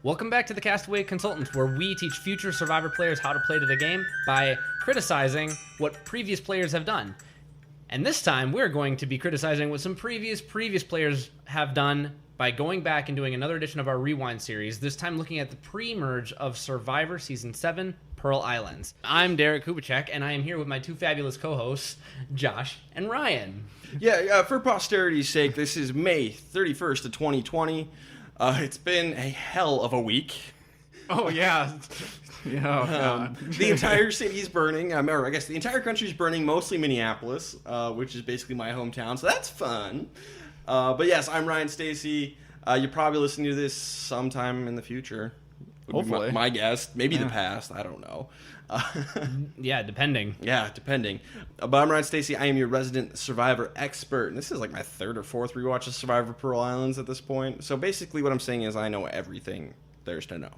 Welcome back to the Castaway Consultants, where we teach future Survivor players how to play to the game by criticizing what previous players have done. And this time, we're going to be criticizing what some previous players have done by going back and doing another edition of our Rewind series, this time looking at the pre-merge of Survivor Season 7, Pearl Islands. I'm Derek Kubicek, and I am here with my two fabulous co-hosts, Josh and Ryan. Yeah, for posterity's sake, this is May 31st of 2020. It's been a hell of a week. Oh, yeah. The entire city's burning, or I guess the entire country's burning, mostly Minneapolis, which is basically my hometown, so that's fun. But yes, I'm Ryan Stacy. You're probably listening to this sometime in the future. Hopefully. My guess. Maybe the past. I don't know. Yeah, depending. But I'm Ryan Stacy. I am your resident Survivor expert. And this is like my third or fourth rewatch of Survivor Pearl Islands at this point. So basically what I'm saying is I know everything there's to know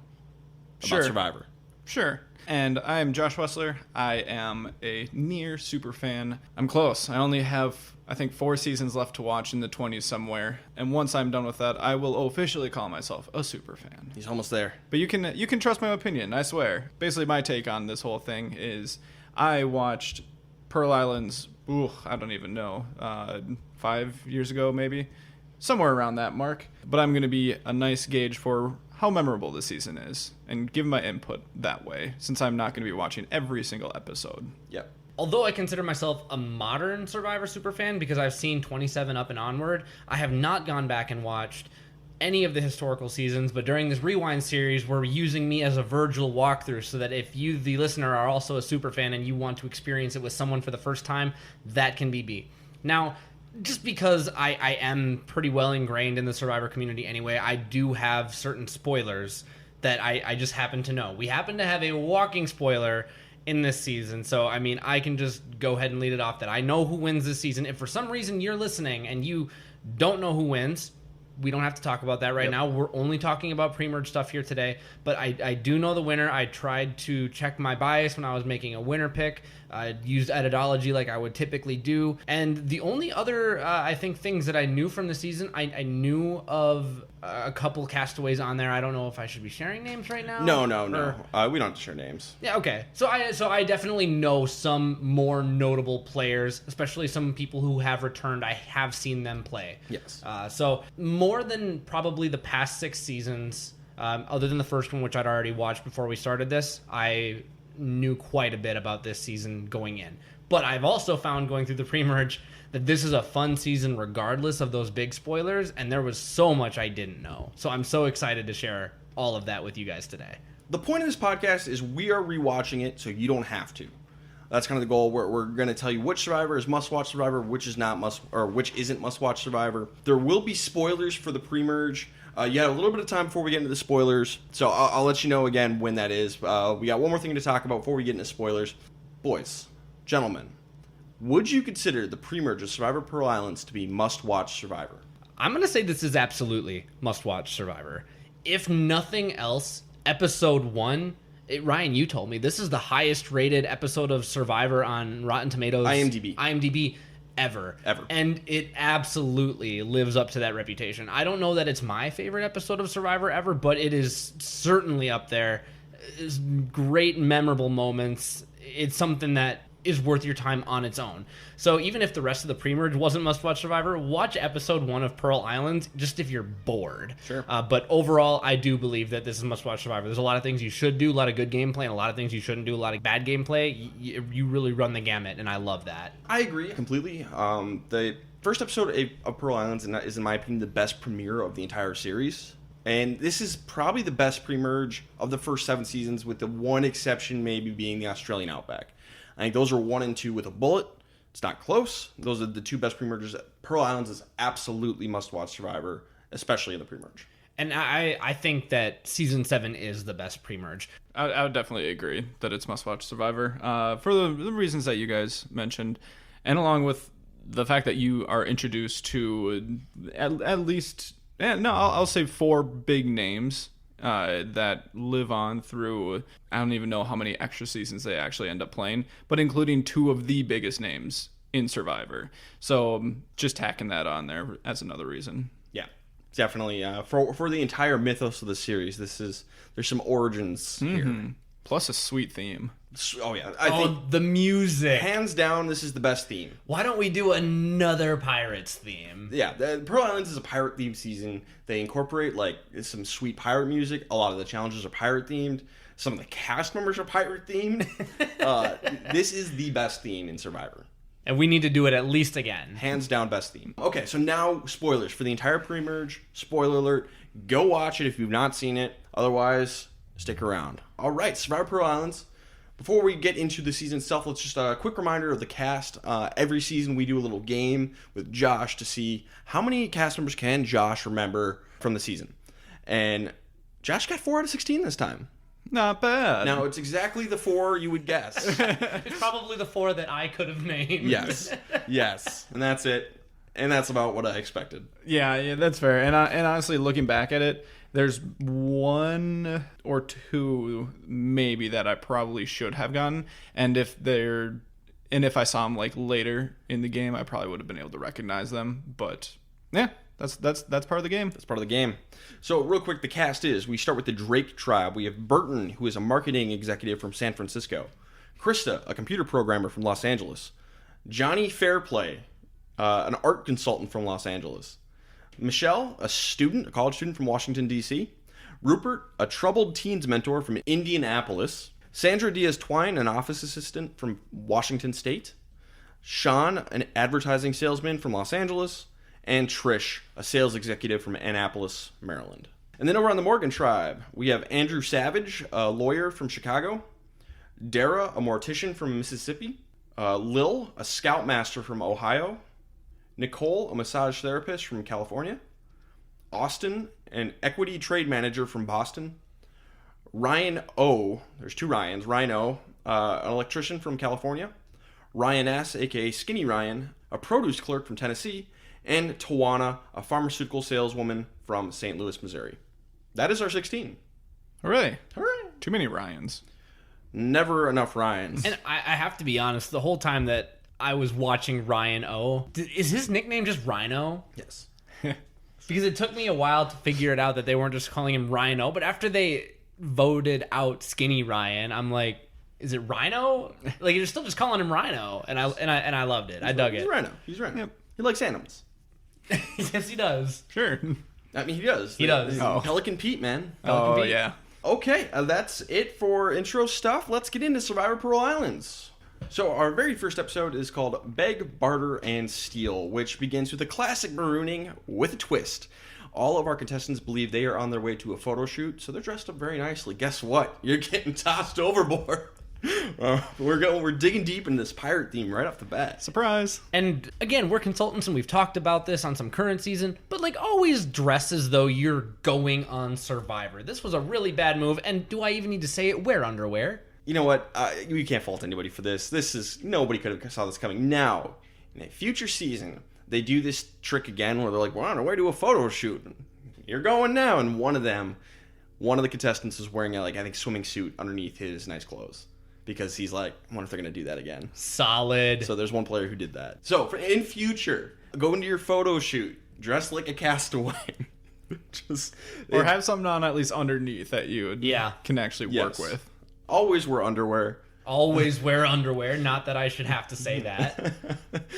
about Survivor. Sure. And I am Josh Wessler. I am a near super fan. I'm close. I only have, I think, 4 seasons left to watch in the 20s somewhere. And once I'm done with that, I will officially call myself a super fan. He's almost there. But you can trust my opinion, I swear. Basically, my take on this whole thing is I watched Pearl Islands, I don't even know, 5 years ago maybe? Somewhere around that mark. But I'm going to be a nice gauge for how memorable this season is and give my input that way, since I'm not going to be watching every single episode. Yep. Although I consider myself a modern Survivor superfan because I've seen 27 up and onward, I have not gone back and watched any of the historical seasons, but during this Rewind series, we're using me as a Virgil walkthrough so that if you, the listener, are also a superfan and you want to experience it with someone for the first time, that can be me. Now, just because I am pretty well ingrained in the Survivor community anyway, I do have certain spoilers that I just happen to know. We happen to have a walking spoiler in this season, so I mean, I can just go ahead and lead it off that I know who wins this season. If for some reason you're listening and you don't know who wins, we don't have to talk about that right now. We're only talking about pre-merge stuff here today, but I do know the winner. I tried to check my bias when I was making a winner pick. I used editology like I would typically do. And the only other, I think, things that I knew from the season, I knew of a couple castaways on there. I don't know if I should be sharing names right now. No. We don't have to share names. Yeah, okay. So I definitely know some more notable players, especially some people who have returned. I have seen them play. Yes. So more than probably the past 6 seasons, other than the first one, which I'd already watched before we started this, I knew quite a bit about this season going in. But I've also found going through the pre-merge that this is a fun season regardless of those big spoilers, and there was so much I didn't know. So I'm so excited to share all of that with you guys today. The point of this podcast is we are rewatching it so you don't have to. That's kind of the goal. We're going to tell you which Survivor is must-watch Survivor, which is not which isn't must-watch Survivor. There will be spoilers for the pre-merge. You had a little bit of time before we get into the spoilers, so I'll let you know again when that is. We got one more thing to talk about before we get into spoilers. Boys, gentlemen, would you consider the pre-merge of Survivor Pearl Islands to be must-watch Survivor? I'm going to say this is absolutely must-watch Survivor. If nothing else, episode 1... Ryan, you told me this is the highest rated episode of Survivor on Rotten Tomatoes. IMDb ever. And it absolutely lives up to that reputation. I don't know that it's my favorite episode of Survivor ever, but it is certainly up there. It's great, memorable moments. It's something that is worth your time on its own. So even if the rest of the pre-merge wasn't must-watch Survivor, watch episode 1 of Pearl Islands just if you're bored. Sure. But overall, I do believe that this is must-watch Survivor. There's a lot of things you should do, a lot of good gameplay, and a lot of things you shouldn't do, a lot of bad gameplay. You really run the gamut, and I love that. I agree completely. The first episode of Pearl Islands is, in my opinion, the best premiere of the entire series. And this is probably the best pre-merge of the first 7 seasons, with the one exception maybe being the Australian Outback. I think those are 1 and 2 with a bullet. It's not close. Those are the 2 best pre-mergers. Pearl Islands is absolutely must-watch Survivor, especially in the pre-merge. And I think that Season 7 is the best pre-merge. I would definitely agree that it's must-watch Survivor for the reasons that you guys mentioned, and along with the fact that you are introduced to at least, I'll say 4 big names that live on through, I don't even know how many extra seasons they actually end up playing, but including 2 of the biggest names in Survivor. So just tacking that on there as another reason. Yeah. Definitely. For the entire mythos of the series, there's some origins here. Plus a sweet theme. Oh, yeah. I think the music. hands down, this is the best theme. Why don't we do another Pirates theme? Yeah, Pearl Islands is a pirate-themed season. They incorporate, like, some sweet pirate music. A lot of the challenges are pirate-themed. Some of the cast members are pirate-themed. This is the best theme in Survivor. And we need to do it at least again. Hands down, best theme. Okay, so now spoilers for the entire pre-merge. Spoiler alert. Go watch it if you've not seen it. Otherwise, stick around. All right, Survivor Pearl Islands. Before we get into the season itself, let's just a quick reminder of the cast. Every season we do a little game with Josh to see how many cast members can Josh remember from the season. And Josh got 4 out of 16 this time. Not bad. Now, it's exactly the 4 you would guess. It's probably the 4 that I could have named. Yes. And that's it. And that's about what I expected. Yeah, that's fair. And honestly, looking back at it, there's 1 or 2 maybe that I probably should have gotten. And if I saw them like later in the game, I probably would have been able to recognize them. But yeah, that's part of the game. That's part of the game. So real quick, the cast is, we start with the Drake tribe. We have Burton, who is a marketing executive from San Francisco. Krista, a computer programmer from Los Angeles. Johnny Fairplay, an art consultant from Los Angeles. Michelle, a college student from Washington, D.C. Rupert, a troubled teens mentor from Indianapolis. Sandra Diaz-Twine, an office assistant from Washington State. Sean, an advertising salesman from Los Angeles. And Trish, a sales executive from Annapolis, Maryland. And then over on the Morgan tribe, we have Andrew Savage, a lawyer from Chicago. Dara, a mortician from Mississippi. Lil, a scoutmaster from Ohio. Nicole, a massage therapist from California. Austin, an equity trade manager from Boston. Ryan O, there's 2 Ryans. Ryan O, an electrician from California. Ryan S, aka Skinny Ryan, a produce clerk from Tennessee. And Tawana, a pharmaceutical saleswoman from St. Louis, Missouri. That is our 16. Hooray. Hooray. Too many Ryans. Never enough Ryans. And I have to be honest, the whole time that I was watching Ryan O, is his nickname just Rhino? Yes. Because it took me a while to figure it out that they weren't just calling him Rhino, but after they voted out Skinny Ryan, I'm like, is it Rhino? Like, you're still just calling him Rhino, and I loved it. I dug it. He's Rhino. Yep. He likes animals. Yes, he does. Sure. I mean, he does. He does. Oh. Pelican Pete, man. Oh, Pete. yeah. Okay, that's it for intro stuff. Let's get into Survivor Pearl Islands. So our very first episode is called Beg, Barter, and Steal, which begins with a classic marooning with a twist. All of our contestants believe they are on their way to a photo shoot, so they're dressed up very nicely. Guess what? You're getting tossed overboard. We're digging deep in this pirate theme right off the bat. Surprise. And again, we're consultants and we've talked about this on some current season, but like always dress as though you're going on Survivor. This was a really bad move, and do I even need to say it? Wear underwear. You know what? We can't fault anybody for this. Nobody could have saw this coming. Now, in a future season, they do this trick again where they're like, we're on our way to a photo shoot. You're going now. And one of the contestants is wearing I think swimming suit underneath his nice clothes. Because he's like, I wonder if they're going to do that again. Solid. So there's one player who did that. So in future, go into your photo shoot, dress like a castaway. Or have something on at least underneath that you can actually work with. Always wear underwear. Always wear underwear. Not that I should have to say that.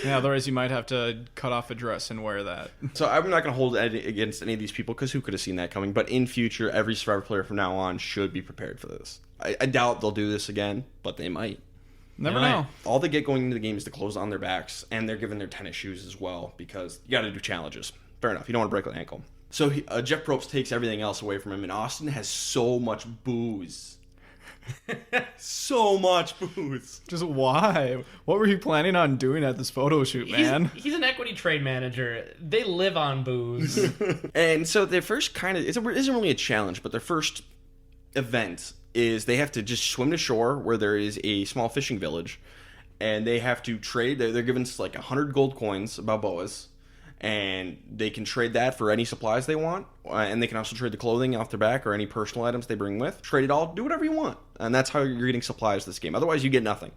Yeah, otherwise you might have to cut off a dress and wear that. So I'm not going to hold it against any of these people because who could have seen that coming? But in future, every Survivor player from now on should be prepared for this. I doubt they'll do this again, but they might. Never know. All they get going into the game is the clothes on their backs, and they're given their tennis shoes as well because you got to do challenges. Fair enough. You don't want to break an ankle. So Jeff Probst takes everything else away from him, and Austin has so much booze. So much booze. Just why? What were you planning on doing at this photo shoot, man? He's an equity trade manager. They live on booze. And so their first it isn't really a challenge, but their first event is they have to just swim to shore where there is a small fishing village, and they have to trade. They're given like 100 gold coins, Balboas, and they can trade that for any supplies they want, and they can also trade the clothing off their back or any personal items they bring with. Trade it all, do whatever you want, and that's how you're getting supplies this game. Otherwise, you get nothing.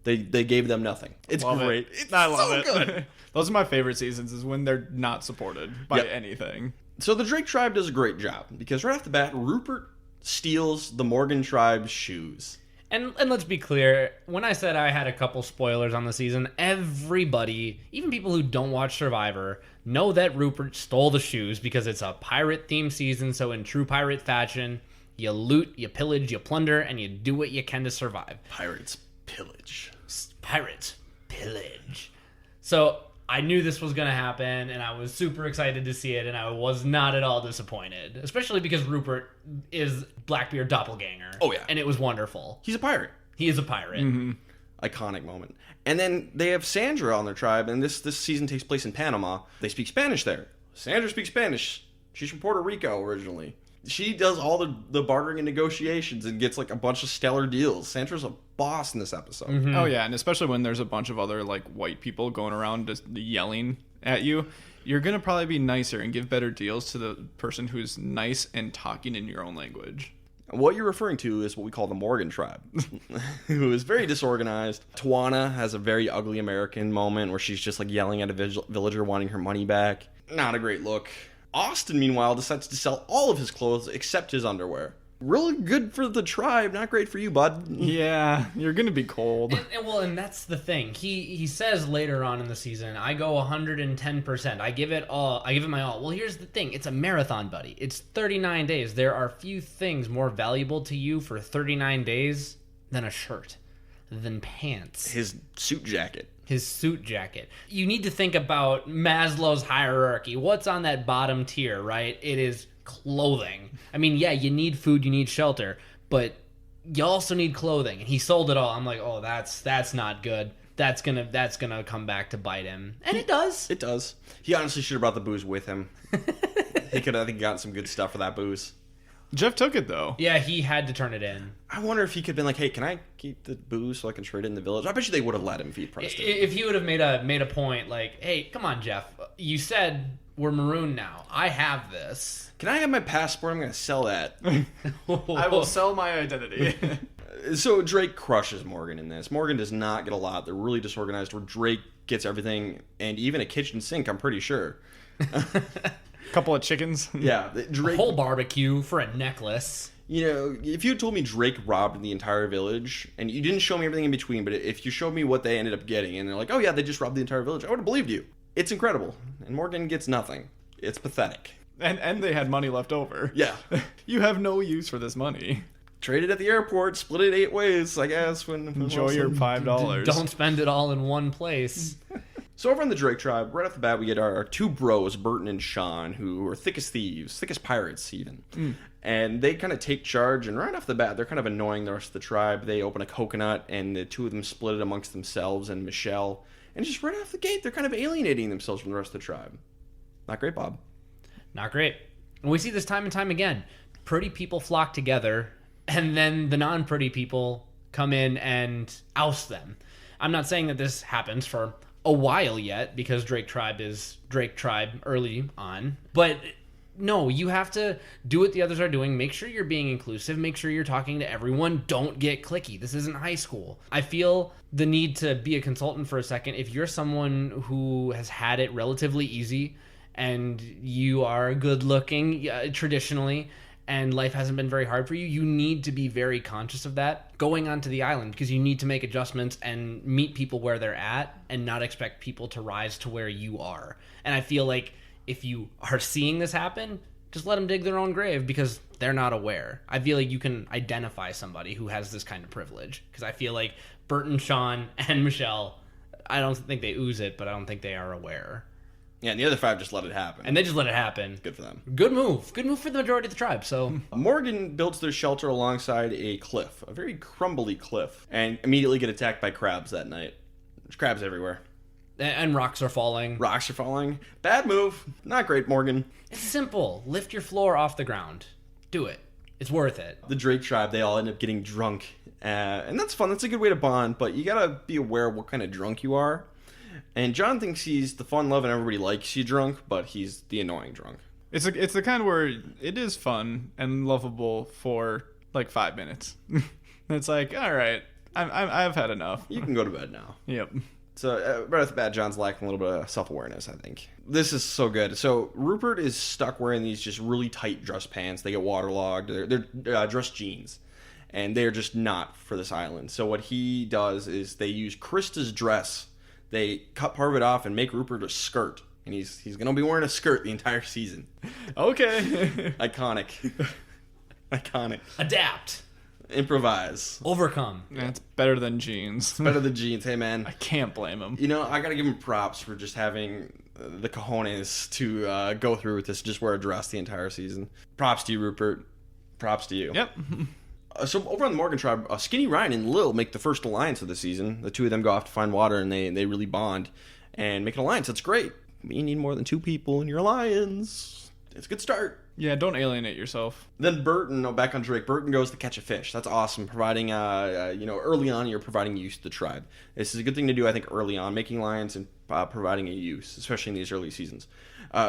They gave them nothing. It's love great. I love so it. Good. Those are my favorite seasons, is when they're not supported by anything. So the Drake tribe does a great job because right off the bat, Rupert steals the Morgan tribe's shoes. And let's be clear, when I said I had a couple spoilers on the season, everybody, even people who don't watch Survivor, know that Rupert stole the shoes because it's a pirate-themed season, so in true pirate fashion, you loot, you pillage, you plunder, and you do what you can to survive. Pirates pillage. Pirates pillage. So I knew this was going to happen, and I was super excited to see it, and I was not at all disappointed. Especially because Rupert is Blackbeard doppelganger. Oh, yeah. And it was wonderful. He's a pirate. He is a pirate. Mm-hmm. Iconic moment. And then they have Sandra on their tribe, and this season takes place in Panama. They speak Spanish there. Sandra speaks Spanish. She's from Puerto Rico originally. She does all the bartering and negotiations and gets like a bunch of stellar deals. Sandra's a boss in this episode. Mm-hmm. Oh yeah, and especially when there's a bunch of other like white people going around just yelling at you, you're gonna probably be nicer and give better deals to the person who's nice and talking in your own language. What you're referring to is what we call the Morgan tribe, who is very disorganized. Tawana has a very ugly American moment where she's just like yelling at a villager wanting her money back. Not a great look. Austin, meanwhile, decides to sell all of his clothes except his underwear. Really good for the tribe, not great for you, bud. Yeah, you're gonna be cold. And that's the thing. He says later on in the season, I go 110%. I give it my all. Well, here's the thing. It's a marathon, buddy. It's 39 days. There are few things more valuable to you for 39 days than a shirt, than pants. His suit jacket. His suit jacket. You need to think about Maslow's hierarchy. What's on that bottom tier, right? It is clothing. I mean, yeah, you need food, you need shelter, but you also need clothing. And he sold it all. I'm like, oh, that's not good. That's gonna come back to bite him. And it does. It does. He honestly should have brought the booze with him. He could have, I think, gotten some good stuff for that booze. Jeff took it though. Yeah, he had to turn it in. I wonder if he could have been like, hey, can I keep the booze so I can trade it in the village? I bet you they would have let him if he'd pressed it. If he would have made a point like, hey, come on, Jeff, you said we're maroon now. I have this. Can I have my passport? I'm going to sell that. I will sell my identity. So Drake crushes Morgan in this. Morgan does not get a lot. They're really disorganized, where Drake gets everything, and even a kitchen sink, I'm pretty sure. Couple of chickens. Yeah. Drake, A whole barbecue for a necklace. You know, if you had told me Drake robbed the entire village, and you didn't show me everything in between, but if you showed me what they ended up getting, and they're like, oh yeah, they just robbed the entire village, I would have believed you. It's incredible. And Morgan gets nothing. It's pathetic. And they had money left over. Yeah. You have no use for this money. Trade it at the airport, split it 8 ways, I guess. Enjoy your $5. Don't spend it all in one place. So over on the Drake tribe, right off the bat, we get our two bros, Burton and Sean, who are thick as thieves, thick as pirates even. And they kind of take charge, and right off the bat, they're kind of annoying the rest of the tribe. They open a coconut, and the two of them split it amongst themselves and Michelle. And just right off the gate, they're kind of alienating themselves from the rest of the tribe. Not great, Bob. Not great. And we see this time and time again. Pretty people flock together, and then the non-pretty people come in and oust them. I'm not saying that this happens for a while yet, because Drake Tribe is Drake Tribe early on. But no, you have to do what the others are doing. Make sure you're being inclusive. Make sure you're talking to everyone. Don't get cliquey. This isn't high school. I feel the need to be a consultant for a second. If you're someone who has had it relatively easy and you are good looking traditionally, and life hasn't been very hard for you, you need to be very conscious of that going onto the island, because you need to make adjustments and meet people where they're at and not expect people to rise to where you are. And I feel like if you are seeing this happen, just let them dig their own grave, because they're not aware. I feel like you can identify somebody who has this kind of privilege, because I feel like Burton, Sean, and Michelle, I don't think they ooze it, but I don't think they are aware. Yeah, and the other 5 just let it happen. And they just let it happen. Good for them. Good move. Good move for the majority of the tribe, so... Morgan builds their shelter alongside a cliff, a very crumbly cliff, and immediately get attacked by crabs that night. There's crabs everywhere. And rocks are falling. Rocks are falling. Bad move. Not great, Morgan. It's simple. Lift your floor off the ground. Do it. It's worth it. The Drake tribe, they all end up getting drunk. And that's fun. That's a good way to bond, but you gotta be aware of what kind of drunk you are. And John thinks he's the fun loving, everybody likes you drunk, but he's the annoying drunk. It's the kind where it is fun and lovable for like 5 minutes. It's like, all right, I've had enough. You can go to bed now. Yep. So right off the bat, John's lacking a little bit of self-awareness, I think. This is so good. So Rupert is stuck wearing these just really tight dress pants. They get waterlogged. They're dress jeans. And they're just not for this island. So what he does is they use Krista's dress. They cut part of it off and make Rupert a skirt. And he's going to be wearing a skirt the entire season. Okay. Iconic. Iconic. Adapt. Improvise. Overcome. That's better than jeans. Better than jeans. Hey, man. I can't blame him. You know, I got to give him props for just having the cojones to go through with this, just wear a dress the entire season. Props to you, Rupert. Props to you. Yep. So over on the Morgan tribe, Skinny Ryan and Lil make the first alliance of the season. The two of them go off to find water, and they really bond and make an alliance. That's great. But you need more than 2 people in your alliance. It's a good start. Yeah, don't alienate yourself. Then Burton, back on Drake. Burton goes to catch a fish. That's awesome. Providing, early on, you're providing use to the tribe. This is a good thing to do, I think, early on, making alliance and providing a use, especially in these early seasons.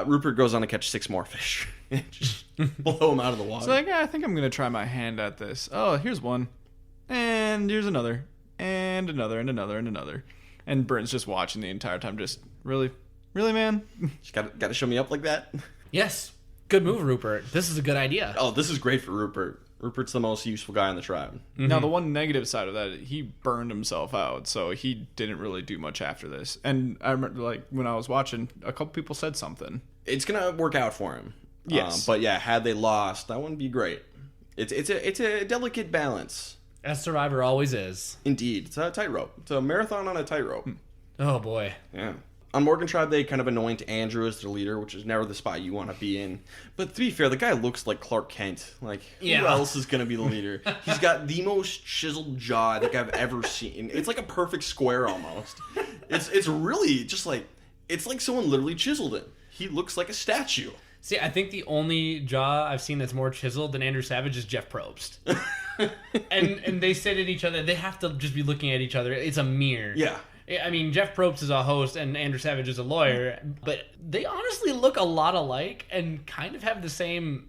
Rupert goes on to catch 6 more fish. Just blow them out of the water. It's like, I think I'm going to try my hand at this. Oh, here's one. And here's another. And another, and another, and another. And Burton's just watching the entire time. Just, really? Really, man? Just got to show me up like that? Yes. Good move, Rupert. This is a good idea. Oh, this is great for Rupert. Rupert's the most useful guy in the tribe. Mm-hmm. Now, the one negative side of that, he burned himself out, so he didn't really do much after this. And I remember, like, when I was watching, a couple people said something. It's going to work out for him. Yes. But yeah, had they lost, that wouldn't be great. It's a delicate balance. As Survivor always is. Indeed. It's a tightrope. It's a marathon on a tightrope. Oh, boy. Yeah. On Morgan Tribe, they kind of anoint Andrew as their leader, which is never the spot you want to be in. But to be fair, the guy looks like Clark Kent. Like, who else is going to be the leader? He's got the most chiseled jaw I think I've ever seen. It's like a perfect square almost. It's really just like, it's like someone literally chiseled it. He looks like a statue. See, I think the only jaw I've seen that's more chiseled than Andrew Savage is Jeff Probst. and they sit at each other. They have to just be looking at each other. It's a mirror. Yeah. I mean, Jeff Probst is a host and Andrew Savage is a lawyer, but they honestly look a lot alike and kind of have the same,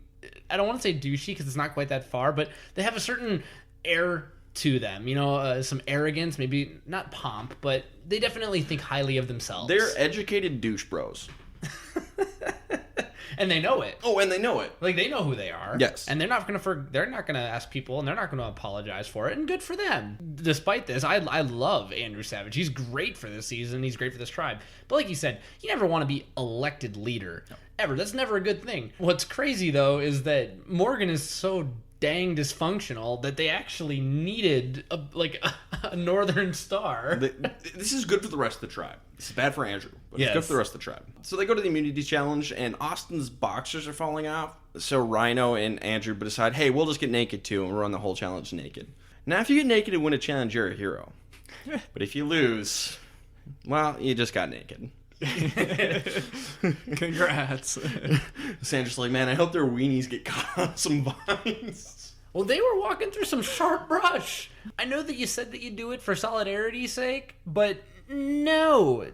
I don't want to say douchey because it's not quite that far, but they have a certain air to them, some arrogance, maybe not pomp, but they definitely think highly of themselves. They're educated douche bros. And they know it. Oh, and they know it. Like, they know who they are. Yes. And they're not gonna ask people, and they're not gonna apologize for it. And good for them. Despite this, I love Andrew Savage. He's great for this season. He's great for this tribe. But like you said, you never want to be elected leader. No. Ever. That's never a good thing. What's crazy though is that Morgan is so dang dysfunctional that they actually needed a northern star. This is good for the rest of the tribe. This is bad for Andrew, but yes. It's good for the rest of the tribe. So they go to the immunity challenge, and Austin's boxers are falling off. So Rhino and Andrew decide, hey, we'll just get naked too, and run the whole challenge naked. Now, if you get naked and win a challenge, you're a hero. But if you lose, well, you just got naked. Congrats. Sandra's like, man, I hope their weenies get caught on some vines. Well, they were walking through some sharp brush. I know that you said that you do it for solidarity's sake, but no.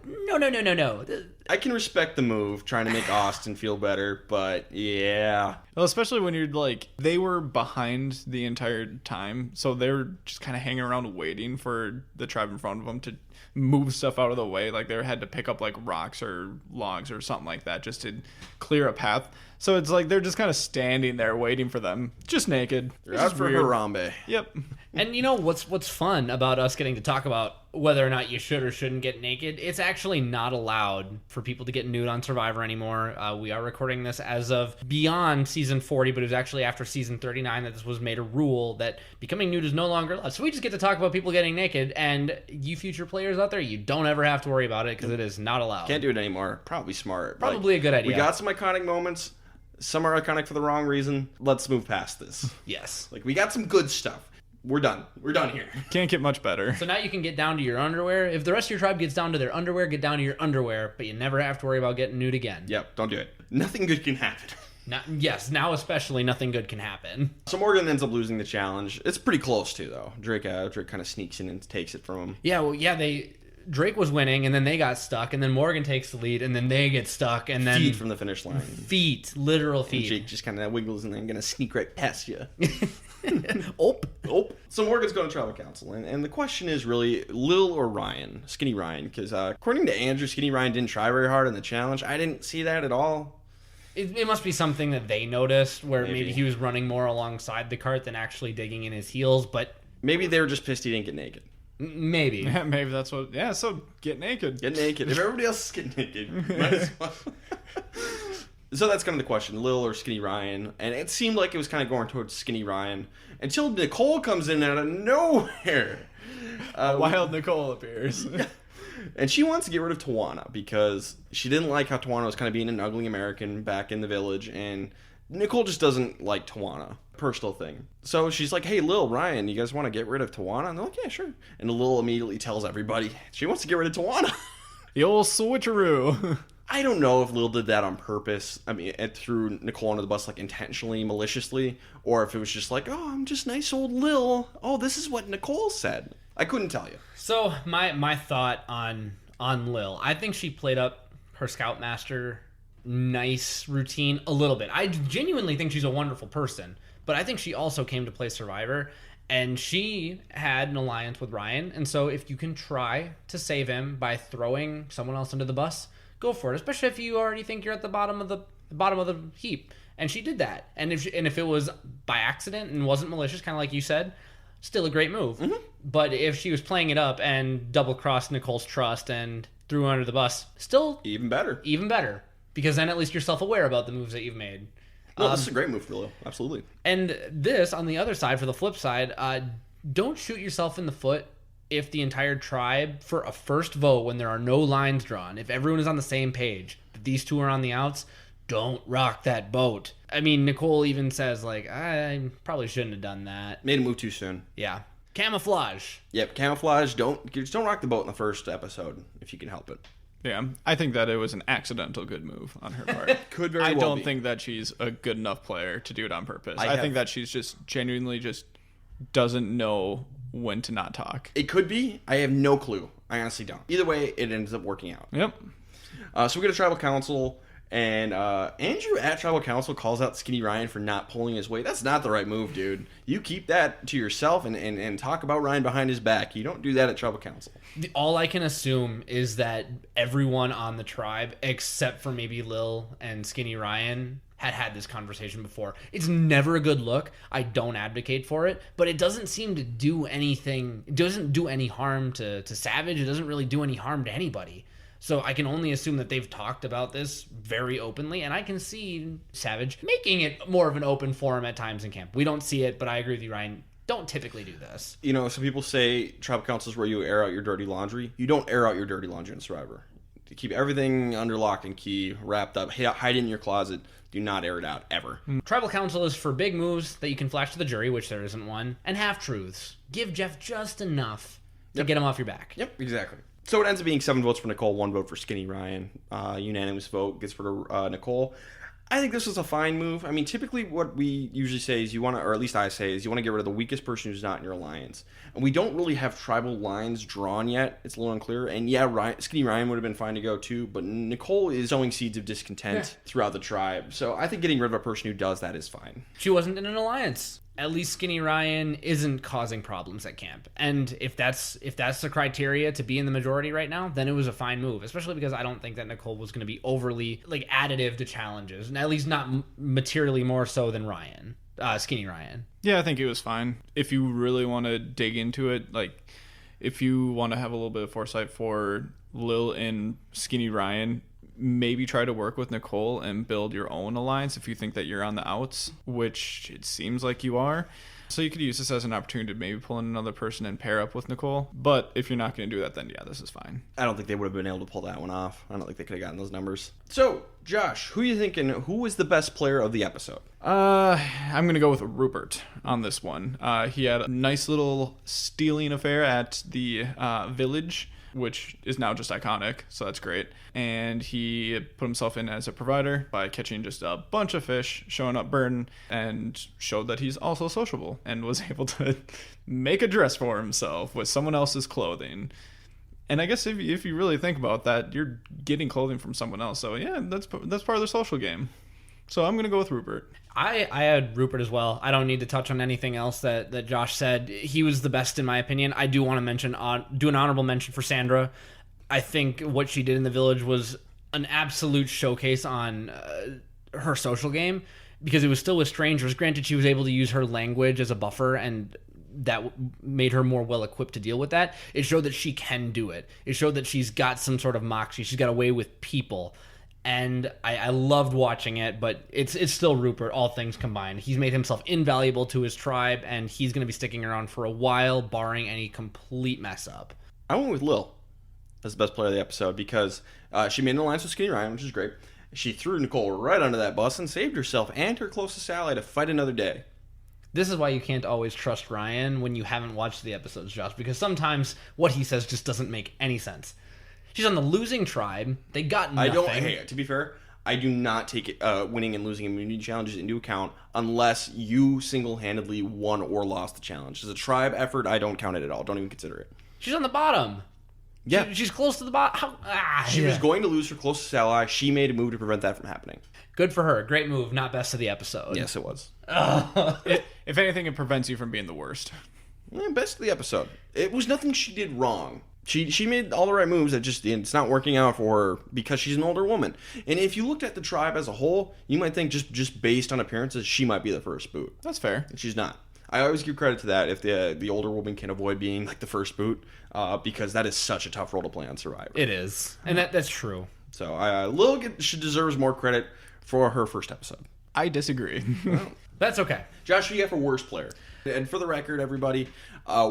I can respect the move, trying to make Austin feel better, but yeah. Well, especially when you're like, they were behind the entire time, so they were just kind of hanging around waiting for the tribe in front of them to move stuff out of the way. Like, they had to pick up like rocks or logs or something like that just to clear a path. So it's like they're just kind of standing there waiting for them, just naked. They're out for Harambe. Yep. And you know what's fun about us getting to talk about whether or not you should or shouldn't get naked? It's actually not allowed for people to get nude on Survivor anymore. We are recording this as of beyond season 40, but it was actually after season 39 that this was made a rule that becoming nude is no longer allowed. So we just get to talk about people getting naked, and you future players out there, you don't ever have to worry about it because it is not allowed. Can't do it anymore. Probably smart. Probably a good idea. We got some iconic moments. Some are iconic for the wrong reason. Let's move past this. Yes. Like, we got some good stuff. We're done. We're done here. Can't get much better. So now you can get down to your underwear. If the rest of your tribe gets down to their underwear, get down to your underwear, but you never have to worry about getting nude again. Yep, don't do it. Nothing good can happen. Now especially nothing good can happen. So Morgan ends up losing the challenge. It's pretty close too, though. Drake kind of sneaks in and takes it from him. Drake was winning, and then they got stuck, and then Morgan takes the lead, and then they get stuck, and then feet from the finish line. Literal feet. And Jake just kind of wiggles and then gonna sneak right past you. Oh. So Morgan's going to tribal council, and the question is really Lil or Ryan, Skinny Ryan, because according to Andrew, Skinny Ryan didn't try very hard in the challenge. I didn't see that at all. It must be something that they noticed, where maybe he was running more alongside the cart than actually digging in his heels, but... Maybe they were just pissed he didn't get naked. Maybe. Yeah, maybe that's what... Yeah, so get naked. Get naked. If everybody else is getting naked, might as well. So that's kind of the question, Lil or Skinny Ryan. And it seemed like it was kind of going towards Skinny Ryan until Nicole comes in out of nowhere. Wild Nicole appears. And she wants to get rid of Tawana because she didn't like how Tawana was kind of being an ugly American back in the village. And Nicole just doesn't like Tawana. Personal thing. So she's like, hey, Lil, Ryan, you guys want to get rid of Tawana? And they're like, yeah, sure. And Lil immediately tells everybody she wants to get rid of Tawana. The old switcheroo. I don't know if Lil did that on purpose. I mean, it threw Nicole under the bus, like, intentionally, maliciously. Or if it was just like, oh, I'm just nice old Lil. Oh, this is what Nicole said. I couldn't tell you. So, my thought on Lil. I think she played up her Scoutmaster nice routine a little bit. I genuinely think she's a wonderful person. But I think she also came to play Survivor. And she had an alliance with Ryan. And so if you can try to save him by throwing someone else under the bus, go for it, especially if you already think you're at the bottom of the heap. And she did that. And if it was by accident and wasn't malicious, kind of like you said, still a great move. Mm-hmm. But if she was playing it up and double-crossed Nicole's trust and threw her under the bus, still... Even better. Because then at least you're self-aware about the moves that you've made. No, this is a great move for Lil. Absolutely. And this, on the other side, for the flip side, don't shoot yourself in the foot if the entire tribe, for a first vote when there are no lines drawn, if everyone is on the same page, but these two are on the outs, don't rock that boat. I mean, Nicole even says, like, I probably shouldn't have done that. Made a move too soon. Yeah. Camouflage. Yep, camouflage. Just don't rock the boat in the first episode if you can help it. Yeah, I think that it was an accidental good move on her part. Could very well I don't be. think that she's a good enough player to do it on purpose. I think that she's just genuinely just doesn't know when to not talk. It could be. I have no clue. I honestly don't. Either way, it ends up working out. Yep. So we go to Tribal Council, and Andrew at Tribal Council calls out Skinny Ryan for not pulling his weight. That's not the right move, dude. You keep that to yourself and talk about Ryan behind his back. You don't do that at Tribal Council. All I can assume is that everyone on the tribe, except for maybe Lil and Skinny Ryan, had this conversation before. It's never a good look. I don't advocate for it, but it doesn't seem to do anything. It doesn't do any harm to Savage. It doesn't really do any harm to anybody. So I can only assume that they've talked about this very openly, and I can see Savage making it more of an open forum at times in camp. We don't see it, but I agree with you, Ryan. Don't typically do this. You know, some people say Tribal Council is where you air out your dirty laundry. You don't air out your dirty laundry in Survivor. You keep everything under lock and key, wrapped up, hide it in your closet. Do not air it out, ever. Tribal Council is for big moves that you can flash to the jury, which there isn't one, and half-truths. Give Jeff just enough to get him off your back. Yep, exactly. So it ends up being 7 votes for Nicole, 1 vote for Skinny Ryan. Unanimous vote gets for Nicole. I think this was a fine move. I mean, typically what we usually say is you want to, or at least I say, is you want to get rid of the weakest person who's not in your alliance. And we don't really have tribal lines drawn yet. It's a little unclear. And yeah, Skinny Ryan would have been fine to go too, but Nicole is sowing seeds of discontent throughout the tribe. So I think getting rid of a person who does that is fine. She wasn't in an alliance. At least Skinny Ryan isn't causing problems at camp. And if that's the criteria to be in the majority right now, then it was a fine move. Especially because I don't think that Nicole was going to be overly additive to challenges, and at least not materially more so than Ryan, Skinny Ryan. Yeah, I think it was fine. If you really want to dig into it, if you want to have a little bit of foresight for Lil and Skinny Ryan, maybe try to work with Nicole and build your own alliance if you think that you're on the outs, which it seems like you are. So you could use this as an opportunity to maybe pull in another person and pair up with Nicole. But if you're not going to do that, then yeah, this is fine. I don't think they would have been able to pull that one off. I don't think they could have gotten those numbers. So, Josh, who are you thinking? Who was the best player of the episode? I'm going to go with Rupert on this one. He had a nice little stealing affair at the village, which is now just iconic, so that's great. And he put himself in as a provider by catching just a bunch of fish, showing up burden, and showed that he's also sociable and was able to make a dress for himself with someone else's clothing. And I guess if you really think about that, you're getting clothing from someone else. So yeah, that's part of the social game. So I'm going to go with Rupert. I had Rupert as well. I don't need to touch on anything else that Josh said. He was the best in my opinion. I do want to mention, do an honorable mention for Sandra. I think what she did in the village was an absolute showcase on her social game, because it was still with strangers. Granted, she was able to use her language as a buffer, and that made her more well equipped to deal with that. It showed that she can do it. It showed that she's got some sort of moxie. She's got a way with people. And I loved watching it, but it's still Rupert, all things combined. He's made himself invaluable to his tribe, and he's going to be sticking around for a while, barring any complete mess up. I went with Lil as the best player of the episode because she made an alliance with Skinny Ryan, which is great. She threw Nicole right under that bus and saved herself and her closest ally to fight another day. This is why you can't always trust Ryan when you haven't watched the episodes, Josh, because sometimes what he says just doesn't make any sense. She's on the losing tribe. They got nothing. Hey, to be fair, I do not take winning and losing immunity challenges into account unless you single-handedly won or lost the challenge. As a tribe effort, I don't count it at all. Don't even consider it. She's on the bottom. Yeah. She's close to the bottom. She was going to lose her closest ally. She made a move to prevent that from happening. Good for her. Great move. Not best of the episode. Yes, it was. If anything, it prevents you from being the worst. Best of the episode. It was nothing she did wrong. She made all the right moves. It's not working out for her because she's an older woman. And if you looked at the tribe as a whole, you might think just based on appearances, she might be the first boot. That's fair. And she's not. I always give credit to that if the older woman can avoid being like the first boot, because that is such a tough role to play on Survivor. It is, and that's true. So Lil deserves more credit for her first episode. I disagree. Well, That's okay. Josh, who you got for worst player? And for the record, everybody,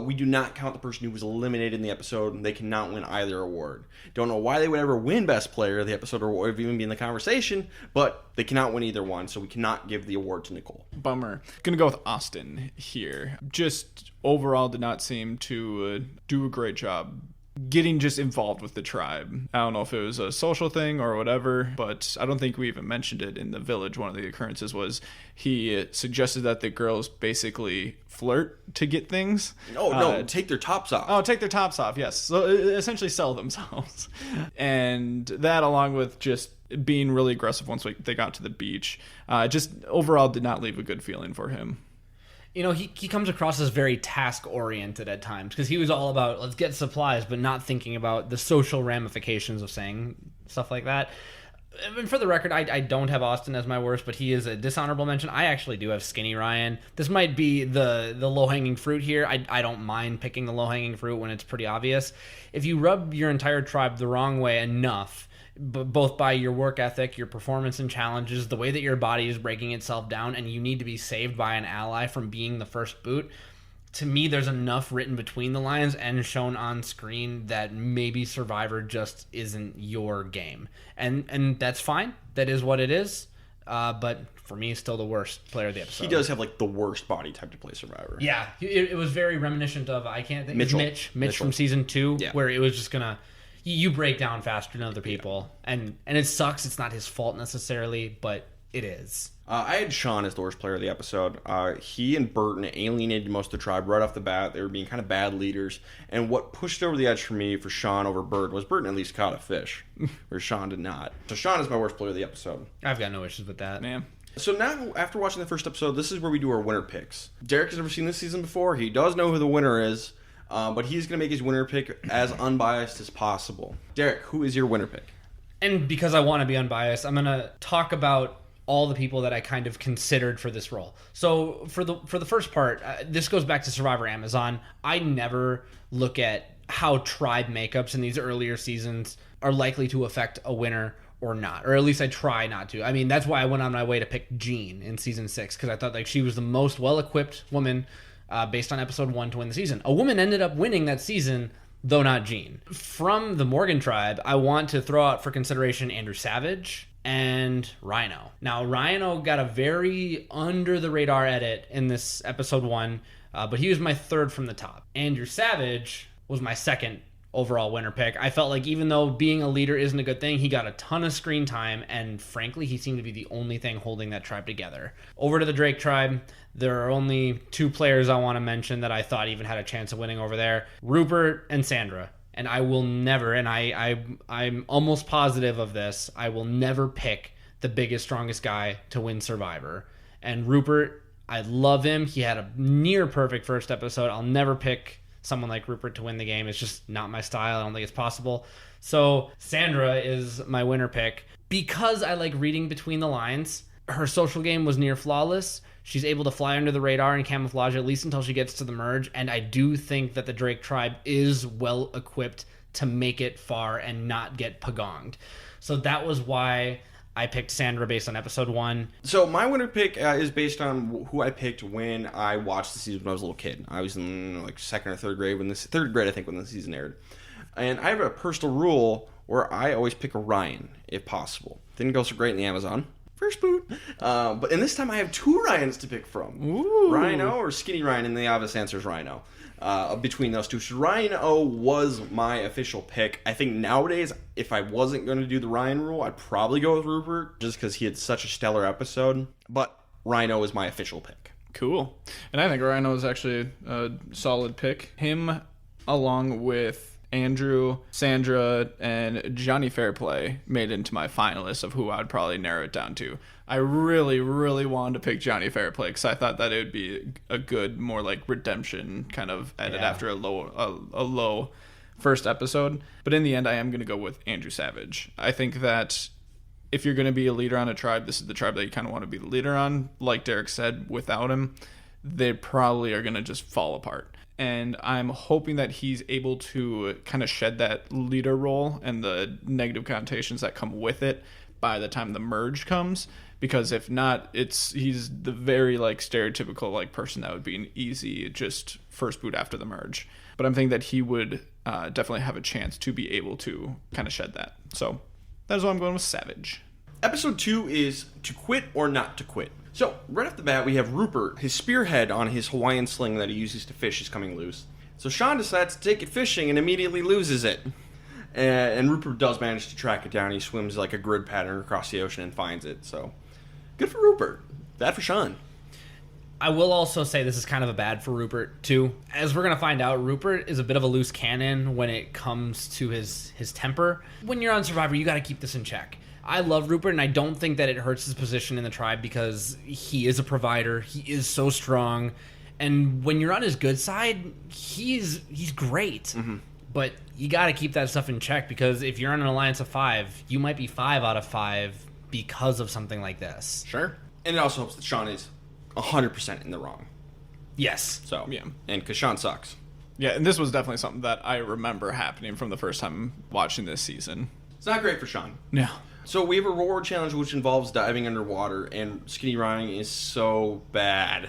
we do not count the person who was eliminated in the episode, and they cannot win either award. Don't know why they would ever win Best Player of the episode or even be in the conversation, but they cannot win either one, so we cannot give the award to Nicole. Bummer. Gonna go with Austin here. Just overall did not seem to do a great job getting just involved with the tribe. I don't know if it was a social thing or whatever, but I don't think we even mentioned it in the village. One of the occurrences was he suggested that the girls basically flirt to get things. No, take their tops off. Oh, take their tops off, yes. So essentially sell themselves. And that, along with just being really aggressive once they got to the beach, just overall did not leave a good feeling for him. You know, he comes across as very task-oriented at times, because he was all about, let's get supplies, but not thinking about the social ramifications of saying stuff like that. And for the record, I don't have Austin as my worst, but he is a dishonorable mention. I actually do have Skinny Ryan. This might be the low-hanging fruit here. I don't mind picking the low-hanging fruit when it's pretty obvious. If you rub your entire tribe the wrong way enough, both by your work ethic, your performance and challenges, the way that your body is breaking itself down, and you need to be saved by an ally from being the first boot, to me, there's enough written between the lines and shown on screen that maybe Survivor just isn't your game. And that's fine. That is what it is. But for me, still the worst player of the episode. He does have like the worst body type to play Survivor. Yeah. It was very reminiscent of, I can't think, Mitch from season 2, yeah, where it was just going to, you break down faster than other people. Yeah. And it sucks. It's not his fault necessarily, but it is. I had Sean as the worst player of the episode. He and Burton alienated most of the tribe right off the bat. They were being kind of bad leaders. And what pushed over the edge for me for Sean over Burton was Burton at least caught a fish, where Sean did not. So Sean is my worst player of the episode. I've got no issues with that. Man. So now, after watching the first episode, this is where we do our winner picks. Derek has never seen this season before. He does know who the winner is, but he's going to make his winner pick as unbiased as possible. Derek, who is your winner pick? And because I want to be unbiased, I'm going to talk about all the people that I kind of considered for this role. So for the first part, this goes back to Survivor Amazon. I never look at how tribe makeups in these earlier seasons are likely to affect a winner or not, or at least I try not to. I mean, that's why I went on my way to pick Jean in season 6, because I thought like she was the most well-equipped woman based on episode 1 to win the season. A woman ended up winning that season, though not Jean. From the Morgan tribe, I want to throw out for consideration Andrew Savage and Rhino. Now, Rhino got a very under-the-radar edit in this episode 1, but he was my third from the top. Andrew Savage was my second overall winner pick. I felt like even though being a leader isn't a good thing, he got a ton of screen time, and frankly, he seemed to be the only thing holding that tribe together. Over to the Drake tribe, there are only 2 players I want to mention that I thought even had a chance of winning over there, Rupert and Sandra. And I will never, and I'm almost positive of this, I will never pick the biggest, strongest guy to win Survivor. And Rupert, I love him. He had a near perfect first episode. I'll never pick someone like Rupert to win the game. It's just not my style. I don't think it's possible. So Sandra is my winner pick. Because I like reading between the lines, her social game was near flawless. She's able to fly under the radar and camouflage at least until she gets to the merge. And I do think that the Drake tribe is well equipped to make it far and not get pagonged. So that was why I picked Sandra based on episode 1. So my winner pick is based on who I picked when I watched the season when I was a little kid. I was in like second or third grade when I think when the season aired. And I have a personal rule where I always pick Ryan if possible. Didn't go so great in the Amazon. First boot. But in this time I have 2 Ryans to pick from. Ooh. Rhino or Skinny Ryan, and the obvious answer is Rhino. Between those two. So Rhino was my official pick. I think nowadays, if I wasn't going to do the Ryan rule, I'd probably go with Rupert, just because he had such a stellar episode. But Rhino is my official pick. Cool. And I think Rhino is actually a solid pick. Him, along with Andrew, Sandra, and Johnny Fairplay made into my finalists of who I'd probably narrow it down to. I really, really wanted to pick Johnny Fairplay because I thought that it would be a good, more like redemption kind of edit after a low first episode. But in the end, I am going to go with Andrew Savage. I think that if you're going to be a leader on a tribe, this is the tribe that you kind of want to be the leader on. Like Derek said, without him, they probably are going to just fall apart. And I'm hoping that he's able to kind of shed that leader role and the negative connotations that come with it by the time the merge comes. Because if not, he's the very like stereotypical like person that would be an easy just first boot after the merge. But I'm thinking that he would definitely have a chance to be able to kind of shed that. So that is why I'm going with Savage. Episode 2 is to quit or not to quit. So, right off the bat, we have Rupert. His spearhead on his Hawaiian sling that he uses to fish is coming loose. So Sean decides to take it fishing and immediately loses it. And Rupert does manage to track it down. He swims like a grid pattern across the ocean and finds it. So, good for Rupert. Bad for Sean. I will also say this is kind of a bad for Rupert, too. As we're going to find out, Rupert is a bit of a loose cannon when it comes to his temper. When you're on Survivor, you got to keep this in check. I love Rupert, and I don't think that it hurts his position in the tribe because he is a provider. He is so strong. And when you're on his good side, he's great. Mm-hmm. But you got to keep that stuff in check because if you're on an alliance of 5, you might be 5 out of 5 because of something like this. Sure. And it also helps that Sean is 100% in the wrong. Yes. So, yeah. And because Sean sucks. Yeah, and this was definitely something that I remember happening from the first time watching this season. It's not great for Sean. No. So we have a reward challenge which involves diving underwater, and Skinny Ryan is so bad.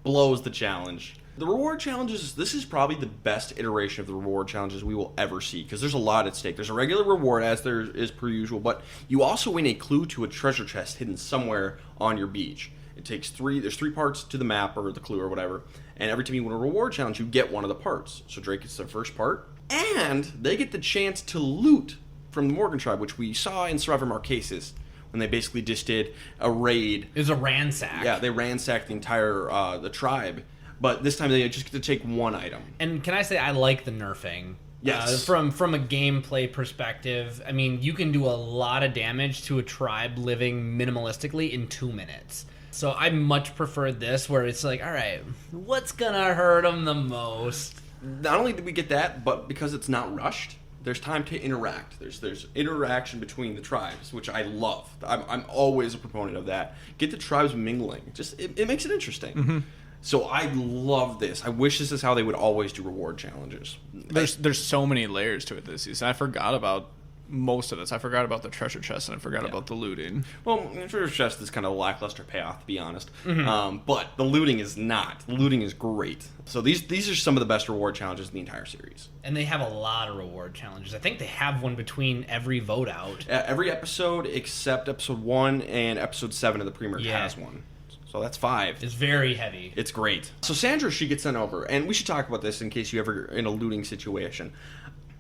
Blows the challenge. The reward challenges, this is probably the best iteration of the reward challenges we will ever see, because there's a lot at stake. There's a regular reward, as there is per usual, but you also win a clue to a treasure chest hidden somewhere on your beach. It takes there's 3 parts to the map, or the clue, or whatever, and every time you win a reward challenge, you get one of the parts. So Drake gets their first part, and they get the chance to loot from the Morgan tribe, which we saw in Survivor Marquesas, when they basically just did a raid. It was a ransack. Yeah, they ransacked the entire the tribe, but this time they just get to take one item. And can I say I like the nerfing? Yes. From a gameplay perspective, I mean, you can do a lot of damage to a tribe living minimalistically in 2 minutes. So I much prefer this, where it's like, all right, what's gonna hurt them the most? Not only did we get that, but because it's not rushed, there's time to interact. There's interaction between the tribes, which I love. I'm always a proponent of that. Get the tribes mingling. Just it makes it interesting. Mm-hmm. So I love this. I wish this is how they would always do reward challenges. There's so many layers to it this season. I forgot about most of this. I forgot about the treasure chest, and I forgot about the looting. Well, the treasure chest is kind of a lackluster payoff, to be honest. Mm-hmm. But the looting is not. The looting is great. So these are some of the best reward challenges in the entire series. And they have a lot of reward challenges. I think they have one between every vote out. Every episode except episode 1 and episode 7 of the premerge has one. So that's 5. It's very heavy. It's great. So Sandra, she gets sent over. And we should talk about this in case you ever in a looting situation.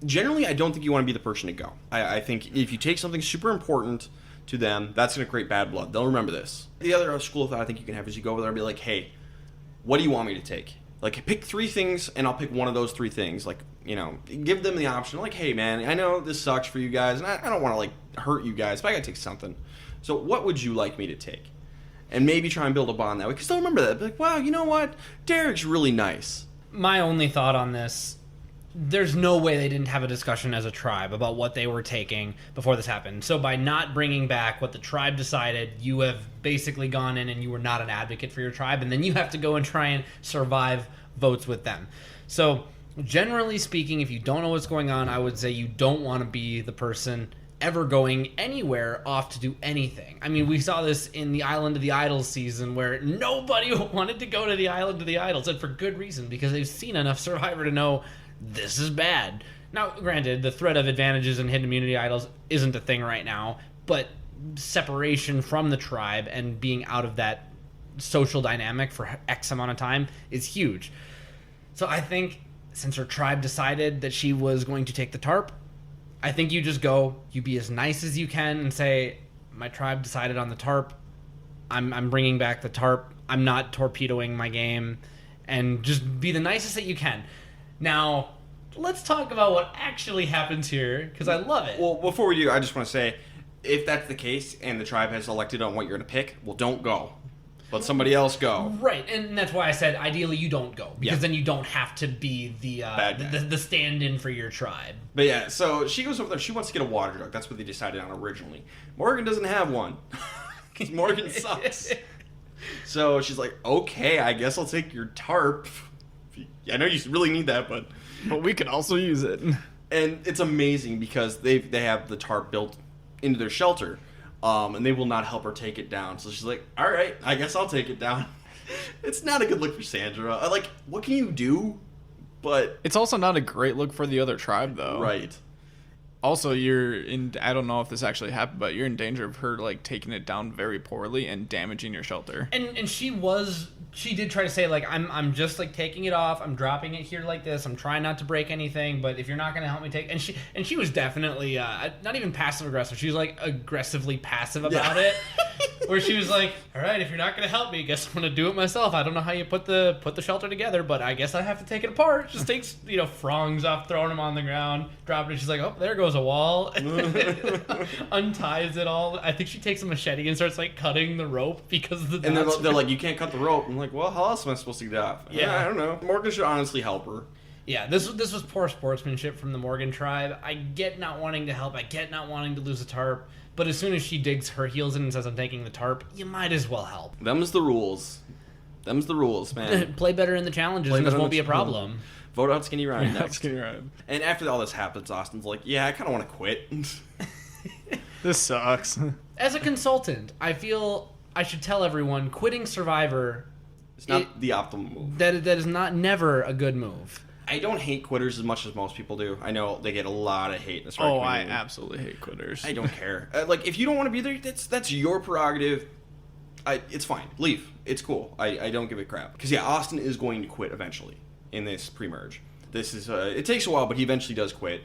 Generally, I don't think you want to be the person to go. I think if you take something super important to them, that's going to create bad blood. They'll remember this. The other school of thought I think you can have is you go over there and be like, hey, what do you want me to take? Like, pick 3 things, and I'll pick one of those 3 things. Like, you know, give them the option. Like, hey, man, I know this sucks for you guys, and I don't want to, like, hurt you guys, but I got to take something. So what would you like me to take? And maybe try and build a bond that way. Because they'll remember that. Be like, wow, you know what? Derek's really nice. My only thought on this, there's no way they didn't have a discussion as a tribe about what they were taking before this happened. So by not bringing back what the tribe decided, you have basically gone in and you were not an advocate for your tribe, and then you have to go and try and survive votes with them. So generally speaking, if you don't know what's going on, I would say you don't want to be the person ever going anywhere off to do anything. I mean, we saw this in the Island of the Idols season where nobody wanted to go to the Island of the Idols, and for good reason, because they've seen enough Survivor to know this is bad. Now, granted, the threat of advantages and hidden immunity idols isn't a thing right now, but separation from the tribe and being out of that social dynamic for X amount of time is huge. So I think since her tribe decided that she was going to take the tarp, I think you just go, you be as nice as you can and say, my tribe decided on the tarp. I'm bringing back the tarp. I'm not torpedoing my game. And just be the nicest that you can. Now, let's talk about what actually happens here, because I love it. Well, before we do, I just want to say, if that's the case and the tribe has elected on what you're going to pick, well, don't go. Let somebody else go. Right, and that's why I said ideally you don't go, because then you don't have to be the stand-in for your tribe. But yeah, so she goes over there. She wants to get a water jug. That's what they decided on originally. Morgan doesn't have one, because Morgan sucks. So she's like, okay, I guess I'll take your tarp. I know you really need that, but we could also use it. And it's amazing because they have the tarp built into their shelter. And they will not help her take it down. So she's like, all right, I guess I'll take it down. It's not a good look for Sandra. Like, what can you do? But it's also not a great look for the other tribe, though. Right. Also, I don't know if this actually happened, but you're in danger of her, like, taking it down very poorly and damaging your shelter. And she did try to say, like, I'm just, like, taking it off. I'm dropping it here like this. I'm trying not to break anything, but if you're not going to help me take... And she was definitely, not even passive-aggressive. She was, like, aggressively passive about it. Where she was like, all right, if you're not going to help me, I guess I'm going to do it myself. I don't know how you put the shelter together, but I guess I have to take it apart. Just takes, frongs off, throwing them on the ground, dropping it. She's like, oh, there goes a wall. Unties it all. I think she takes a machete and starts, like, cutting the rope because of the... And they're like, you can't cut the rope. I'm like, well, how else am I supposed to get off? Yeah, I don't know. Morgan should honestly help her. Yeah, this was poor sportsmanship from the Morgan tribe. I get not wanting to help. I get not wanting to lose a tarp. But as soon as she digs her heels in and says, I'm taking the tarp, you might as well help. Them's the rules. Them's the rules, man. Play better in the challenges and this won't be a problem. Vote out Skinny Ryan next. Skinny Ryan. And after all this happens, Austin's like, yeah, I kind of want to quit. This sucks. As a consultant, I feel I should tell everyone quitting Survivor... It's not the optimal move. That is never a good move. I don't hate quitters as much as most people do. I know they get a lot of hate in this community. I absolutely hate quitters. I don't care. Like, if you don't want to be there, that's your prerogative. It's fine. Leave. It's cool. I don't give a crap. Because, yeah, Austin is going to quit eventually in this pre-merge. This is, it takes a while, but he eventually does quit.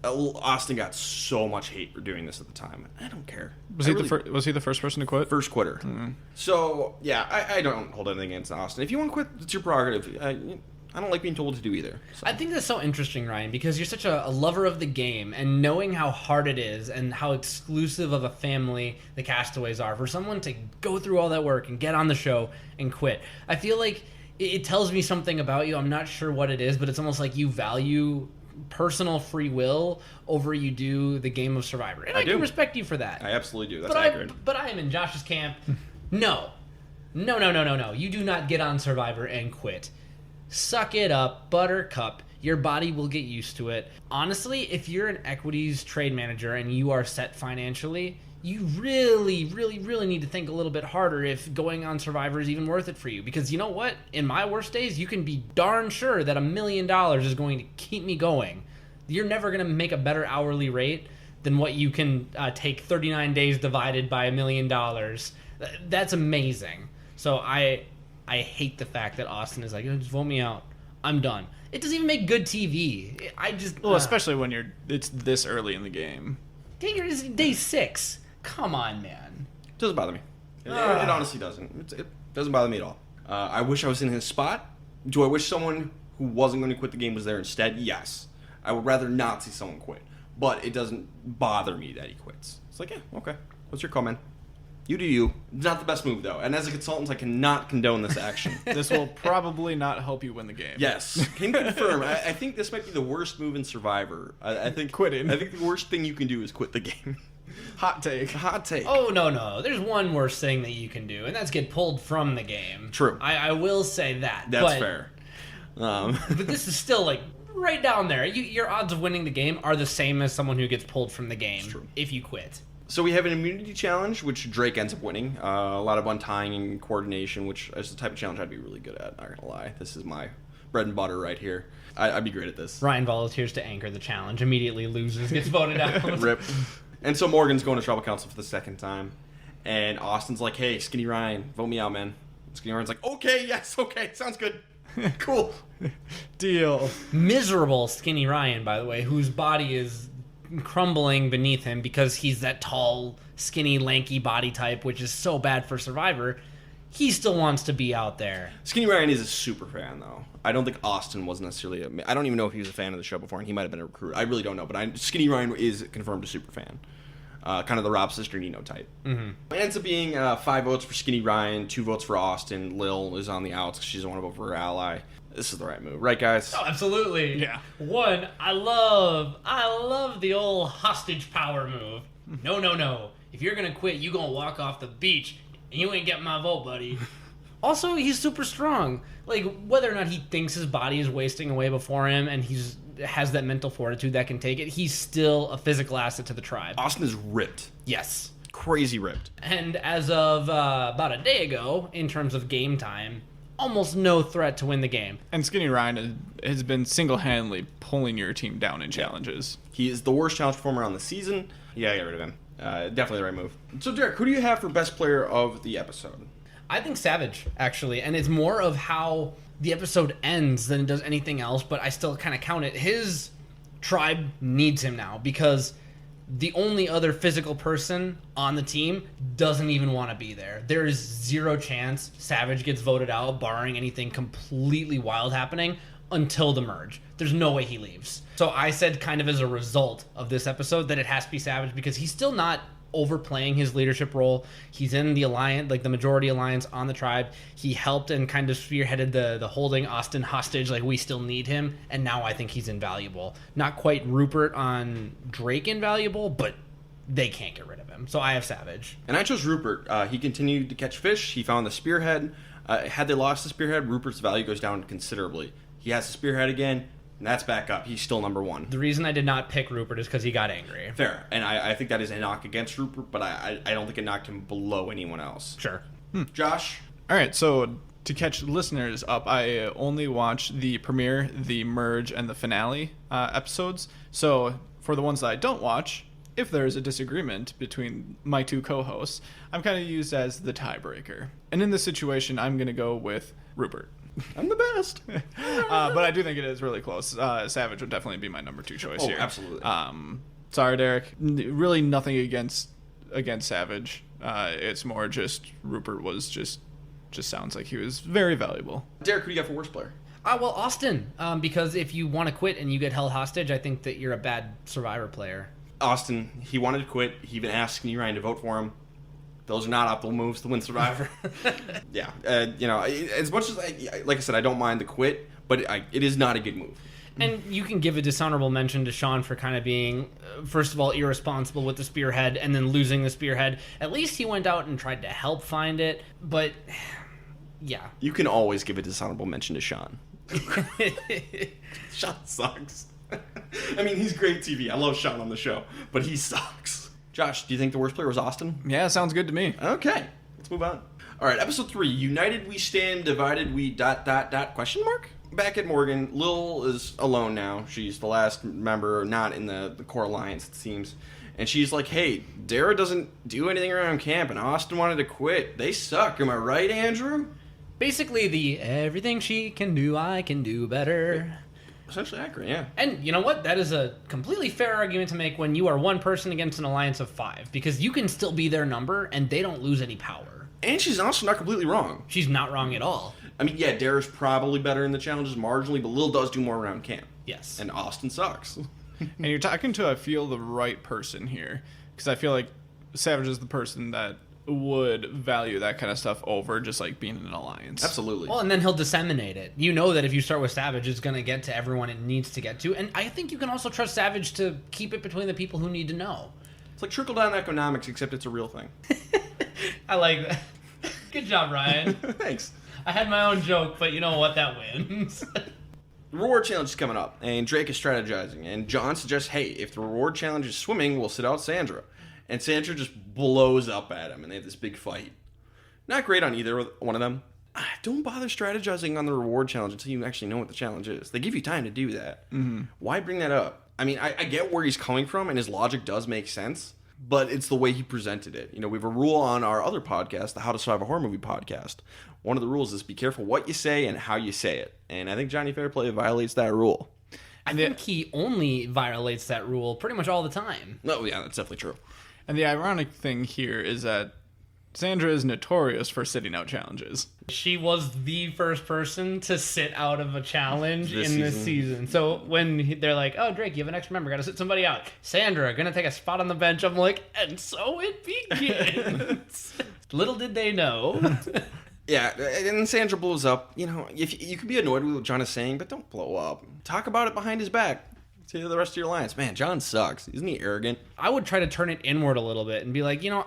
Austin got so much hate for doing this at the time. I don't care. Was he the first person to quit? First quitter. Mm-hmm. So, yeah, I don't hold anything against Austin. If you want to quit, it's your prerogative. I don't like being told to do either. So. I think that's so interesting, Ryan, because you're such a lover of the game, and knowing how hard it is and how exclusive of a family the Castaways are, for someone to go through all that work and get on the show and quit, I feel like it tells me something about you. I'm not sure what it is, but it's almost like you value personal free will over you do the game of Survivor. And I do respect you for that. I absolutely do. That's accurate. But I am in Josh's camp. No. You do not get on Survivor and quit. Suck it up, buttercup. Your body will get used to it. Honestly, if you're an equities trade manager and you are set financially, you really, really, really need to think a little bit harder if going on Survivor is even worth it for you. Because you know what? In my worst days, you can be darn sure that $1 million is going to keep me going. You're never going to make a better hourly rate than what you can take 39 days divided by $1 million. That's amazing. So I hate the fact that Austin is like, oh, just vote me out. I'm done. It doesn't even make good TV. Especially when it's this early in the game. It's day 6. Come on, man. It doesn't bother me. It honestly doesn't. It doesn't bother me at all. I wish I was in his spot. Do I wish someone who wasn't going to quit the game was there instead? Yes. I would rather not see someone quit. But it doesn't bother me that he quits. It's like, yeah, okay. What's your comment? You do you. Not the best move, though. And as a consultant, I cannot condone this action. This will probably not help you win the game. Yes. Can confirm. I think this might be the worst move in Survivor. I think quitting. I think the worst thing you can do is quit the game. Hot take. Hot take. Oh, no. There's one worse thing that you can do, and that's get pulled from the game. True. I will say that. That's fair. But this is still, like, right down there. Your odds of winning the game are the same as someone who gets pulled from the game if you quit. So we have an immunity challenge, which Drake ends up winning. A lot of untying and coordination, which is the type of challenge I'd be really good at, not gonna lie. This is my bread and butter right here. I'd be great at this. Ryan volunteers to anchor the challenge, immediately loses, gets voted out. Rip. And so Morgan's going to tribal council for the second time. And Austin's like, hey, Skinny Ryan, vote me out, man. Skinny Ryan's like, okay, sounds good. Cool. Deal. Miserable Skinny Ryan, by the way, whose body is crumbling beneath him because he's that tall, skinny, lanky body type, which is so bad for Survivor. He still wants to be out there. Skinny Ryan is a super fan, though. I don't think Austin was necessarily I don't even know if he was a fan of the show before, and he might have been a recruit. I really don't know, but Skinny Ryan is confirmed a super fan. Kind of the Rob Sister Nino type. Mm-hmm. It ends up being 5 votes for Skinny Ryan, 2 votes for Austin. Lil is on the outs because she doesn't want to vote for her ally. This is the right move, right, guys? Oh, absolutely. Yeah. One, I love the old hostage power move. No. If you're gonna quit, you gonna walk off the beach, and you ain't getting my vote, buddy. Also, he's super strong. Like, whether or not he thinks his body is wasting away before him, and has that mental fortitude that can take it, he's still a physical asset to the tribe. Austin is ripped. Yes. Crazy ripped. And as of about a day ago, in terms of game time, almost no threat to win the game. And Skinny Ryan has been single-handedly pulling your team down in challenges. He is the worst challenge performer on the season. Yeah, get rid of him. Definitely the right move. So, Derek, who do you have for best player of the episode? I think Savage, actually. And it's more of how the episode ends than it does anything else, but I still kind of count it. His tribe needs him now because the only other physical person on the team doesn't even want to be there. There is zero chance Savage gets voted out, barring anything completely wild happening, until the merge. There's no way he leaves. So I said, kind of as a result of this episode, that it has to be Savage because he's still not overplaying his leadership role. He's in the alliance, like the majority alliance on the tribe. He helped and kind of spearheaded the holding Austin hostage. Like, we still need him, and now I think he's invaluable. Not quite Rupert on Drake invaluable, but they can't get rid of him. So I have Savage. And I chose Rupert. He continued to catch fish. He found the spearhead. Had they lost the spearhead, Rupert's value goes down considerably. He has the spearhead again, and that's back up. He's still number 1. The reason I did not pick Rupert is because he got angry. Fair. And I think that is a knock against Rupert, but I don't think it knocked him below anyone else. Sure. Josh? All right, so to catch listeners up, I only watched the premiere, the merge, and the finale episodes. So for the ones that I don't watch, if there is a disagreement between my 2 co-hosts, I'm kind of used as the tiebreaker. And in this situation, I'm going to go with Rupert. I'm the best. But I do think it is really close. Savage would definitely be my number 2 choice here. Absolutely. Sorry, Derek. Really nothing against Savage. It's more just Rupert was just sounds like he was very valuable. Derek, who do you got for worst player? Well, Austin. Because if you want to quit and you get held hostage, I think that you're a bad Survivor player. Austin, he wanted to quit. He even asked Skinny Ryan to vote for him. Those are not optimal moves to win Survivor. Yeah, as much as like I said, I don't mind the quit, but it is not a good move. And you can give a dishonorable mention to Sean for kind of being, first of all, irresponsible with the spearhead and then losing the spearhead. At least he went out and tried to help find it, but yeah. You can always give a dishonorable mention to Sean. Sean sucks. I mean, he's great TV. I love Sean on the show, but he sucks. Josh, do you think the worst player was Austin? Yeah, sounds good to me. Okay, let's move on. All right, episode 3. United we stand, divided we ... question mark? Back at Morgan, Lil is alone now. She's the last member not in the core alliance, it seems. And she's like, hey, Dara doesn't do anything around camp, and Austin wanted to quit. They suck. Am I right, Andrew? Basically the everything she can do, I can do better. Essentially accurate, yeah. And you know what? That is a completely fair argument to make when you are one person against an alliance of 5. Because you can still be their number, and they don't lose any power. And she's also not completely wrong. She's not wrong at all. I mean, yeah, Dara's probably better in the challenges marginally, but Lil does do more around camp. Yes. And Austin sucks. And you're talking to, I feel, the right person here. Because I feel like Savage is the person that would value that kind of stuff over just like being in an alliance. Absolutely. Well, and then he'll disseminate it. You know that if you start with Savage, it's going to get to everyone it needs to get to. And I think you can also trust Savage to keep it between the people who need to know. It's like trickle-down economics, except it's a real thing. I like that. Good job, Ryan. Thanks. I had my own joke, but you know what? That wins. The reward challenge is coming up, and Drake is strategizing. And John suggests, hey, if the reward challenge is swimming, we'll sit out Sandra. And Sandra just blows up at him, and they have this big fight. Not great on either one of them. Don't bother strategizing on the reward challenge until you actually know what the challenge is. They give you time to do that. Mm-hmm. Why bring that up? I mean, I get where he's coming from, and his logic does make sense, but it's the way he presented it. You know, we have a rule on our other podcast, the How to Survive a Horror Movie podcast. One of the rules is be careful what you say and how you say it. And I think Johnny Fairplay violates that rule. I think he only violates that rule pretty much all the time. Oh, yeah, that's definitely true. And the ironic thing here is that Sandra is notorious for sitting out challenges. She was the first person to sit out of a challenge This in this season. So when they're like, oh, Drake, you have an extra member, gotta sit somebody out. Sandra, gonna take a spot on the bench. I'm like, and so it begins. Little did they know. Yeah, and Sandra blows up. You know, if you can be annoyed with what John is saying, but don't blow up. Talk about it behind his back to the rest of your alliance. Man, John sucks. Isn't he arrogant? I would try to turn it inward a little bit and be like, you know,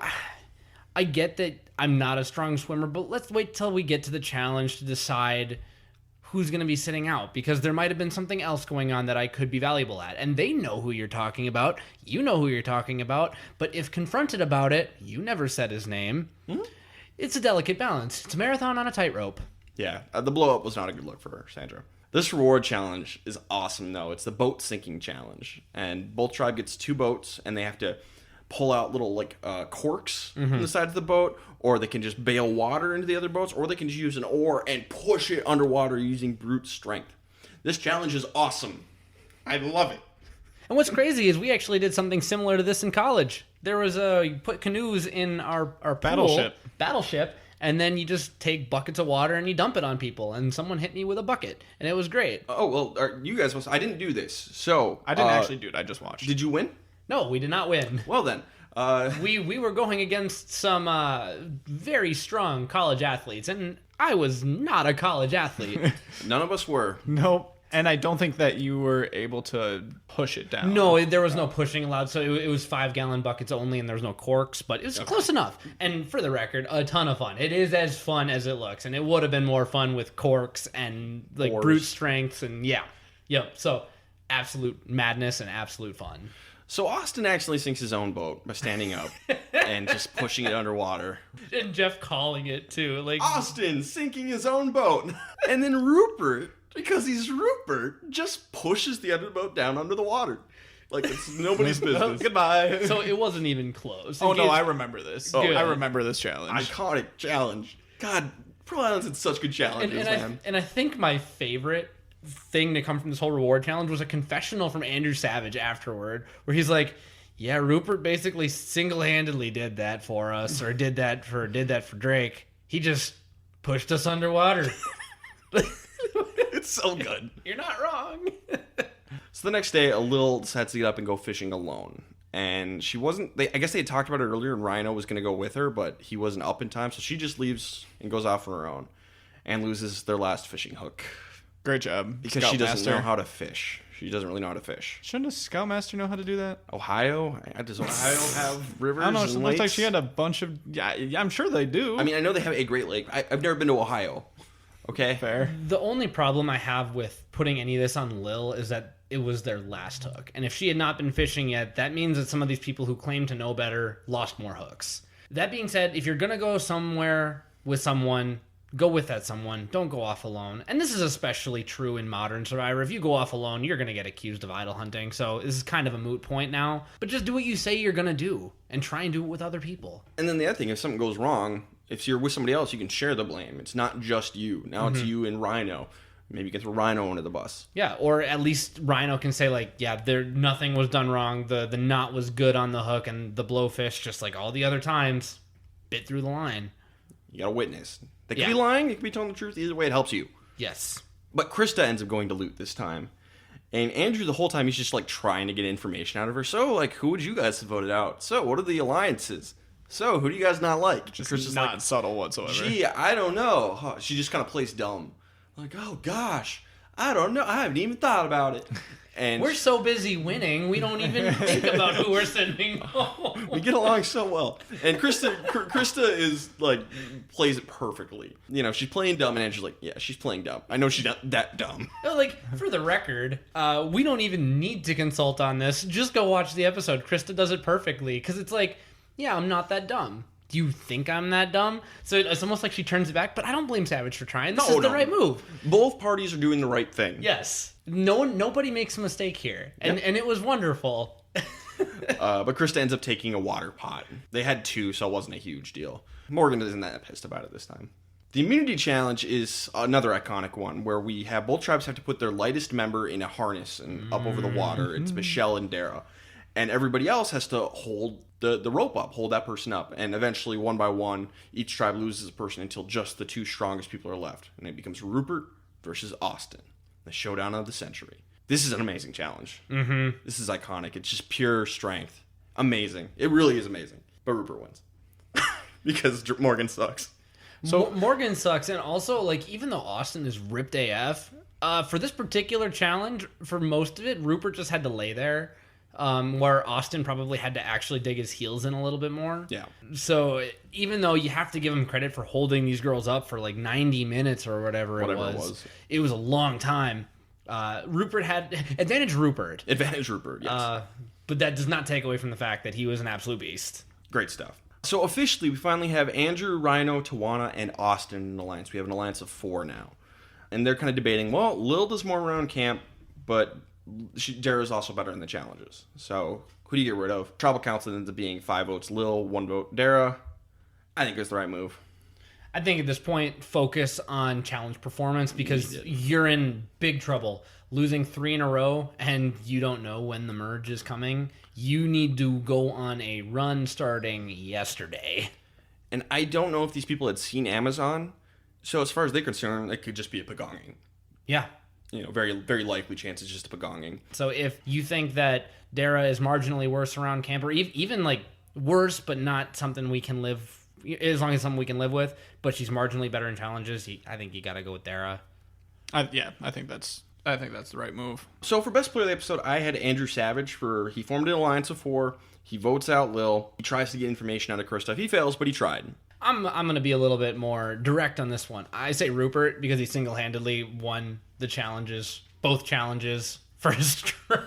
I get that I'm not a strong swimmer, but let's wait till we get to the challenge to decide who's going to be sitting out, because there might have been something else going on that I could be valuable at. And they know who you're talking about. You know who you're talking about. But if confronted about it, you never said his name. Mm-hmm. It's a delicate balance. It's a marathon on a tightrope. Yeah, the blow up was not a good look for Sandra. This reward challenge is awesome, though. It's the boat sinking challenge. And both tribe gets 2 boats, and they have to pull out little corks from the side of the boat, or they can just bail water into the other boats, or they can just use an oar and push it underwater using brute strength. This challenge is awesome. I love it. And what's crazy is we actually did something similar to this in college. There was you put canoes in our battleship, and then you just take buckets of water and you dump it on people. And someone hit me with a bucket, and it was great. Oh, well, you guys must... I didn't do this, so... I didn't actually do it. I just watched. Did you win? No, we did not win. Well, then... We were going against some very strong college athletes, and I was not a college athlete. None of us were. Nope. And I don't think that you were able to push it down. No, there was no pushing allowed, so it was 5-gallon buckets only, and there was no corks, but it was close enough. And for the record, a ton of fun. It is as fun as it looks, and it would have been more fun with corks and like brute strengths, and so absolute madness and absolute fun. So Austin actually sinks his own boat by standing up and just pushing it underwater. And Jeff calling it too, like Austin sinking his own boat, and then Rupert, because he's Rupert, just pushes the other boat down under the water. Like it's nobody's business. Goodbye. So it wasn't even close. Oh, no, I remember this. Good. I remember this challenge. Iconic challenge. God, Pearl Island's had such good challenges, man. And I think my favorite thing to come from this whole reward challenge was a confessional from Andrew Savage afterward, where he's like, yeah, Rupert basically single-handedly did that for us, or did that for Drake. He just pushed us underwater. It's so good. You're not wrong. So the next day, Lil decides to get up and go fishing alone. And she wasn't... I guess they had talked about it earlier, and Rhino was going to go with her, but he wasn't up in time, so she just leaves and goes off on her own and loses their last fishing hook. Great job. Because she doesn't know how to fish. She doesn't really know how to fish. Shouldn't a Scoutmaster know how to do that? Ohio? Does Ohio have rivers? I don't know. It and looks lakes? like she had a bunch of... Yeah, I'm sure they do. I mean, I know they have a Great Lake. I've never been to Ohio. Okay? Fair. The only problem I have with putting any of this on Lil is that it was their last hook. And if she had not been fishing yet, that means that some of these people who claim to know better lost more hooks. That being said, if you're going to go somewhere with someone... Go with that someone. Don't go off alone. And this is especially true in modern Survivor. If you go off alone, you're going to get accused of idle hunting. So this is kind of a moot point now. But just do what you say you're going to do and try and do it with other people. And then the other thing, if something goes wrong, if you're with somebody else, you can share the blame. It's not just you. Now it's you and Rhino. Maybe you can throw Rhino under the bus. Yeah, or at least Rhino can say, like, yeah, nothing was done wrong. The knot was good on the hook, and the blowfish, just like all the other times, bit through the line. You got a witness. They could be lying. They could be telling the truth. Either way, it helps you. Yes. But Krista ends up going to loot this time. And Andrew, the whole time, he's just, like, trying to get information out of her. So, like, who would you guys have voted out? So, what are the alliances? So, who do you guys not like? Just Chris is not like, subtle whatsoever. gee, I don't know. Huh, she just kind of plays dumb. Like, oh gosh, I don't know. I haven't even thought about it. And We're so busy winning, we don't even think about who we're sending home. we get along so well. And Krista is like plays it perfectly. You know, she's playing dumb, and Andrew's like, yeah, she's playing dumb. I know she's not that dumb. Like, for the record, we don't even need to consult on this. Just go watch the episode. Krista does it perfectly, because it's like, yeah, I'm not that dumb. Do you think I'm that dumb? So it's almost like she turns it back, but I don't blame Savage for trying. This is the right move. Both parties are doing the right thing. Yes. Nobody makes a mistake here. And it was wonderful. But Krista ends up taking a water pot. They had two, so it wasn't a huge deal. Morgan isn't that pissed about it this time. The immunity challenge is another iconic one where we have both tribes have to put their lightest member in a harness and up over the water. It's Michelle and Dara. And everybody else has to hold the rope up, hold that person up. And eventually, one by one, each tribe loses a person until just the two strongest people are left. And it becomes Rupert versus Austin, the showdown of the century. This is an amazing challenge. Mm-hmm. This is iconic. It's just pure strength. Amazing. It really is amazing. But Rupert wins. Because Morgan sucks. So Morgan sucks. And also, like, even though Austin is ripped AF, for this particular challenge, for most of it, Rupert just had to lay there. Where Austin probably had to actually dig his heels in a little bit more. Yeah. So even though you have to give him credit for holding these girls up for like 90 minutes or whatever it was a long time. Rupert had advantage. Rupert, yes. But that does not take away from the fact that he was an absolute beast. Great stuff. So officially, we finally have Andrew, Rhino, Tawana, and Austin in an alliance. We have an alliance of 4 now, and they're kind of debating. Well, Lil does more around camp, but Dara's also better in the challenges. So, who do you get rid of? Tribal Council ends up being 5 votes Lil, 1 vote Dara. I think it's the right move. I think at this point, focus on challenge performance because you're in big trouble. Losing 3 in a row and you don't know when the merge is coming. You need to go on a run starting yesterday. And I don't know if these people had seen Amazon. So, as far as they're concerned, it could just be a pagonging. Yeah. You know, very, very likely chance it's just a pagonging. So if you think that Dara is marginally worse around camp, or even like worse, but not something we can live, as long as something we can live with, but she's marginally better in challenges, I think you got to go with Dara. I think that's the right move. So for best player of the episode, I had Andrew Savage he formed an alliance of 4. He votes out Lil. He tries to get information out of Krista. He fails, but he tried. I'm going to be a little bit more direct on this one. I say Rupert because he single-handedly won the challenges, both challenges for his tribe,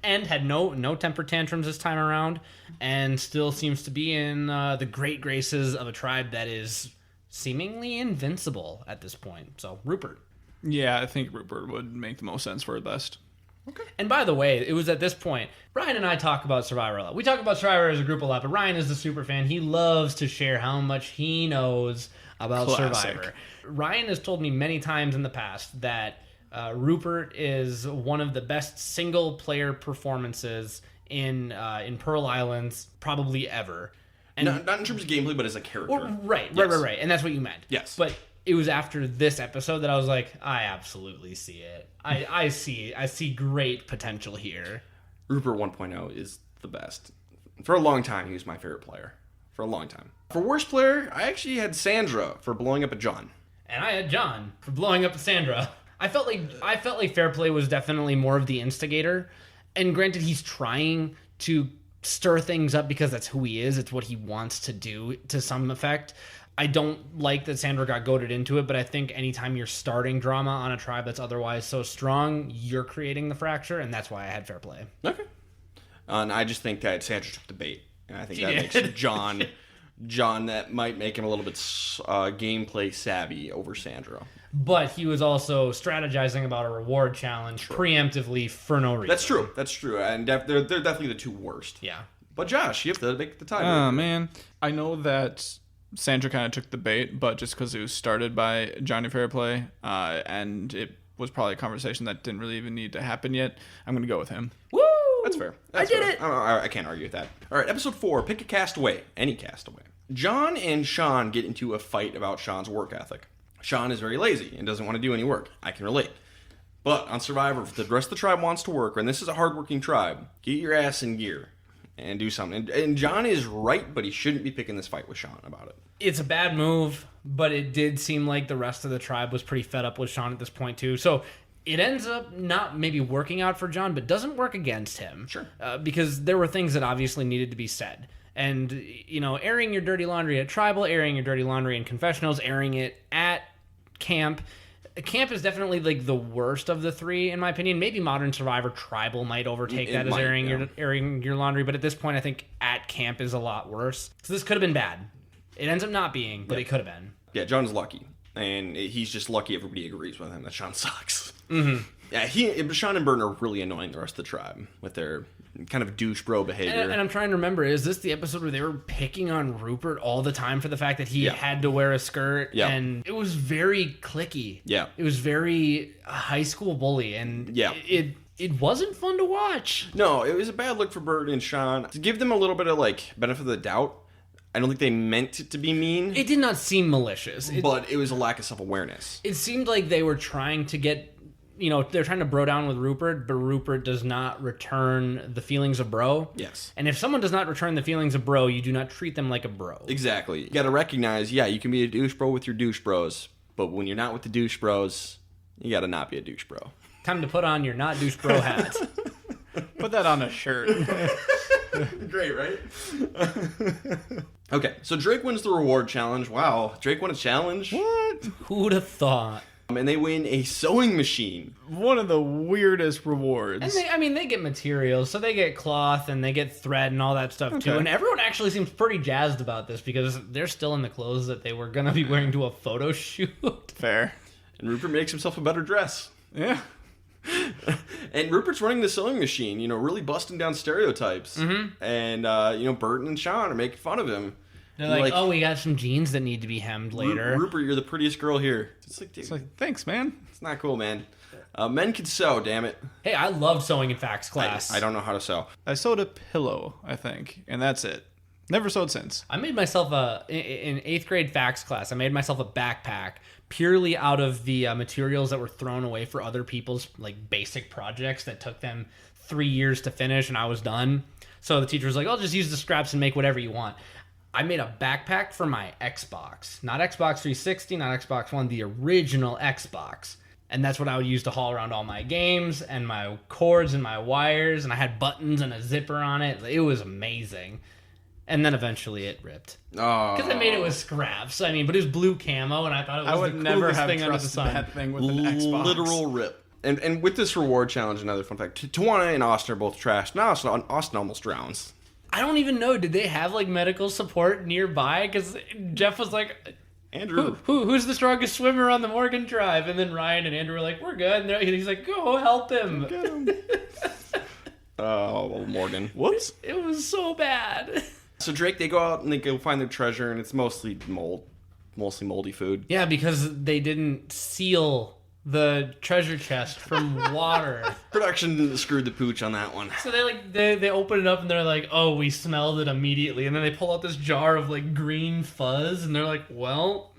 and had no temper tantrums this time around, and still seems to be in the great graces of a tribe that is seemingly invincible at this point. So Rupert. Yeah, I think Rupert would make the most sense for it best. Okay. And by the way, it was at this point, Ryan and I talk about Survivor a lot. We talk about Survivor as a group a lot, but Ryan is the super fan. He loves to share how much he knows about Survivor. Ryan has told me many times in the past that Rupert is one of the best single-player performances in Pearl Islands probably ever. And not in terms of gameplay, but as a character. Right. And that's what you meant. Yes. But it was after this episode that I was like, I absolutely see it. I see great potential here. Rupert 1.0 is the best. For a long time, he was my favorite player. For a long time. For worst player, I actually had Sandra for blowing up at John. And I had John for blowing up Sandra. I felt like Fair Play was definitely more of the instigator. And granted, he's trying to stir things up because that's who he is. It's what he wants to do to some effect. I don't like that Sandra got goaded into it, but I think anytime you're starting drama on a tribe that's otherwise so strong, you're creating the fracture, and that's why I had Fair Play. Okay. And I just think that Sandra took the bait. And I think that makes John, that might make him a little bit gameplay savvy over Sandra. But he was also strategizing about a reward challenge preemptively for no reason. That's true. And they're definitely the two worst. Yeah. But Josh, you have to make the time. Oh, man. I know that Sandra kind of took the bait, but just because it was started by Johnny Fairplay, and it was probably a conversation that didn't really even need to happen yet, I'm going to go with him. Woo! That's fair. I did it! I can't argue with that. All right, episode 4, pick a castaway. Any castaway. John and Sean get into a fight about Sean's work ethic. Sean is very lazy and doesn't want to do any work. I can relate. But on Survivor, if the rest of the tribe wants to work, and this is a hardworking tribe, get your ass in gear. and do something. And John is right, but he shouldn't be picking this fight with Sean about it. It's a bad move, but it did seem like the rest of the tribe was pretty fed up with Sean at this point too. So it ends up not maybe working out for John, but doesn't work against him. Sure. Because there were things that obviously needed to be said. And, airing your dirty laundry at tribal, airing your dirty laundry in confessionals, airing it at camp. Camp is definitely like the worst of the three, in my opinion. Maybe Modern Survivor Tribal might overtake that as airing your laundry, but at this point, I think at camp is a lot worse. So this could have been bad. It ends up not being, but it could have been. Yeah, John's lucky, and he's just lucky everybody agrees with him that Sean sucks. Mm-hmm. Yeah, Sean and Burton are really annoying the rest of the tribe with their kind of douche bro behavior. And I'm trying to remember, is this the episode where they were picking on Rupert all the time for the fact that he had to wear a skirt? Yeah. And it was very cliquey. Yeah. It was very high school bully, and it wasn't fun to watch. No, it was a bad look for Burton and Sean. To give them a little bit of, benefit of the doubt, I don't think they meant it to be mean. It did not seem malicious. But it was a lack of self-awareness. It seemed like they were trying to get... they're trying to bro down with Rupert, but Rupert does not return the feelings of bro. Yes. And if someone does not return the feelings of bro, you do not treat them like a bro. Exactly. You got to recognize, you can be a douche bro with your douche bros, but when you're not with the douche bros, you got to not be a douche bro. Time to put on your not douche bro hat. Put that on a shirt. Great, right? Okay, so Drake wins the reward challenge. Wow, Drake won a challenge? What? Who'd have thought? And they win a sewing machine. One of the weirdest rewards. And they get materials, so they get cloth and they get thread and all that stuff too. And everyone actually seems pretty jazzed about this because they're still in the clothes that they were going to be wearing to a photo shoot. Fair. And Rupert makes himself a better dress. Yeah. And Rupert's running the sewing machine, really busting down stereotypes. Mm-hmm. And, Burton and Sean are making fun of him. They're like, oh, we got some jeans that need to be hemmed later. Rupert, you're the prettiest girl here. It's like, dude, It's like, thanks, man. it's not cool, man. Men can sew, damn it. Hey, I love sewing in facts class. I don't know how to sew. I sewed a pillow, I think, and that's it. Never sewed since. I made myself in 8th grade facts class, I made myself a backpack purely out of the materials that were thrown away for other people's basic projects that took them 3 years to finish, and I was done. So the teacher was like, I'll just use the scraps and make whatever you want. I made a backpack for my Xbox. Not Xbox 360, not Xbox One, the original Xbox. And that's what I would use to haul around all my games and my cords and my wires. And I had buttons and a zipper on it. It was amazing. And then eventually it ripped. Oh. Because I made it with scraps. But it was blue camo, and I thought it was the coolest thing under the sun. That thing with an Xbox. Literal rip. And with this reward challenge, another fun fact, Tawana and Austin are both trashed. Now Austin almost drowns. I don't even know. Did they have medical support nearby? Because Jeff was like, Andrew, who's the strongest swimmer on the Morgan tribe? And then Ryan and Andrew were like, we're good. And he's like, go help him. get him. Oh, Morgan. Whoops. It was so bad. So Drake, they go out and they go find their treasure, and it's mostly moldy food. Yeah, because they didn't seal the treasure chest from water. Production screwed the pooch on that one. So they open it up and they're like, oh, we smelled it immediately. And then they pull out this jar of green fuzz and they're like, well,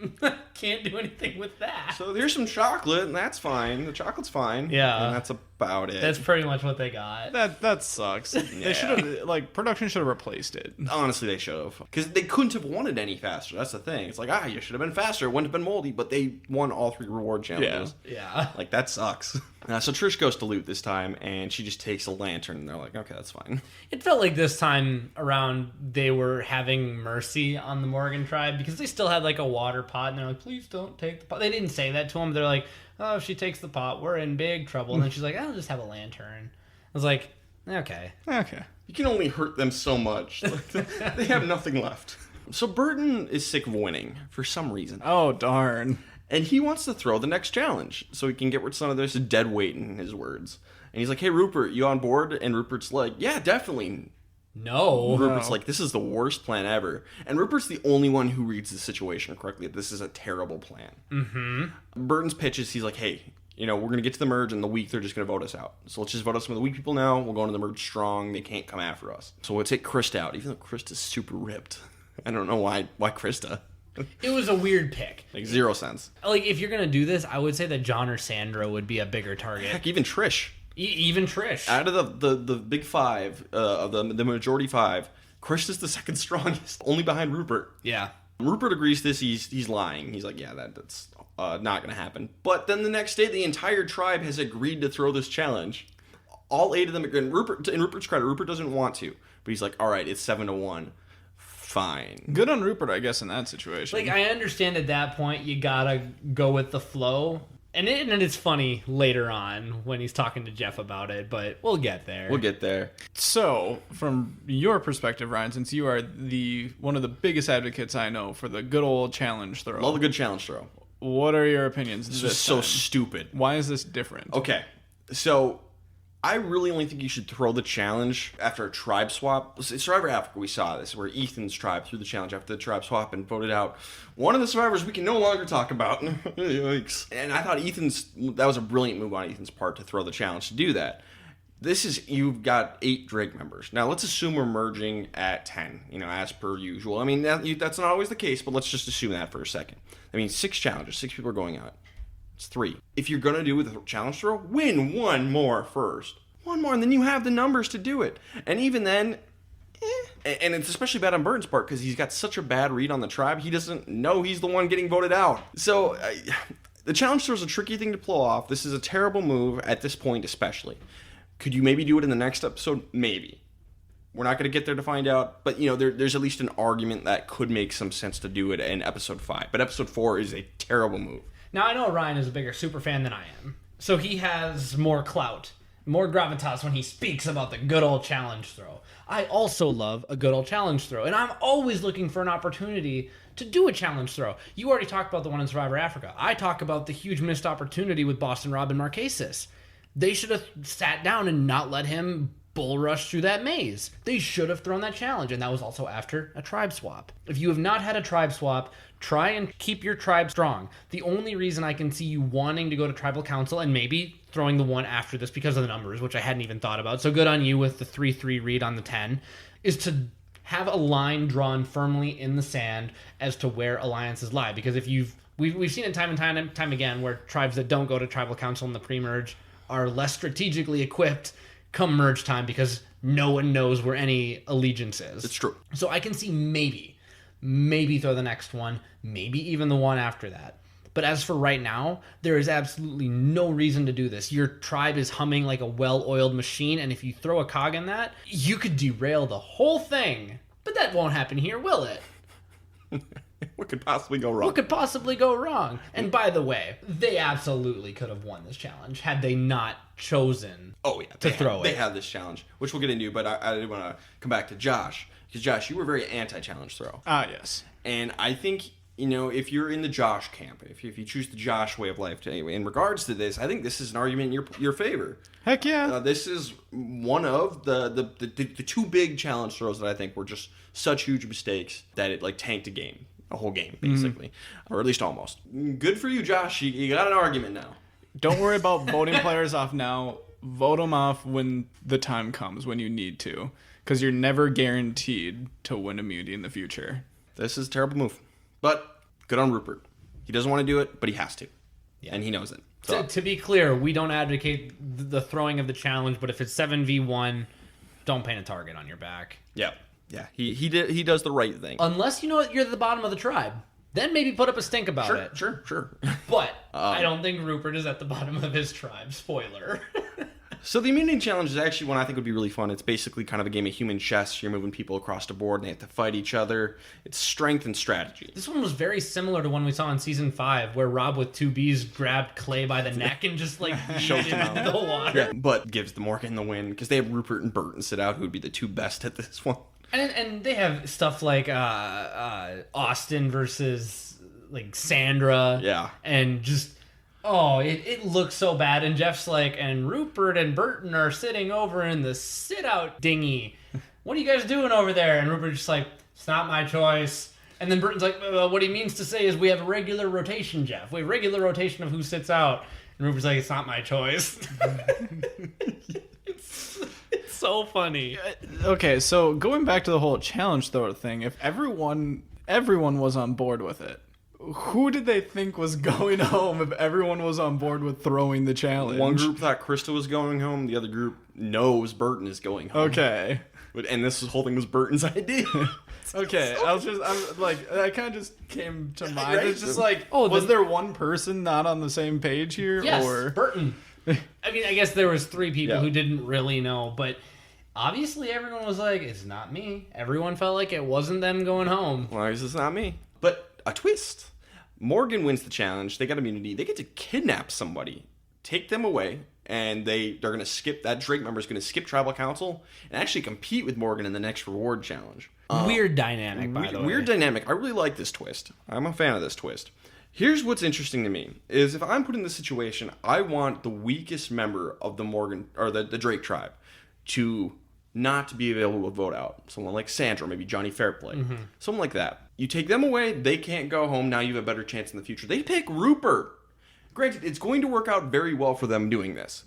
can't do anything with that. So there's some chocolate, and that's fine. The chocolate's fine. Yeah. And that's about it. That's pretty much what they got. That sucks. They should have production should have replaced it. Honestly, they should have. Because they couldn't have won it any faster. That's the thing. It's you should have been faster. It wouldn't have been moldy, but they won all 3 reward challenges. Yeah. That sucks. So Trish goes to loot this time, and she just takes a lantern, and they're like, okay, that's fine. It felt like this time around they were having mercy on the Morgan tribe because they still had a water pot, and they're like, please don't take the pot. They didn't say that to him. They're like, oh, if she takes the pot, we're in big trouble. And then she's like, I'll just have a lantern. I was like, okay. You can only hurt them so much. They have nothing left. So Burton is sick of winning for some reason. Oh, darn. And he wants to throw the next challenge so he can get rid of some of this dead weight, in his words. And he's like, hey, Rupert, you on board? And Rupert's like, yeah, definitely. No. Rupert's like, this is the worst plan ever. And Rupert's the only one who reads the situation correctly. This is a terrible plan. Mm-hmm. Burton's pitches, he's like, hey, we're going to get to the merge, and the weak, they're just going to vote us out. So let's just vote out some of the weak people now. We'll go into the merge strong. They can't come after us. So we'll take Krista out, even though Krista's super ripped. I don't know why Krista. It was a weird pick. 0 sense. If you're going to do this, I would say that John or Sandra would be a bigger target. Heck, even Trish. Even Trish. Out of the big five, the majority five, Chris is the second strongest, only behind Rupert. Yeah. Rupert agrees this. He's lying. He's like, yeah, that's not going to happen. But then the next day, the entire tribe has agreed to throw this challenge. All 8 of them. And Rupert's credit, Rupert doesn't want to, but he's like, all right, it's 7-1. Fine. Good on Rupert, I guess, in that situation. Like, I understand at that point you gotta go with the flow. And it's funny later on when he's talking to Jeff about it, but we'll get there. We'll get there. So, from your perspective, Ryan, since you are one of the biggest advocates I know for the good old challenge throw. Love a good challenge throw. What are your opinions? This is so stupid. Why is this different? Okay, so I really only think you should throw the challenge after a tribe swap. Survivor Africa, we saw this, where Ethan's tribe threw the challenge after the tribe swap and voted out one of the survivors we can no longer talk about. Yikes. And I thought that was a brilliant move on Ethan's part to throw the challenge to do that. You've got 8 Drake members. Now, let's assume we're merging at 10, as per usual. I mean, that's not always the case, but let's just assume that for a second. I mean, 6 challenges, 6 people are going out. It's 3. If you're going to do the challenge throw, win one more first. One more, and then you have the numbers to do it. And even then, and it's especially bad on Burton's part because he's got such a bad read on the tribe, he doesn't know he's the one getting voted out. So, the challenge throw is a tricky thing to pull off. This is a terrible move at this point especially. Could you maybe do it in the next episode? Maybe. We're not going to get there to find out, but there's at least an argument that could make some sense to do it in episode 5. But episode 4 is a terrible move. Now, I know Ryan is a bigger super fan than I am, so he has more clout, more gravitas when he speaks about the good old challenge throw. I also love a good old challenge throw, and I'm always looking for an opportunity to do a challenge throw. You already talked about the one in Survivor Africa. I talk about the huge missed opportunity with Boston Rob and Marquesas. They should have sat down and not let him bull rush through that maze. They should have thrown that challenge, and that was also after a tribe swap. If you have not had a tribe swap, try and keep your tribe strong. The only reason I can see you wanting to go to tribal council and maybe throwing the one after this because of the numbers, which I hadn't even thought about, so good on you with the 3-3 read on the 10, is to have a line drawn firmly in the sand as to where alliances lie. Because if we've seen it time and time again where tribes that don't go to tribal council in the pre-merge are less strategically equipped come merge time because no one knows where any allegiance is. It's true. So I can see maybe throw the next one, maybe even the one after that. But as for right now, there is absolutely no reason to do this. Your tribe is humming like a well-oiled machine, and if you throw a cog in that, you could derail the whole thing. But that won't happen here, will it? What could possibly go wrong? What could possibly go wrong? And by the way, they absolutely could have won this challenge had they not chosen to throw it. They had this challenge, which we'll get into, but I did want to come back to Josh. Because, Josh, you were very anti-challenge throw. Yes. And I think, if you're in the Josh camp, if you choose the Josh way of life, in regards to this, I think this is an argument in your favor. Heck yeah. This is one of the 2 big challenge throws that I think were just such huge mistakes that it tanked a whole game, basically. Or at least almost. Good for you, Josh. You got an argument now. Don't worry about voting players off now. Vote them off when the time comes, when you need to. Because you're never guaranteed to win immunity in the future. This is a terrible move. But good on Rupert. He doesn't want to do it, but he has to. Yeah. And he knows it. So. To be clear, we don't advocate the throwing of the challenge, but if it's 7v1, don't paint a target on your back. Yeah. Yeah. He does the right thing. Unless you're at the bottom of the tribe. Then maybe put up a stink about it. Sure. But I don't think Rupert is at the bottom of his tribe. Spoiler. So the immunity challenge is actually one I think would be really fun. It's basically kind of a game of human chess. You're moving people across the board and they have to fight each other. It's strength and strategy. This one was very similar to one we saw in season 5 where Rob with 2 Bs grabbed Clay by the neck and just shoved him into the water. Yeah, but gives the Morgan the win because they have Rupert and Burton sit out who would be the 2 best at this one. And they have stuff like Austin versus Sandra. Yeah. And just... Oh, it looks so bad. And Jeff's like, and Rupert and Burton are sitting over in the sit-out dinghy. What are you guys doing over there? And Rupert's just like, it's not my choice. And then Burton's like, what he means to say is we have a regular rotation, Jeff. We have regular rotation of who sits out. And Rupert's like, it's not my choice. It's so funny. Okay, so going back to the whole challenge throw thing, if everyone was on board with it, who did they think was going home if everyone was on board with throwing the challenge? One group thought Krista was going home. The other group knows Burton is going home. Okay. And this whole thing was Burton's idea. Okay, I'm like, that kind of just came to mind. Right? It's just like, was there one person not on the same page here? Yes, or Burton. I mean, I guess there was 3 people who didn't really know, but obviously everyone was like, it's not me. Everyone felt like it wasn't them going home. Well, it's not me. But a twist. Morgan wins the challenge. They got immunity. They get to kidnap somebody, take them away, and they're going to skip, that Drake member is going to skip tribal council and actually compete with Morgan in the next reward challenge. Weird dynamic, by the way. Weird dynamic. I really like this twist. I'm a fan of this twist. Here's what's interesting to me is if I'm put in this situation, I want the weakest member of the Morgan or the Drake tribe to not be available to vote out. Someone like Sandra, maybe Johnny Fairplay, someone like that. You take them away, they can't go home. Now you have a better chance in the future. They pick Rupert. Granted, it's going to work out very well for them doing this,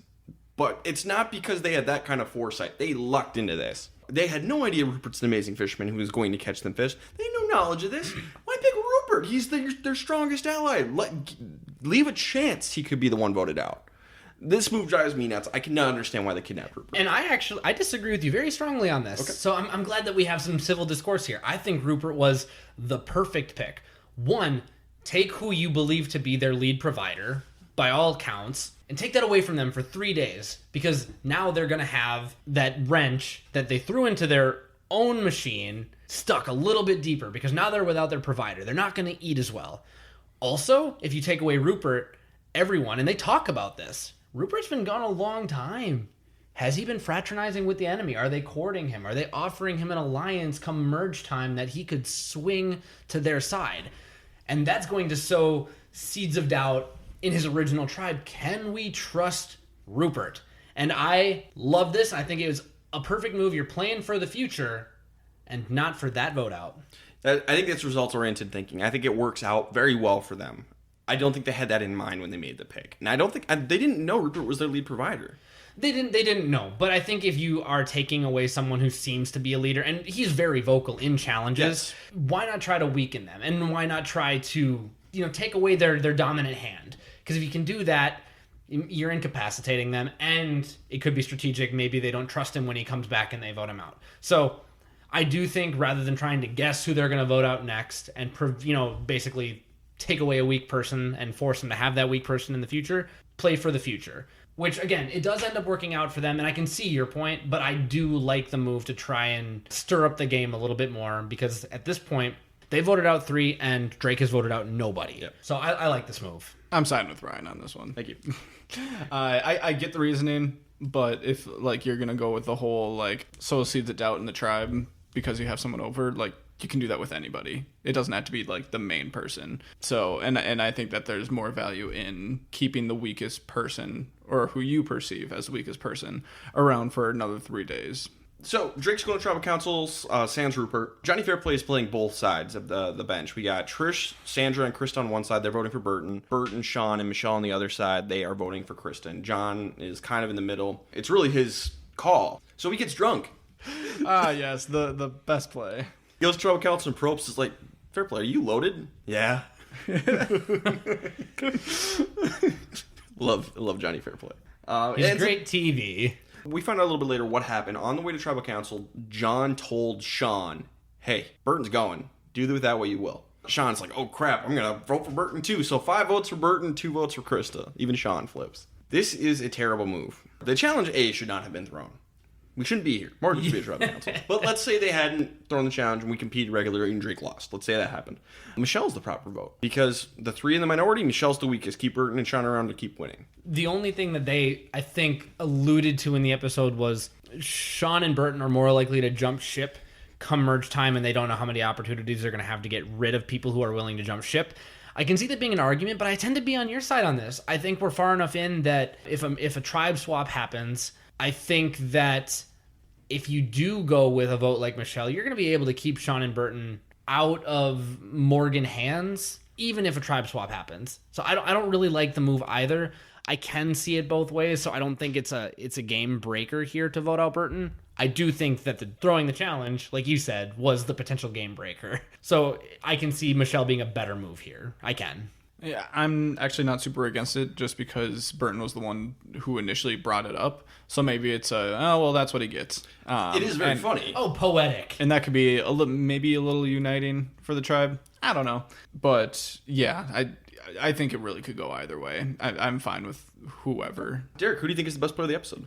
but it's not because they had that kind of foresight. They lucked into this. They had no idea Rupert's an amazing fisherman who was going to catch them fish. They had no knowledge of this. Why pick Rupert? He's their strongest ally. Leave a chance he could be the one voted out. This move drives me nuts. I cannot understand why they kidnapped Rupert. And I disagree with you very strongly on this. Okay. So I'm glad that we have some civil discourse here. I think Rupert was the perfect pick. One, take who you believe to be their lead provider, by all counts, and take that away from them for 3 days, because now they're going to have that wrench that they threw into their own machine stuck a little bit deeper, because now they're without their provider. They're not going to eat as well. Also, if you take away Rupert, everyone, and they talk about this, Rupert's been gone a long time. Has he been fraternizing with the enemy? Are they courting him? Are they offering him an alliance come merge time that he could swing to their side? And that's going to sow seeds of doubt in his original tribe. Can we trust Rupert? And I love this. I think it was a perfect move. You're playing for the future and not for that vote out. I think that's results-oriented thinking. I think it works out very well for them. I don't think they had that in mind when they made the pick. And I don't think they didn't know Rupert was their lead provider. They didn't know. But I think if you are taking away someone who seems to be a leader, and he's very vocal in challenges, why not try to weaken them? And why not try to, take away their dominant hand? Because if you can do that, you're incapacitating them, and it could be strategic. Maybe they don't trust him when he comes back and they vote him out. So I do think rather than trying to guess who they're going to vote out next and, basically take away a weak person and force them to have that weak person in the future, play for the future. Which, again, it does end up working out for them, and I can see your point, but I do like the move to try and stir up the game a little bit more, because at this point, they voted out 3, and Drake has voted out nobody. Yep. So I like this move. I'm siding with Ryan on this one. Thank you. I get the reasoning, but if, you're going to go with the whole, sow seeds of doubt in the tribe because you have someone over, you can do that with anybody. It doesn't have to be the main person. So, and I think that there's more value in keeping the weakest person, or who you perceive as the weakest person, around for another 3 days. So Drake's going to tribal councils. Sans Rupert. Johnny Fairplay is playing both sides of the bench. We got Trish, Sandra, and Krista on one side. They're voting for Burton. Burton, Sean, and Michelle on the other side. They are voting for Krista. And John is kind of in the middle. It's really his call. So he gets drunk. Yes, the best play. He goes to tribal council and Probst is like, Fairplay, are you loaded? Yeah. Love Johnny Fairplay. He's great TV. We find out a little bit later what happened. On the way to tribal council, John told Sean, hey, Burton's going. Do with that what you will. Sean's like, oh crap, I'm going to vote for Burton too. So 5 votes for Burton, 2 votes for Krista. Even Sean flips. This is a terrible move. The challenge A should not have been thrown. We shouldn't be here. Morgan should be at tribal council. But let's say they hadn't thrown the challenge and we competed regularly and Drake lost. Let's say that happened. Michelle's the proper vote. Because the 3 in the minority, Michelle's the weakest. Keep Burton and Sean around to keep winning. The only thing that they, I think, alluded to in the episode was Sean and Burton are more likely to jump ship come merge time, and they don't know how many opportunities they're going to have to get rid of people who are willing to jump ship. I can see that being an argument, but I tend to be on your side on this. I think we're far enough in that if a tribe swap happens, I think that if you do go with a vote like Michelle, you're going to be able to keep Sean and Burton out of Morgan hands, even if a tribe swap happens. So I don't really like the move either. I can see it both ways, so I don't think it's a game breaker here to vote out Burton. I do think that throwing the challenge, like you said, was the potential game breaker. So I can see Michelle being a better move here. I can. Yeah, I'm actually not super against it just because Burton was the one who initially brought it up. So maybe it's that's what he gets. It is very funny. Oh, poetic. And that could be maybe a little uniting for the tribe. I don't know. But yeah, I think it really could go either way. I'm fine with whoever. Derek, who do you think is the best player of the episode?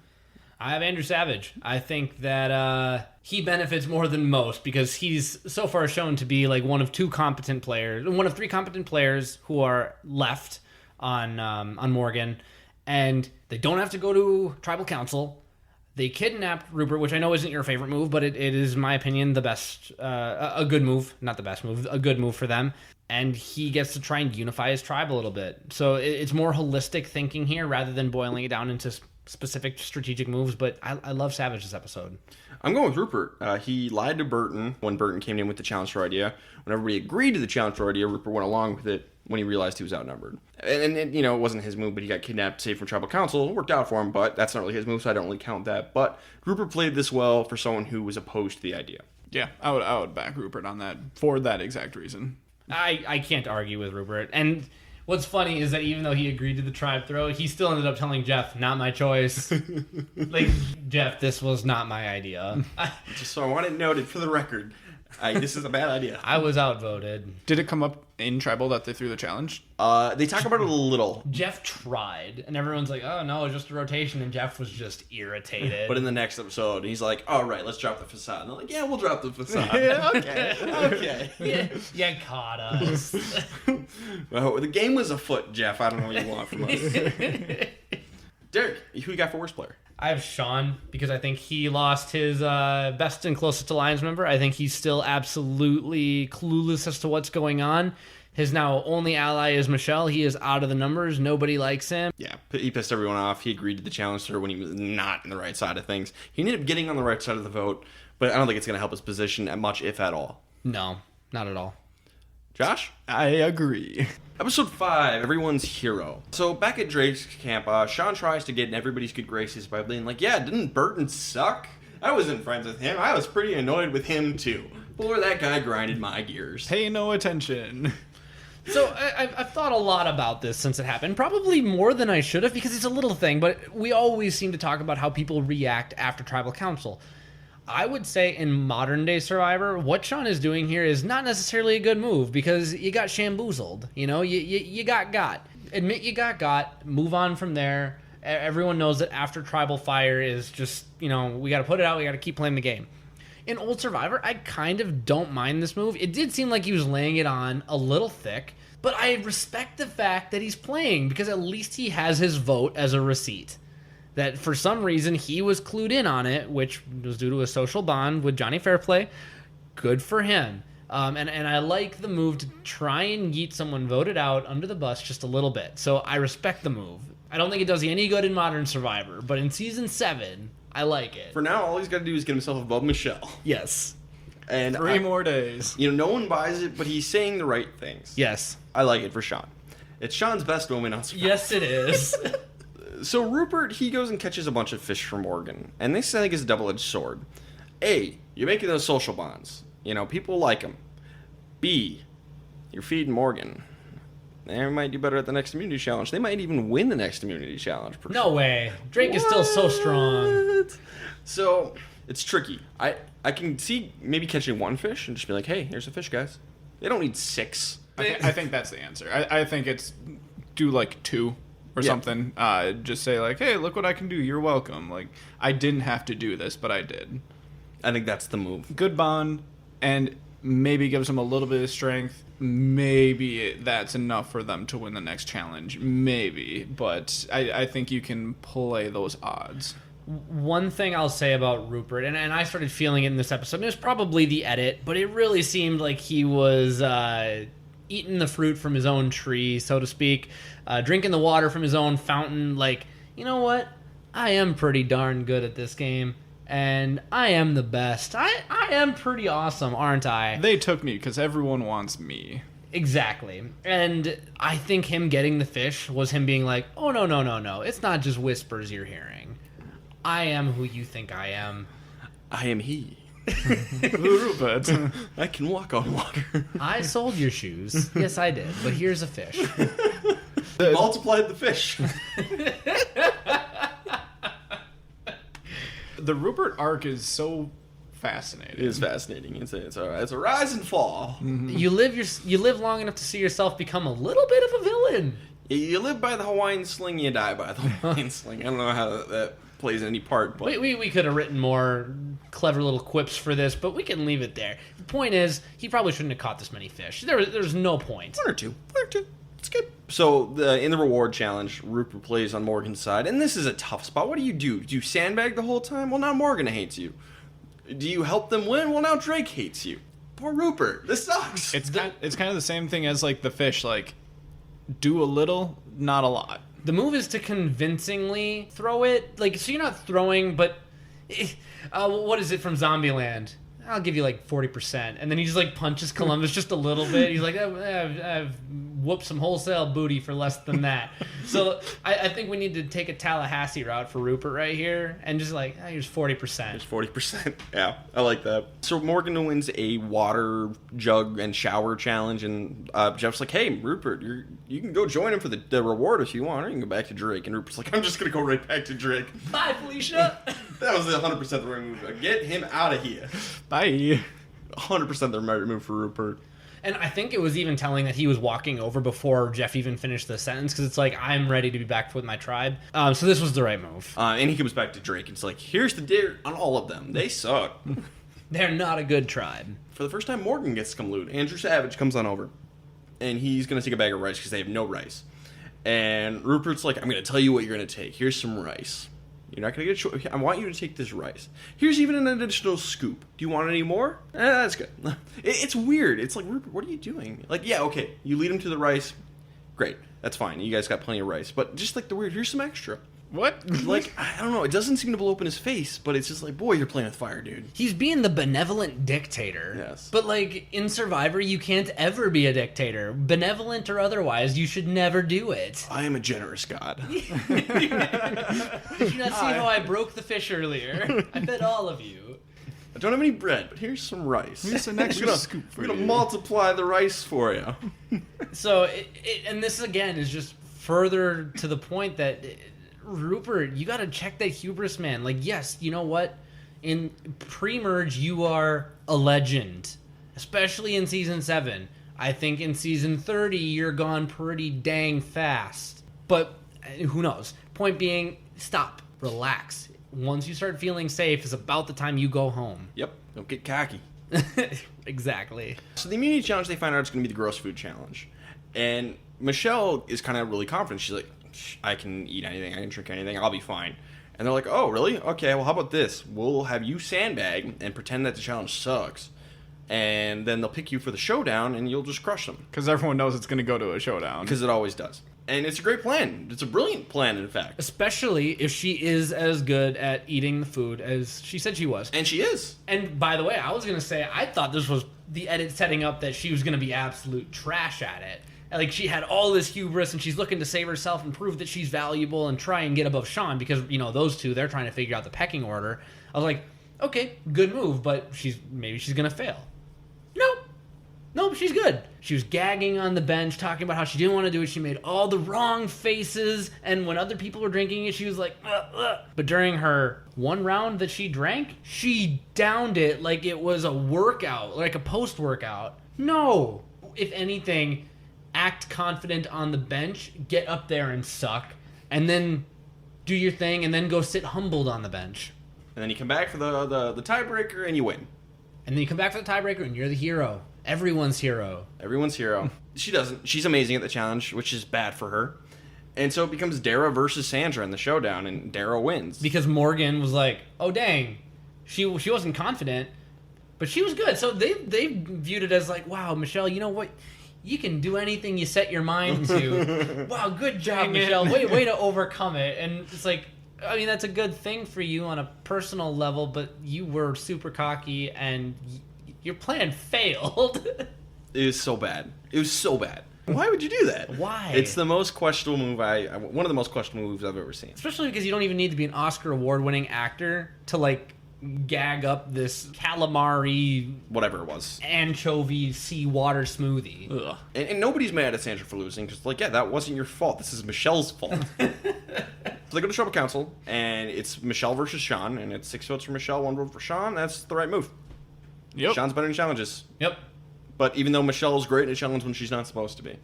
I have Andrew Savage. I think that he benefits more than most because he's so far shown to be like one of three competent players who are left on Morgan, and they don't have to go to tribal council. They kidnapped Rupert, which I know isn't your favorite move, but it is, in my opinion, the best, a good move, not the best move, a good move for them. And he gets to try and unify his tribe a little bit. So it's more holistic thinking here rather than boiling it down into specific strategic moves, but I love Savage this episode. I'm going with Rupert. He lied to Burton when Burton came in with the challenge throw idea. When everybody agreed to the challenge throw idea, Rupert went along with it when he realized he was outnumbered. And it wasn't his move, but he got kidnapped, saved from tribal council. It worked out for him, but that's not really his move, so I don't really count that. But Rupert played this well for someone who was opposed to the idea. Yeah, I would back Rupert on that for that exact reason. I can't argue with Rupert. And what's funny is that even though he agreed to the tribe throw, he still ended up telling Jeff, not my choice. Like, Jeff, this was not my idea. Just so I want it noted for the record, this is a bad idea. I was outvoted. Did it come up in tribal that they threw the challenge? They talk about it a little. Jeff tried, and everyone's like, oh no, it's just a rotation, and Jeff was just irritated. But in the next episode, he's like, all right, let's drop the facade. And they're like, yeah, we'll drop the facade. Yeah, okay. You caught us. Well, the game was afoot, Jeff. I don't know what you want from us. Derek, who you got for worst player? I have Sean because I think he lost his best and closest alliance member. I think he's still absolutely clueless as to what's going on. His now only ally is Michelle. He is out of the numbers. Nobody likes him. Yeah, he pissed everyone off. He agreed to the challenge throw when he was not in the right side of things. He ended up getting on the right side of the vote, but I don't think it's going to help his position much, if at all. No, not at all. Josh? I agree. Episode 5, Everyone's Hero. So back at Drake's camp, Sean tries to get in everybody's good graces by being like, yeah, didn't Burton suck? I wasn't friends with him. I was pretty annoyed with him too. Boy, that guy grinded my gears. Pay no attention. So I've thought a lot about this since it happened. Probably more than I should have because it's a little thing, but we always seem to talk about how people react after tribal council. I would say in modern day Survivor, what Sean is doing here is not necessarily a good move because you got shamboozled. You got. Admit you got. Move on from there. Everyone knows that after tribal fire is just, we got to put it out. We got to keep playing the game. In old Survivor, I kind of don't mind this move. It did seem like he was laying it on a little thick, but I respect the fact that he's playing because at least he has his vote as a receipt. That for some reason he was clued in on it, which was due to a social bond with Johnny Fairplay. Good for him. And I like the move to try and yeet someone voted out under the bus just a little bit. So I respect the move. I don't think it does you any good in modern Survivor, but in season 7, I like it. For now, all he's got to do is get himself above Michelle. Yes. And 3 more days. No one buys it, but he's saying the right things. Yes. I like it for Sean. It's Sean's best moment on Survivor. Yes, it is. So Rupert, he goes and catches a bunch of fish from Morgan. And this, I think, is a double-edged sword. A, you're making those social bonds. People like them. B, you're feeding Morgan. They might do better at the next immunity challenge. They might even win the next immunity challenge. No way. Drake is still so strong. So, it's tricky. I can see maybe catching one fish and just be like, hey, here's a fish, guys. They don't need 6. I think that's the answer. I think it's do like 2. Or something. Just say like, hey, look what I can do. You're welcome. Like, I didn't have to do this, but I did. I think that's the move. Good bond, and maybe gives them a little bit of strength. Maybe that's enough for them to win the next challenge. Maybe. But I think you can play those odds. One thing I'll say about Rupert, and I started feeling it in this episode, and it was probably the edit, but it really seemed like he was eating the fruit from his own tree, so to speak, drinking the water from his own fountain. Like, you know what? I am pretty darn good at this game, and I am the best. I am pretty awesome, aren't I? They took me because everyone wants me. Exactly. And I think him getting the fish was him being like, oh, no. It's not just whispers you're hearing. I am who you think I am. I am he. Rupert. I can walk on water. I sold your shoes. Yes, I did. But here's a fish. Multiplied the fish. The Rupert arc is so fascinating. It is fascinating. It's a rise and fall. Mm-hmm. You live long enough to see yourself become a little bit of a villain. You live by the Hawaiian sling, you die by the Hawaiian sling. I don't know how that plays any part. But We could have written more clever little quips for this, but we can leave it there. The point is, he probably shouldn't have caught this many fish. There's no point. One or two. It's good. So in the reward challenge, Rupert plays on Morgan's side, and this is a tough spot. What do? Do you sandbag the whole time? Well, now Morgan hates you. Do you help them win? Well, now Drake hates you. Poor Rupert. This sucks. It's kind of the same thing as like the fish. Like, do a little, not a lot. The move is to convincingly throw it. Like, so you're not throwing, but... what is it from Zombieland? I'll give you like 40%. And then he just like punches Columbus just a little bit. He's like, I've whooped some wholesale booty for less than that. So I think we need to take a Tallahassee route for Rupert right here. And just like, here's 40%. There's 40%. Yeah, I like that. So Morgan wins a water jug and shower challenge, and Jeff's like, hey, Rupert, you can go join him for the reward if you want, or you can go back to Drake. And Rupert's like, I'm just going to go right back to Drake. Bye, Felicia. That was 100% the right move. Get him out of here. Bye. 100% the right move for Rupert. And I think it was even telling that he was walking over before Jeff even finished the sentence, because it's like, I'm ready to be back with my tribe. So this was the right move. And he comes back to Drake and it's like, here's the dirt on all of them. They suck. They're not a good tribe. For the first time, Morgan gets to come loot. Andrew Savage comes on over, and he's going to take a bag of rice because they have no rice. And Rupert's like, I'm going to tell you what you're going to take. Here's some rice. You're not going to get a choice. I want you to take this rice. Here's even an additional scoop. Do you want any more? That's good. It's weird. It's like, Rupert, what are you doing? Like, yeah, okay. You lead him to the rice. Great. That's fine. You guys got plenty of rice. But just like the weird, here's some extra. What? Like, I don't know. It doesn't seem to blow up in his face, but it's just like, boy, you're playing with fire, dude. He's being the benevolent dictator. Yes. But, like, in Survivor, you can't ever be a dictator. Benevolent or otherwise, you should never do it. I am a generous god. Did you not see how I broke the fish earlier? I fed all of you. I don't have any bread, but here's some rice. Here's an extra scoop for I'm you. going to multiply the rice for you. So, and this, again, is just further to the point that... Rupert, you gotta check that hubris, man. Like, yes, you know what? In pre-merge, you are a legend. Especially in Season 7. I think in Season 30, you're gone pretty dang fast. But, who knows? Point being, stop. Relax. Once you start feeling safe, is about the time you go home. Yep, don't get cocky. Exactly. So the immunity challenge, they find out it's going to be the gross food challenge. And Michelle is kind of really confident. She's like, I can eat anything, I can drink anything, I'll be fine. And they're like, oh, really? Okay, well, how about this? We'll have you sandbag and pretend that the challenge sucks. And then they'll pick you for the showdown, and you'll just crush them. Because everyone knows it's going to go to a showdown. Because it always does. And it's a great plan. It's a brilliant plan, in fact. Especially if she is as good at eating the food as she said she was. And she is. And by the way, I was going to say, I thought this was the edit setting up that she was going to be absolute trash at it. Like, she had all this hubris, and she's looking to save herself and prove that she's valuable and try and get above Sean because, you know, those two, they're trying to figure out the pecking order. I was like, okay, good move, but maybe she's going to fail. Nope, she's good. She was gagging on the bench, talking about how she didn't want to do it. She made all the wrong faces, and when other people were drinking it, she was like, ugh, ugh. But during her one round that she drank, she downed it like it was a workout, like a post-workout. No. If anything... act confident on the bench, get up there and suck, and then do your thing, and then go sit humbled on the bench. And then you come back for the tiebreaker, and you win. And then you come back for the tiebreaker, and you're the hero. Everyone's hero. Everyone's hero. She doesn't. She's amazing at the challenge, which is bad for her. And so it becomes Dara versus Sandra in the showdown, and Dara wins. Because Morgan was like, oh, dang. She wasn't confident, but she was good. So they viewed it as like, wow, Michelle, you know what? You can do anything you set your mind to. Wow, good job, Michelle. Way to overcome it. And it's like, I mean, that's a good thing for you on a personal level, but you were super cocky and your plan failed. It was so bad. It was so bad. Why would you do that? Why? It's the most questionable move one of the most questionable moves I've ever seen. Especially because you don't even need to be an Oscar award-winning actor to, like, gag up this calamari, whatever it was, anchovy seawater smoothie. Ugh. And nobody's mad at Sandra for losing because, like, yeah, that wasn't your fault. This is Michelle's fault. So they go to Tribal Council, and it's Michelle versus Sean, and it's 6 votes for Michelle, 1 vote for Sean. That's the right move. Yep. Sean's better in challenges. Yep. But even though Michelle's great at a challenge when she's not supposed to be.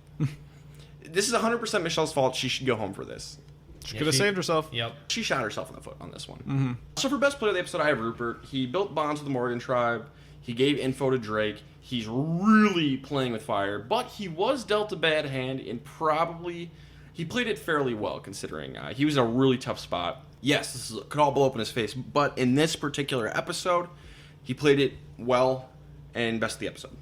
This is 100% Michelle's fault. She should go home for this. She could have saved herself. Yep. She shot herself in the foot on this one. Mm-hmm. So for best player of the episode, I have Rupert. He built bonds with the Morgan tribe. He gave info to Drake. He's really playing with fire. But he was dealt a bad hand and he played it fairly well considering he was in a really tough spot. Yes, could all blow up in his face. But in this particular episode, he played it well and best of the episode.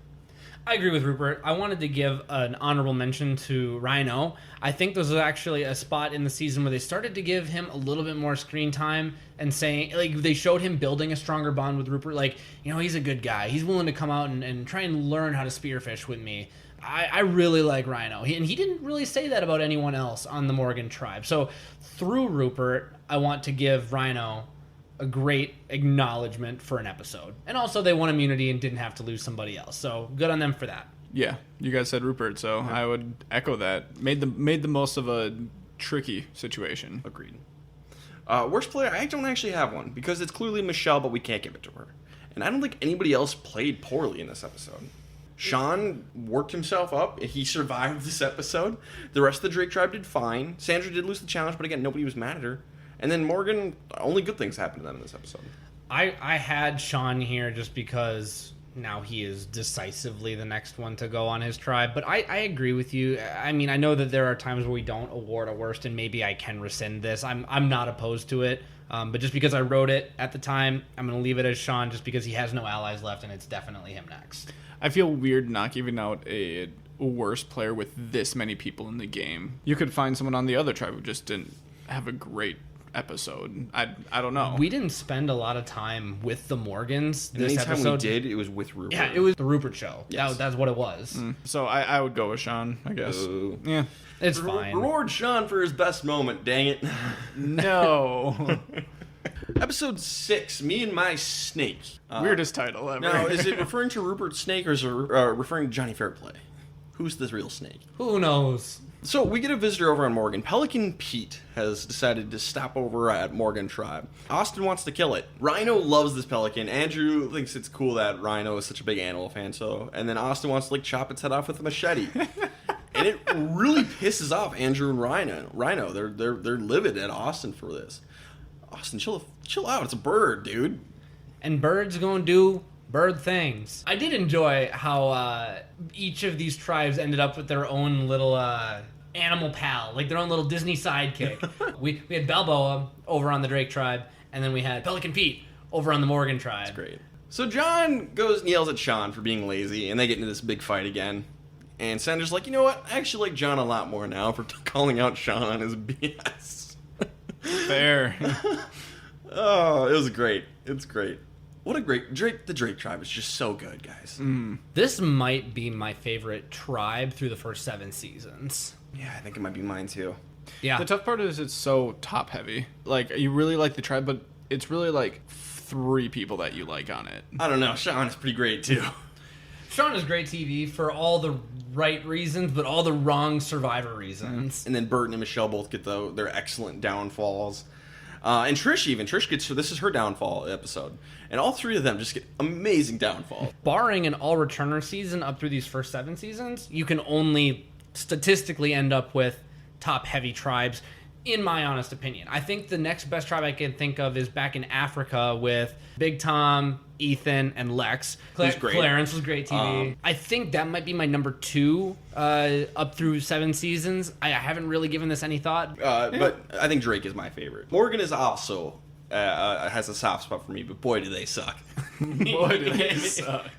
I agree with Rupert. I wanted to give an honorable mention to Rhino. I think this was actually a spot in the season where they started to give him a little bit more screen time and saying, like, they showed him building a stronger bond with Rupert. Like, you know, he's a good guy. He's willing to come out and try and learn how to spearfish with me. I really like Rhino. And he didn't really say that about anyone else on the Morgan tribe. So through Rupert, I want to give Rhino a great acknowledgement for an episode. And also they won immunity and didn't have to lose somebody else. So good on them for that. Yeah, you guys said Rupert, so I would echo that. Made the most of a tricky situation. Agreed. Worst player, I don't actually have one because it's clearly Michelle, but we can't give it to her. And I don't think anybody else played poorly in this episode. Sean worked himself up. He survived this episode. The rest of the Drake tribe did fine. Sandra did lose the challenge, but again, nobody was mad at her. And then Morgan, only good things happened to them in this episode. I had Sean here just because now he is decisively the next one to go on his tribe. But I agree with you. I mean, I know that there are times where we don't award a worst, and maybe I can rescind this. I'm not opposed to it. But just because I wrote it at the time, I'm going to leave it as Sean just because he has no allies left, and it's definitely him next. I feel weird not giving out a worst player with this many people in the game. You could find someone on the other tribe who just didn't have a great episode. I don't know. We didn't spend a lot of time with the Morgans this Anytime episode. we did, it was with Rupert. Yeah, it was the Rupert show. Yes. That's what it was. So I would go with Sean, I guess. Yeah. It's fine. Reward Sean for his best moment, dang it. No. Episode 6, Me and My Snake. Weirdest title ever. Now, is it referring to Rupert Snake or is it referring to Johnny Fairplay? Who's the real snake? Who knows? So we get a visitor over on Morgan. Pelican Pete has decided to stop over at Morgan Tribe. Austin wants to kill it. Rhino loves this pelican. Andrew thinks it's cool that Rhino is such a big animal fan. And then Austin wants to like chop its head off with a machete. And it really pisses off Andrew and Rhino. They're livid at Austin for this. Austin, chill out. It's a bird, dude. And birds gonna do bird things. I did enjoy how each of these tribes ended up with their own little animal pal, like their own little Disney sidekick. we had Balboa over on the Drake tribe, and then we had Pelican Pete over on the Morgan tribe. That's great. So John goes and yells at Sean for being lazy, and they get into this big fight again. And Sandra's like, you know what? I actually like John a lot more now for calling out Sean on his BS. Fair. Oh, it was great. It's great. What a great Drake. The Drake tribe is just so good, guys. This might be my favorite tribe through the first 7 seasons. Yeah, I think it might be mine too. Yeah. The tough part is it's so top heavy. Like, you really like the tribe, but it's really like 3 people that you like on it. I don't know. Sean is pretty great too. Sean is great TV for all the right reasons, but all the wrong Survivor reasons. And then Burton and Michelle both get their excellent downfalls. And Trish gets, this is her downfall episode. And all 3 of them just get amazing downfall. Barring an all-returner season up through these first 7 seasons, you can only statistically end up with top-heavy tribes, in my honest opinion. I think the next best tribe I can think of is back in Africa with Big Tom, Ethan, and Lex. Who's great. Clarence was great TV. I think that might be my number 2 up through 7 seasons. I haven't really given this any thought. But I think Drake is my favorite. Morgan is also has a soft spot for me, but boy, do they suck. Boy, do they suck.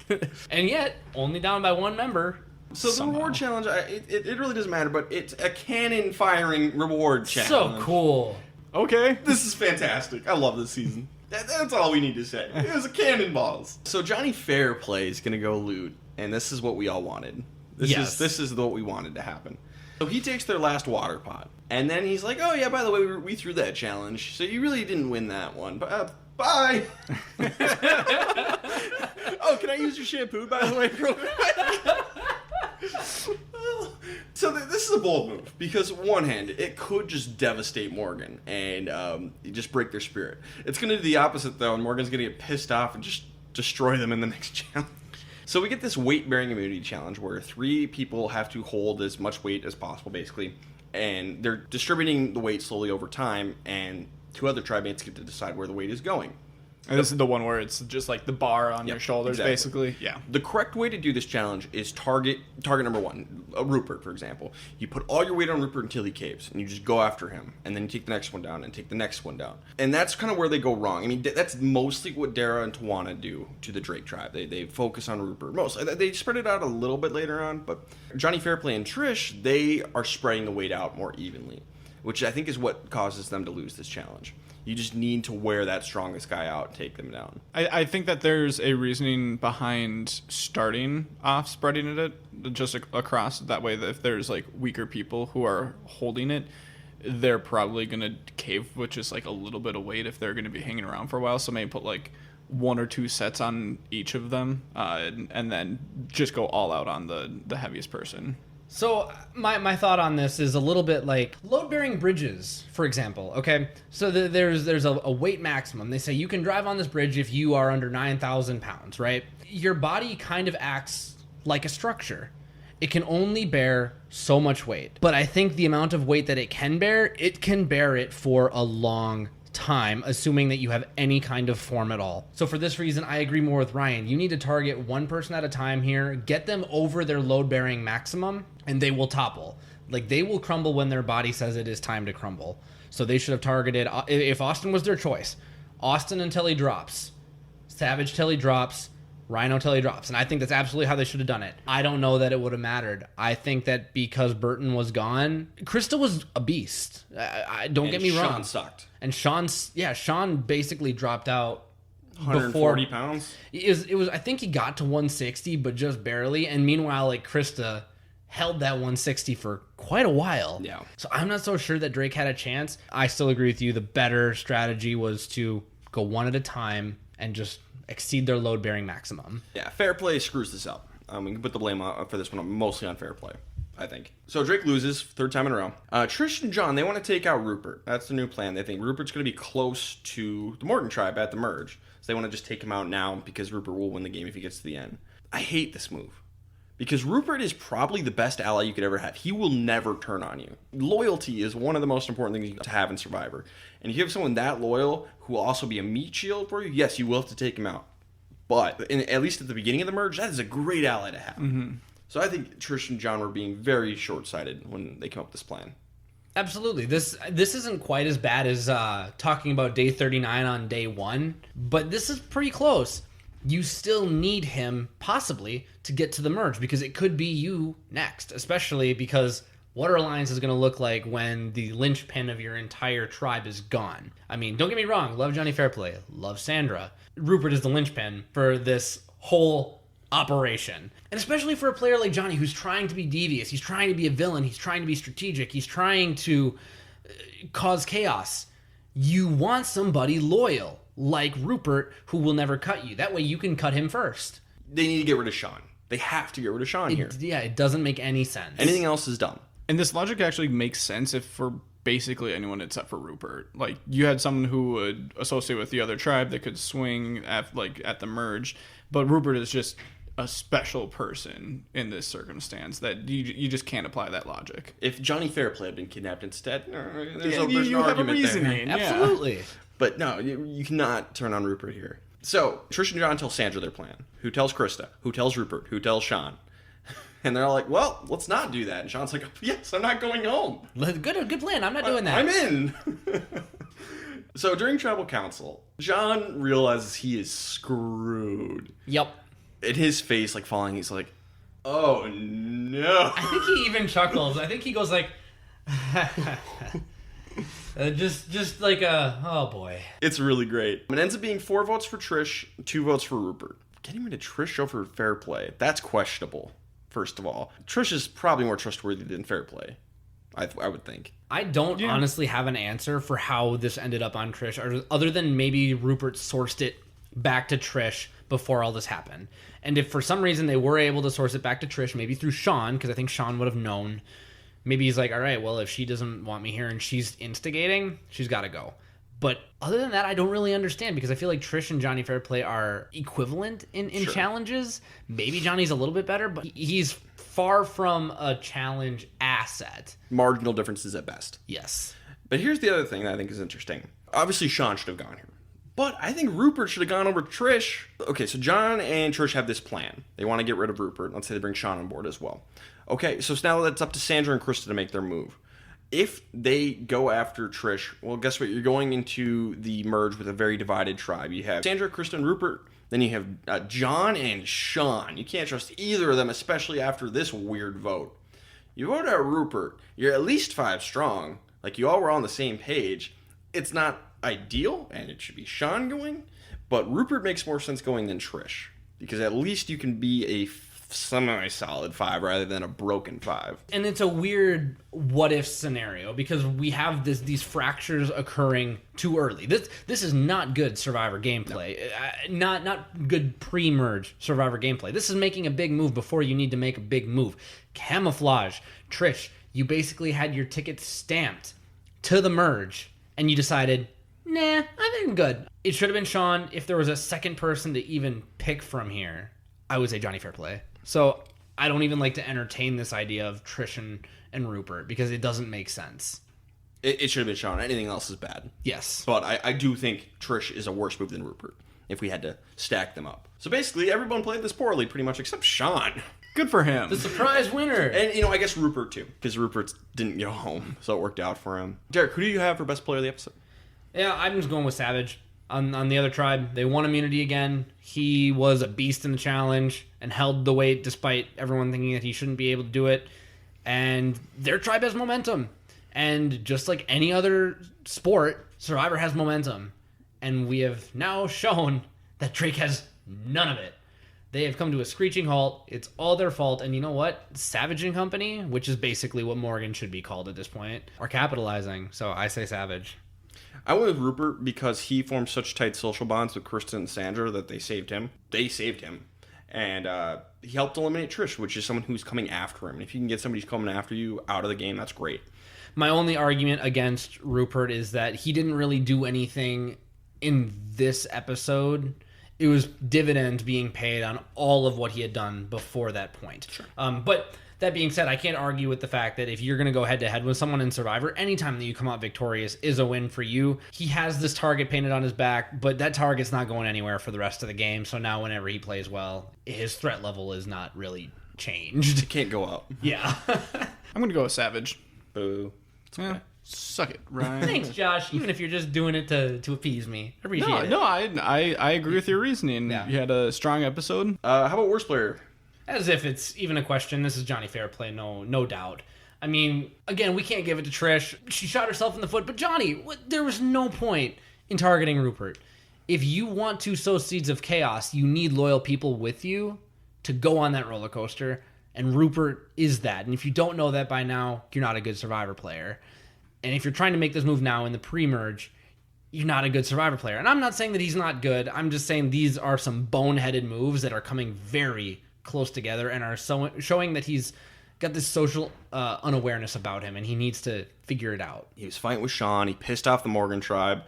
And yet, only down by 1 member. So the reward challenge, it really doesn't matter, but it's a cannon firing reward challenge. So cool. Okay. This is fantastic. I love this season. That's all we need to say. It was a cannonballs. So Johnny Fairplay is going to go loot and this is what we all wanted. This is what we wanted to happen. So he takes their last water pot, and then he's like, "Oh yeah, by the way, we threw that challenge, so you really didn't win that one. But bye." Oh, can I use your shampoo, by the way, real quick? So this is a bold move, because on one hand, it could just devastate Morgan and just break their spirit. It's going to do the opposite, though, and Morgan's going to get pissed off and just destroy them in the next challenge. So we get this weight-bearing immunity challenge where 3 people have to hold as much weight as possible, basically, and they're distributing the weight slowly over time, and 2 other tribe mates get to decide where the weight is going. And this is the one where it's just like the bar on your shoulders, exactly. Basically. Yeah. The correct way to do this challenge is target number 1, Rupert, for example. You put all your weight on Rupert until he caves, and you just go after him, and then you take the next one down, and take the next one down. And that's kind of where they go wrong. I mean, that's mostly what Dara and Tawana do to the Drake tribe. They focus on Rupert. They spread it out a little bit later on, but Johnny Fairplay and Trish, they are spreading the weight out more evenly, which I think is what causes them to lose this challenge. You just need to wear that strongest guy out and take them down. I think that there's a reasoning behind starting off spreading it just across. That way, that if there's like weaker people who are holding it, they're probably going to cave with just like a little bit of weight if they're going to be hanging around for a while. So maybe put like 1 or 2 sets on each of them and then just go all out on the heaviest person. So my thought on this is a little bit like load-bearing bridges, for example, okay? So there's a weight maximum. They say you can drive on this bridge if you are under 9,000 pounds, right? Your body kind of acts like a structure. It can only bear so much weight. But I think the amount of weight that it can bear it for a long time, assuming that you have any kind of form at all. So for this reason, I agree more with Ryan. You need to target one person at a time here, get them over their load-bearing maximum, and they will topple. Like, they will crumble when their body says it is time to crumble. So they should have targeted, if Austin was their choice, Austin until he drops, Savage till he drops, Rhino till he drops. And I think that's absolutely how they should have done it. I don't know that it would have mattered. I think that because Burton was gone, Krista was a beast. Don't get me wrong. Sean sucked. And Sean basically dropped out 140 pounds. It was. I think he got to 160, but just barely. And meanwhile, like, Krista held that 160 for quite a while. Yeah. So I'm not so sure that Drake had a chance. I still agree with you. The better strategy was to go one at a time and just exceed their load-bearing maximum. Yeah, fair play screws this up. We can put the blame for this one mostly on fair play, I think. So Drake loses 3rd time in a row. Trish and John, they want to take out Rupert. That's the new plan. They think Rupert's going to be close to the Morgan tribe at the merge. So they want to just take him out now because Rupert will win the game if he gets to the end. I hate this move, because Rupert is probably the best ally you could ever have. He will never turn on you. Loyalty is one of the most important things to have in Survivor. And if you have someone that loyal who will also be a meat shield for you, yes, you will have to take him out. But at least at the beginning of the merge, that is a great ally to have. Mm-hmm. So I think Trish and John were being very short-sighted when they came up with this plan. Absolutely. This isn't quite as bad as talking about day 39 on day 1, but this is pretty close. You still need him, possibly, to get to the merge, because it could be you next, especially because what our alliance is going to look like when the linchpin of your entire tribe is gone. I mean, don't get me wrong, love Johnny Fairplay, love Sandra. Rupert is the linchpin for this whole operation. And especially for a player like Johnny, who's trying to be devious, he's trying to be a villain, he's trying to be strategic, he's trying to cause chaos. You want somebody loyal, like Rupert, who will never cut you. That way you can cut him first. They need to get rid of Sean. They have to get rid of Sean here. Yeah, it doesn't make any sense. Anything else is dumb. And this logic actually makes sense if for basically anyone except for Rupert. Like, you had someone who would associate with the other tribe that could swing at the merge, but Rupert is just a special person in this circumstance that you just can't apply that logic. If Johnny Fairplay had been kidnapped instead, there's no argument have a reasoning. there. Absolutely. But no, you cannot turn on Rupert here. So Trish and John tell Sandra their plan, who tells Krista, who tells Rupert, who tells Sean. And they're all like, well, let's not do that. And Sean's like, yes, I'm not going home. Good plan. I'm not doing that. I'm in. So during tribal council, John realizes he is screwed. Yep. In his face, like, falling, he's like, oh, no. I think he even chuckles. I think he goes like, just like a, oh boy. It's really great. It ends up being 4 votes for Trish, 2 votes for Rupert. getting rid of Trish over Fair Play. That's questionable, first of all. Trish is probably more trustworthy than Fair Play, I would think. I don't honestly have an answer for how this ended up on Trish, other than maybe Rupert sourced it back to Trish before all this happened. And if for some reason they were able to source it back to Trish, maybe through Sean, because I think Sean would have known, maybe he's like, all right, well, if she doesn't want me here and she's instigating, she's got to go. But other than that, I don't really understand, because I feel like Trish and Johnny Fairplay are equivalent in challenges. Maybe Johnny's a little bit better, but he's far from a challenge asset. Marginal differences at best. Yes. But here's the other thing that I think is interesting. Obviously, Sean should have gone here. But I think Rupert should have gone over Trish. Okay, so John and Trish have this plan. They want to get rid of Rupert. Let's say they bring Sean on board as well. Okay, so now that's up to Sandra and Krista to make their move. If they go after Trish, well, guess what? You're going into the merge with a very divided tribe. You have Sandra, Krista, and Rupert. Then you have John and Sean. You can't trust either of them, especially after this weird vote. You vote out Rupert. You're at least 5 strong. Like, you all were on the same page. It's not ideal, and it should be Sean going, but Rupert makes more sense going than Trish, because at least you can be a semi-solid 5 rather than a broken 5. And it's a weird what-if scenario, because we have these fractures occurring too early. This is not good Survivor gameplay. No. Not good pre-merge Survivor gameplay. This is making a big move before you need to make a big move. Camouflage. Trish, you basically had your ticket stamped to the merge, and you decided, nah, I think I'm good. It should have been Sean. If there was a second person to even pick from here, I would say Johnny Fairplay. So I don't even like to entertain this idea of Trish and Rupert, because it doesn't make sense. It should have been Sean. Anything else is bad. Yes. But I do think Trish is a worse move than Rupert, if we had to stack them up. So basically, everyone played this poorly, pretty much, except Sean. Good for him. The surprise winner. And, I guess Rupert, too, because Rupert didn't go home, so it worked out for him. Derek, who do you have for best player of the episode? Yeah, I'm just going with Savage. On the other tribe, they won immunity again. He was a beast in the challenge and held the weight despite everyone thinking that he shouldn't be able to do it. And their tribe has momentum. And just like any other sport, Survivor has momentum. And we have now shown that Drake has none of it. They have come to a screeching halt. It's all their fault. And you know what? Savage and Company, which is basically what Morgan should be called at this point, are capitalizing. So I say Savage. I went with Rupert because he formed such tight social bonds with Kristen and Sandra that they saved him. And he helped eliminate Trish, which is someone who's coming after him. And if you can get somebody who's coming after you out of the game, that's great. My only argument against Rupert is that he didn't really do anything in this episode. It was dividends being paid on all of what he had done before that point. Sure. But that being said, I can't argue with the fact that if you're going to go head-to-head with someone in Survivor, anytime that you come out victorious is a win for you. He has this target painted on his back, but that target's not going anywhere for the rest of the game. So now whenever he plays well, his threat level is not really changed. It can't go up. Yeah. I'm going to go with Savage. Boo. Yeah. Suck it, Ryan. Thanks, Josh. Even if you're just doing it to appease me. I appreciate it. No, I agree with your reasoning. Yeah. You had a strong episode. How about worst player? As if it's even a question. This is Johnny Fairplay, no doubt. I mean, again, we can't give it to Trish. She shot herself in the foot. But Johnny, there was no point in targeting Rupert. If you want to sow seeds of chaos, you need loyal people with you to go on that roller coaster. And Rupert is that. And if you don't know that by now, you're not a good Survivor player. And if you're trying to make this move now in the pre-merge, you're not a good Survivor player. And I'm not saying that he's not good. I'm just saying these are some boneheaded moves that are coming very close together and are showing that he's got this social unawareness about him, and he needs to figure it out. He was fighting with Sean. He pissed off the Morgan tribe.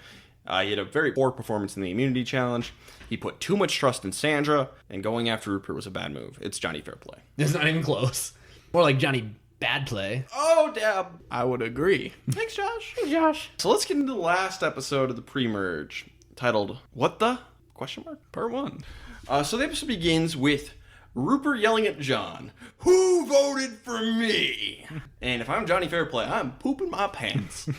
He had a very poor performance in the immunity challenge. He put too much trust in Sandra, and going after Rupert was a bad move. It's Johnny Fairplay. It's not even close. More like Johnny Bad Play. Oh, Dab. I would agree. Thanks, Josh. Hey, Josh. So let's get into the last episode of the pre-merge, titled, What the? ? Part 1. So the episode begins with Rupert yelling at John, "Who voted for me?" And if I'm Johnny Fairplay, I'm pooping my pants.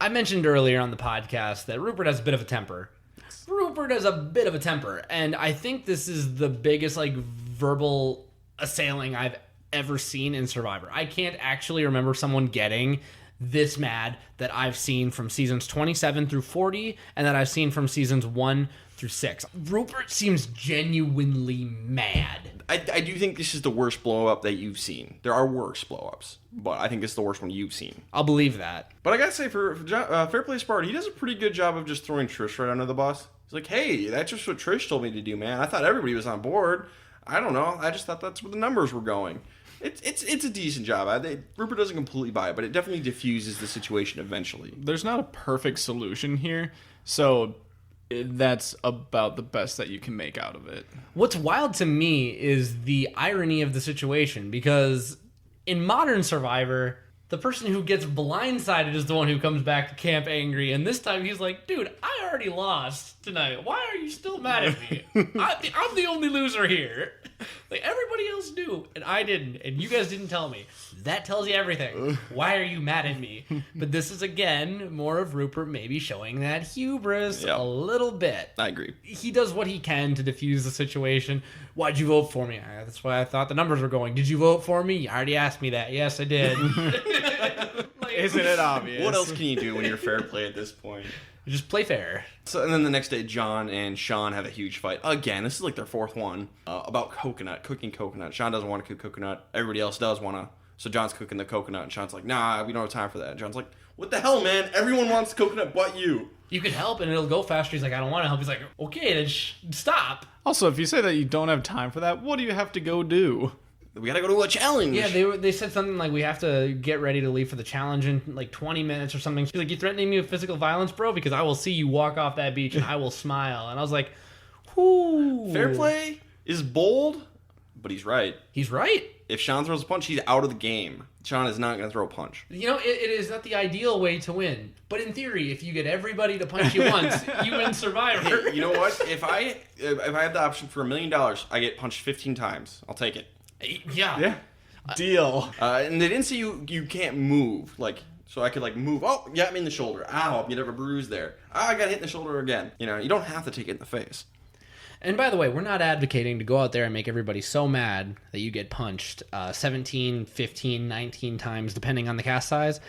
I mentioned earlier on the podcast that Rupert has a bit of a temper. Rupert has a bit of a temper, and I think this is the biggest verbal assailing I've ever seen in Survivor. I can't actually remember someone getting this mad that I've seen from seasons 27 through 40 and that I've seen from seasons 1 through 6. Rupert seems genuinely mad. I do think this is the worst blow-up that you've seen. There are worse blow-ups, but I think it's the worst one you've seen. I'll believe that. But I gotta say, for Fair Play Sparta, he does a pretty good job of just throwing Trish right under the bus. He's like, hey, that's just what Trish told me to do, man. I thought everybody was on board. I don't know. I just thought that's where the numbers were going. It's a decent job. Rupert doesn't completely buy it, but it definitely diffuses the situation eventually. There's not a perfect solution here, so that's about the best that you can make out of it. What's wild to me is the irony of the situation, because in modern Survivor, the person who gets blindsided is the one who comes back to camp angry, and this time he's like, dude, I already lost tonight. Why are you still mad at me? I'm the only loser here. Like, everybody else knew, and I didn't, and you guys didn't tell me. That tells you everything. Why are you mad at me? But this is, again, more of Rupert maybe showing that hubris a little bit. I agree. He does what he can to diffuse the situation. Why'd you vote for me? That's why I thought the numbers were going. Did you vote for me? You already asked me that. Yes, I did. Isn't it obvious? What else can you do when you're Fair Play at this point? Just play fair. So, and then the next day, John and Sean have a huge fight. Again, this is like their fourth one about cooking coconut. Sean doesn't want to cook coconut. Everybody else does want to. So John's cooking the coconut, and Sean's like, nah, we don't have time for that. And John's like, what the hell, man? Everyone wants coconut but you. You can help, and it'll go faster. He's like, I don't want to help. He's like, okay, then stop. Also, if you say that you don't have time for that, what do you have to go do? We gotta go to a challenge. Yeah, they said something like, we have to get ready to leave for the challenge in like 20 minutes or something. She's like, you threatening me with physical violence, bro? Because I will see you walk off that beach and I will smile. And I was like, whoo. Fair Play is bold, but he's right. He's right. If Sean throws a punch, he's out of the game. Sean is not going to throw a punch. You know, it is not the ideal way to win. But in theory, if you get everybody to punch you once, you win Survivor. Hey, you know what? If I have the option for $1 million, I get punched 15 times. I'll take it. Yeah. Deal. And they didn't say you can't move. Like, so I could like move. Oh, you got me in the shoulder. Ow, you have a bruise there. Oh, I got hit in the shoulder again. You know, you don't have to take it in the face. And by the way, we're not advocating to go out there and make everybody so mad that you get punched 17, 15, 19 times, depending on the cast size.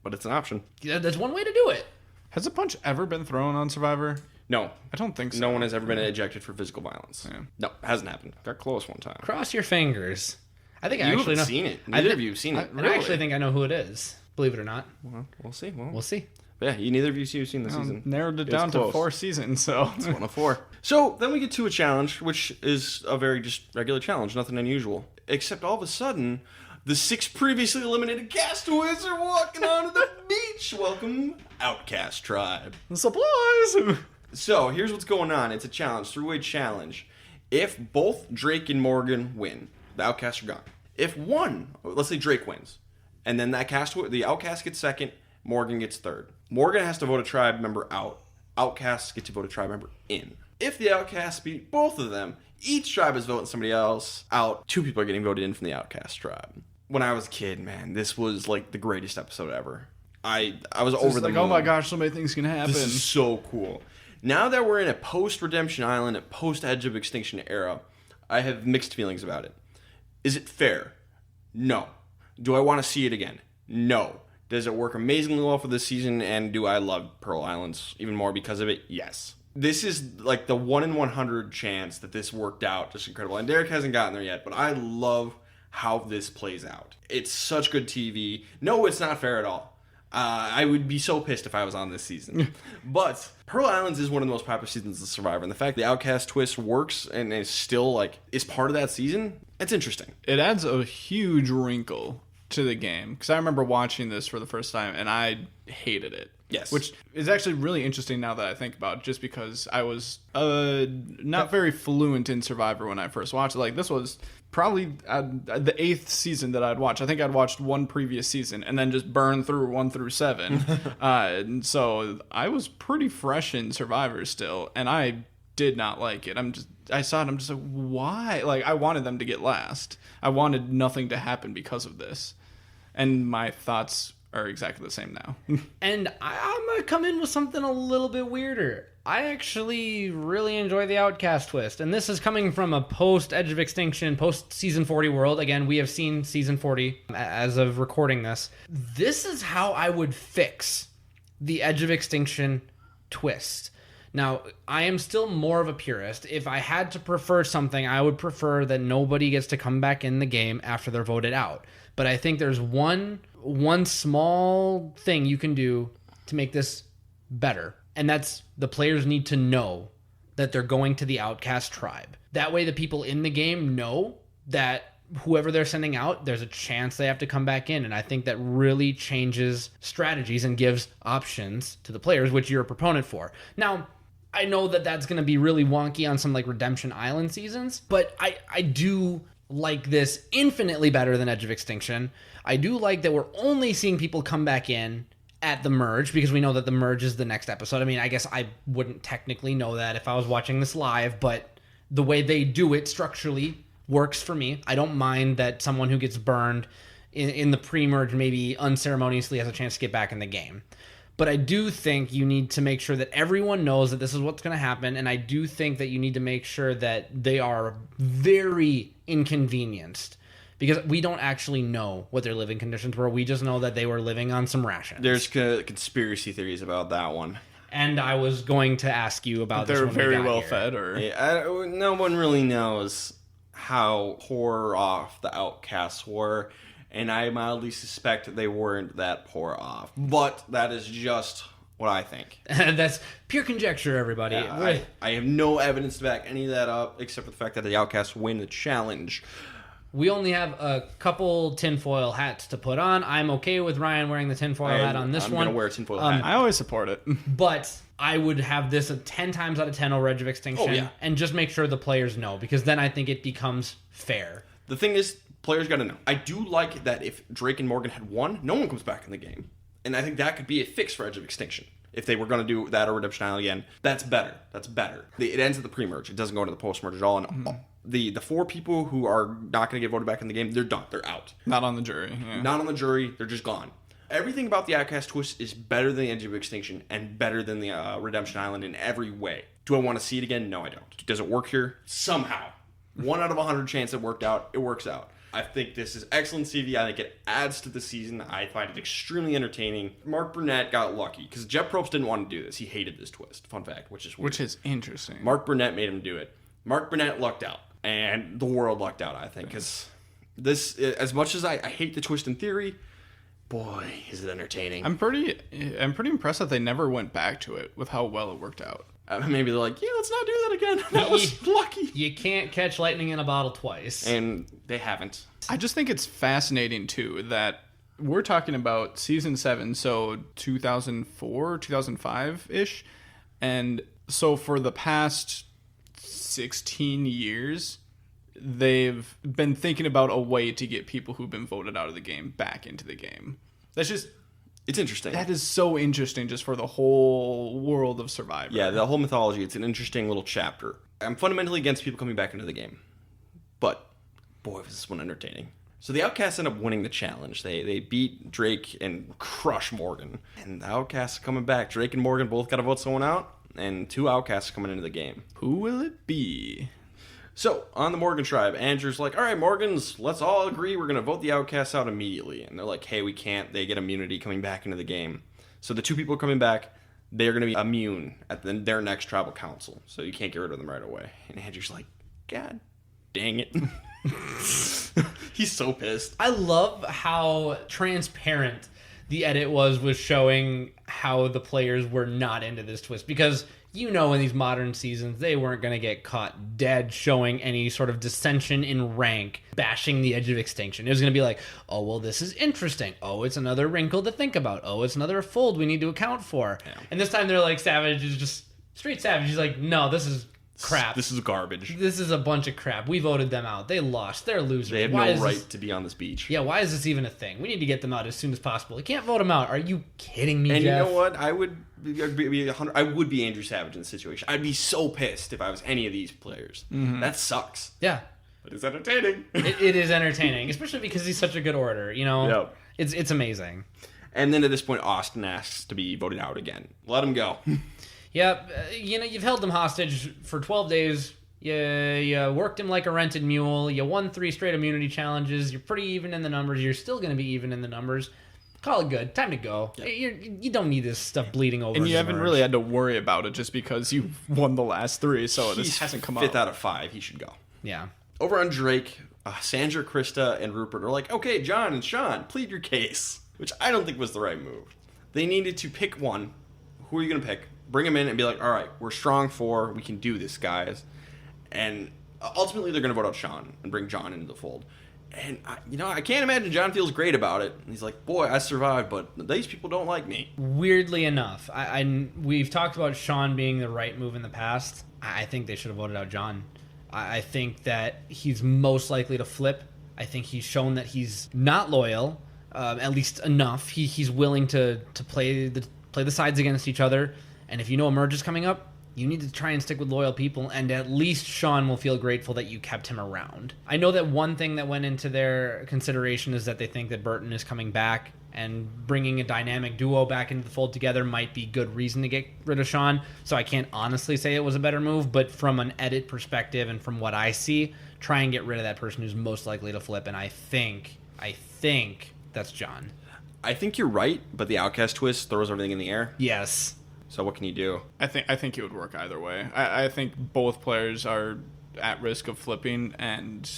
But it's an option. That's one way to do it. Has a punch ever been thrown on Survivor? No. I don't think so. No one has ever been ejected for physical violence. Yeah. No, hasn't happened. Got close one time. Cross your fingers. I think I You actually know. haven't seen it. Neither of you have seen it. And I actually think I know who it is. Believe it or not. Well, we'll see. We'll see. Yeah, neither of you have seen the season. Narrowed it It's down to close. 4 seasons, so. It's 1 of 4. So then we get to a challenge, which is a very just regular challenge, nothing unusual. Except all of a sudden, the 6 previously eliminated castaways are walking onto the beach. Welcome, Outcast Tribe. Supplies! So here's what's going on. It's a challenge, 3-way challenge. If both Drake and Morgan win, the Outcasts are gone. If one, let's say Drake wins, and then the Outcast gets second, Morgan gets third. Morgan has to vote a tribe member out. Outcasts get to vote a tribe member in. If the Outcasts beat both of them, each tribe is voting somebody else out. 2 people are getting voted in from the Outcast tribe. When I was a kid, man, this was like the greatest episode ever. I was over the moon. Oh my gosh, so many things can happen. This is so cool. Now that we're in a post-Redemption Island, a post-Edge of Extinction era, I have mixed feelings about it. Is it fair? No. Do I want to see it again? No. Does it work amazingly well for this season, and do I love Pearl Islands even more because of it? Yes. This is like the 1 in 100 chance that this worked out. Just incredible. And Derek hasn't gotten there yet, but I love how this plays out. It's such good TV. No, it's not fair at all. I would be so pissed if I was on this season. But Pearl Islands is one of the most popular seasons of Survivor, and the fact the Outcast twist works and is still is part of that season, it's interesting. It adds a huge wrinkle to the game, because I remember watching this for the first time and I hated it. Yes. Which is actually really interesting now that I think about it, just because I was not very fluent in Survivor when I first watched it. Like, this was probably the 8th season that I'd watched. I think I'd watched one previous season and then just burned through 1 through 7. And so I was pretty fresh in Survivor still, and I did not like it. I saw it, I'm just like, why? Like, I wanted them to get last. I wanted nothing to happen because of this. And my thoughts are exactly the same now. And I'm going to come in with something a little bit weirder. I actually really enjoy the Outcast twist. And this is coming from a post-Edge of Extinction, post-Season 40 world. Again, we have seen Season 40 as of recording this. This is how I would fix the Edge of Extinction twist. Now, I am still more of a purist. If I had to prefer something, I would prefer that nobody gets to come back in the game after they're voted out. But I think there's one small thing you can do to make this better. And that's the players need to know that they're going to the Outcast tribe. That way the people in the game know that whoever they're sending out, there's a chance they have to come back in. And I think that really changes strategies and gives options to the players, which you're a proponent for. Now, I know that that's going to be really wonky on some like Redemption Island seasons, but I do like this infinitely better than Edge of Extinction. I do like that we're only seeing people come back in at the merge, because we know that the merge is the next episode. I mean, I guess I wouldn't technically know that if I was watching this live, but the way they do it structurally works for me. I don't mind that someone who gets burned in the pre-merge maybe unceremoniously has a chance to get back in the game. But I do think you need to make sure that everyone knows that this is what's going to happen, and I do think that you need to make sure that they are very inconvenienced, because we don't actually know what their living conditions were. We just know that they were living on some rations. There's conspiracy theories about that one. And I was going to ask you about this. They're when very we got well here. fed, or No one really knows how poor off the Outcasts were, and I mildly suspect they weren't that poor off. But that is just what I think. That's pure conjecture, everybody. I have no evidence to back any of that up, except for the fact that the Outcasts win the challenge. We only have a couple tinfoil hats to put on. I'm okay with Ryan wearing the tinfoil hat on this I'm one. going to wear a tinfoil hat. I always support it. But I would have this a 10 times out of 10 over Edge of Extinction. Oh, yeah. And just make sure the players know, because then I think it becomes fair. The thing is, players got to know. I do like that if Drake and Morgan had won, no one comes back in the game. And I think that could be a fix for Edge of Extinction. If they were going to do that or Redemption Island again, that's better. That's better. It ends at the pre-merge. It doesn't go into the post-merge at all. And the 4 people who are not going to get voted back in the game, they're done. They're out. Not on the jury. Yeah. Not on the jury. They're just gone. Everything about the Outcast twist is better than the Edge of Extinction and better than the Redemption Island in every way. Do I want to see it again? No, I don't. Does it work here? Somehow. 1 out of 100 chance it worked out. It works out. I think this is excellent CV. I think it adds to the season. I find it extremely entertaining. Mark Burnett got lucky because Jeff Probst didn't want to do this. He hated this twist. Fun fact, which is weird. Which is interesting. Mark Burnett made him do it. Mark Burnett lucked out, and the world lucked out, I think, because this, as much as I hate the twist in theory, boy, is it entertaining. I'm pretty impressed that they never went back to it with how well it worked out. Maybe they're like, yeah, let's not do that again. That was lucky. You can't catch lightning in a bottle twice. And they haven't. I just think it's fascinating, too, that we're talking about Season 7, so 2004, 2005-ish. And so for the past 16 years, they've been thinking about a way to get people who've been voted out of the game back into the game. That's just... It's interesting. That is so interesting just for the whole world of Survivor. Yeah, the whole mythology, it's an interesting little chapter. I'm fundamentally against people coming back into the game. But, boy, was this one entertaining. So the Outcasts end up winning the challenge. They beat Drake and crush Morgan. And the Outcasts are coming back. Drake and Morgan both got to vote someone out. And 2 Outcasts coming into the game. Who will it be? So, on the Morgan tribe, Andrew's like, all right, Morgans, let's all agree we're going to vote the Outcasts out immediately. And they're like, hey, we can't. They get immunity coming back into the game. So the 2 people coming back, they're going to be immune at their next tribal council. So you can't get rid of them right away. And Andrew's like, God dang it. He's so pissed. I love how transparent the edit was showing how the players were not into this twist, because you know in these modern seasons they weren't going to get caught dead showing any sort of dissension in rank bashing the Edge of Extinction. It was going to be like, oh, well, this is interesting. Oh, it's another wrinkle to think about. Oh, it's another fold we need to account for. Yeah. And this time they're like, Savage is just straight Savage. He's like, no, this is crap. This is garbage. This is a bunch of crap. We voted them out. They lost. They're losers. They have no right to be on this beach. Yeah, why is this even a thing? We need to get them out as soon as possible. You can't vote them out. Are you kidding me, and Jeff? You know what? I would be Andrew Savage in this situation. I'd be so pissed if I was any of these players. Mm-hmm. That sucks. Yeah. But it's entertaining. It is entertaining, especially because he's such a good orator. You know, Yep. It's amazing. And then at this point, Austin asks to be voted out again. Let him go. Yep, you've held him hostage for 12 days. You worked him like a rented mule. You won 3 straight immunity challenges. You're pretty even in the numbers. You're still going to be even in the numbers. Call it good. Time to go. Yep. You don't need this stuff bleeding over. And you haven't really had to worry about it just because you won the last 3, so this hasn't come up. 5th out of 5. He should go. Yeah. Over on Drake, Sandra, Krista, and Rupert are like, okay, John and Sean, plead your case. Which I don't think was the right move. They needed to pick one. Who are you going to pick? Bring them in and be like, all right, we're strong 4. We can do this, guys. And ultimately, they're going to vote out Sean and bring John into the fold. And, I can't imagine John feels great about it. And he's like, boy, I survived, but these people don't like me. Weirdly enough, we've talked about Sean being the right move in the past. I think they should have voted out John. I think that he's most likely to flip. I think he's shown that he's not loyal, at least enough. He's willing to play the sides against each other. And if you know a merge is coming up, you need to try and stick with loyal people, and at least Sean will feel grateful that you kept him around. I know that one thing that went into their consideration is that they think that Burton is coming back, and bringing a dynamic duo back into the fold together might be good reason to get rid of Sean, so I can't honestly say it was a better move, but from an edit perspective and from what I see, try and get rid of that person who's most likely to flip, and I think that's John. I think you're right, but the Outcast twist throws everything in the air. Yes. So what can you do? I think it would work either way. I think both players are at risk of flipping, and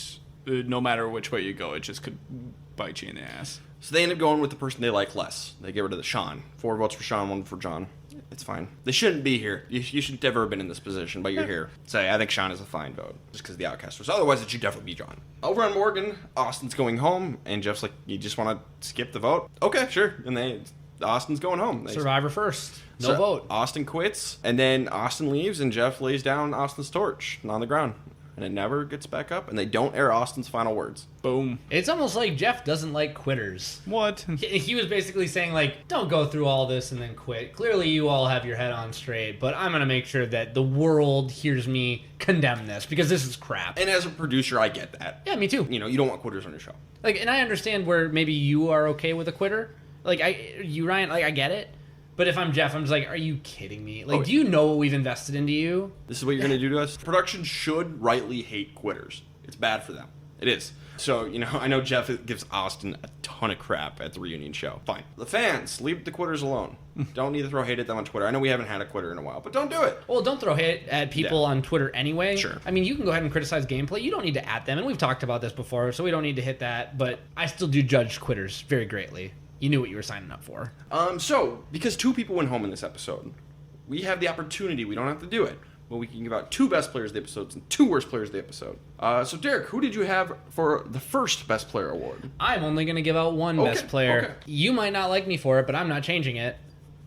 no matter which way you go, it just could bite you in the ass. So they end up going with the person they like less. They get rid of the Sean. 4 votes for Sean, 1 for John. It's fine. They shouldn't be here. You should never have been in this position, but you're here. So I think Sean is a fine vote, just because the Outcast was. Otherwise, it should definitely be John. Over on Morgan, Austin's going home, and Jeff's like, you just want to skip the vote? Okay, sure. And Austin's going home. Survivor first. No vote. Austin quits, and then Austin leaves, and Jeff lays down Austin's torch on the ground. And it never gets back up, and they don't air Austin's final words. Boom. It's almost like Jeff doesn't like quitters. What? He was basically saying, like, don't go through all this and then quit. Clearly you all have your head on straight, but I'm going to make sure that the world hears me condemn this, because this is crap. And as a producer, I get that. Yeah, me too. You don't want quitters on your show. Like, and I understand where maybe you are okay with a quitter. Like, Ryan, I get it. But if I'm Jeff, I'm just like, are you kidding me? Like, do you know what we've invested into you? This is what you're going to do to us? Production should rightly hate quitters. It's bad for them. It is. So, I know Jeff gives Austin a ton of crap at the reunion show. Fine. The fans, leave the quitters alone. Don't need to throw hate at them on Twitter. I know we haven't had a quitter in a while, but don't do it. Well, don't throw hate at people on Twitter anyway. Sure. I mean, you can go ahead and criticize gameplay. You don't need to at them, and we've talked about this before, so we don't need to hit that. But I still do judge quitters very greatly. You knew what you were signing up for. So, because 2 people went home in this episode, we have the opportunity. We don't have to do it. But we can give out 2 best players of the episodes and 2 worst players of the episode. So, Derek, who did you have for the first best player award? I'm only going to give out one best player. Okay. You might not like me for it, but I'm not changing it.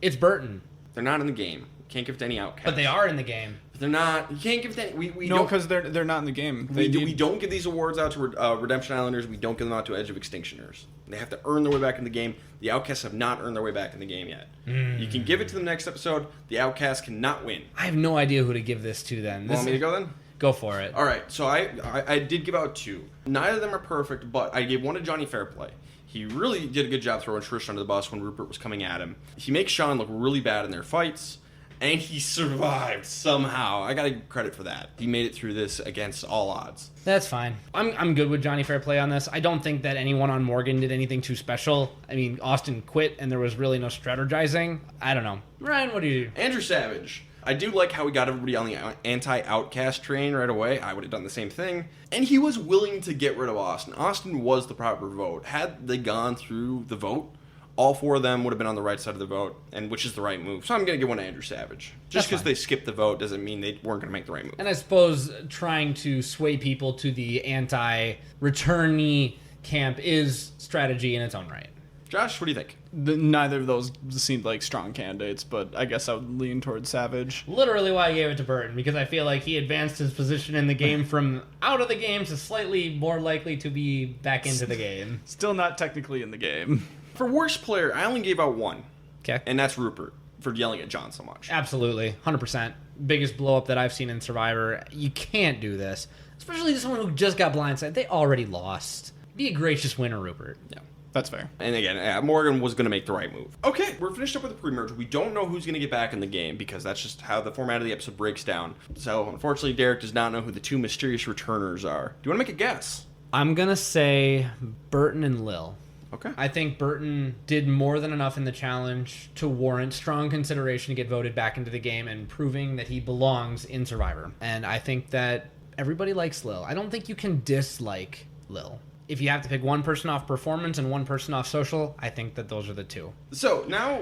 It's Burton. They're not in the game. Can't give it to any outcast. But they are in the game. But they're not. You can't give it to any. We no, because they're not in the game. We don't give these awards out to Redemption Islanders. We don't give them out to Edge of Extinctioners. They have to earn their way back in the game. The Outcasts have not earned their way back in the game yet. You can give it to them next episode. The Outcasts cannot win. I have no idea who to give this to then. Want me to go then? Go for it. All right. So I did give out 2. Neither of them are perfect, but I gave one to Johnny Fairplay. He really did a good job throwing Trish under the bus when Rupert was coming at him. He makes Sean look really bad in their fights. And he survived somehow. I gotta give credit for that. He made it through this against all odds. That's fine. I'm good with Johnny Fairplay on this. I don't think that anyone on Morgan did anything too special. I mean, Austin quit, and there was really no strategizing. I don't know. Ryan, what do you do? Andrew Savage. I do like how he got everybody on the anti-outcast train right away. I would have done the same thing. And he was willing to get rid of Austin. Austin was the proper vote. Had they gone through the vote, all 4 of them would have been on the right side of the vote, and which is the right move. So I'm going to give one to Andrew Savage. Just because they skipped the vote doesn't mean they weren't going to make the right move. And I suppose trying to sway people to the anti-returnee camp is strategy in its own right. Josh, what do you think? Neither of those seemed like strong candidates, but I guess I would lean towards Savage. Literally why I gave it to Burton, because I feel like he advanced his position in the game from out of the game to slightly more likely to be back into the game. Still not technically in the game. For worst player, I only gave out 1. Okay. And that's Rupert for yelling at John so much. Absolutely. 100%. Biggest blow up that I've seen in Survivor. You can't do this. Especially someone who just got blindsided. They already lost. Be a gracious winner, Rupert. Yeah. That's fair. And again, Morgan was going to make the right move. Okay, we're finished up with the pre-merge. We don't know who's going to get back in the game because that's just how the format of the episode breaks down. So, unfortunately, Derek does not know who the two mysterious returners are. Do you want to make a guess? I'm going to say Burton and Lil. Okay. I think Burton did more than enough in the challenge to warrant strong consideration to get voted back into the game and proving that he belongs in Survivor. And I think that everybody likes Lil. I don't think you can dislike Lil. If you have to pick one person off performance and one person off social, I think that those are the two. So now,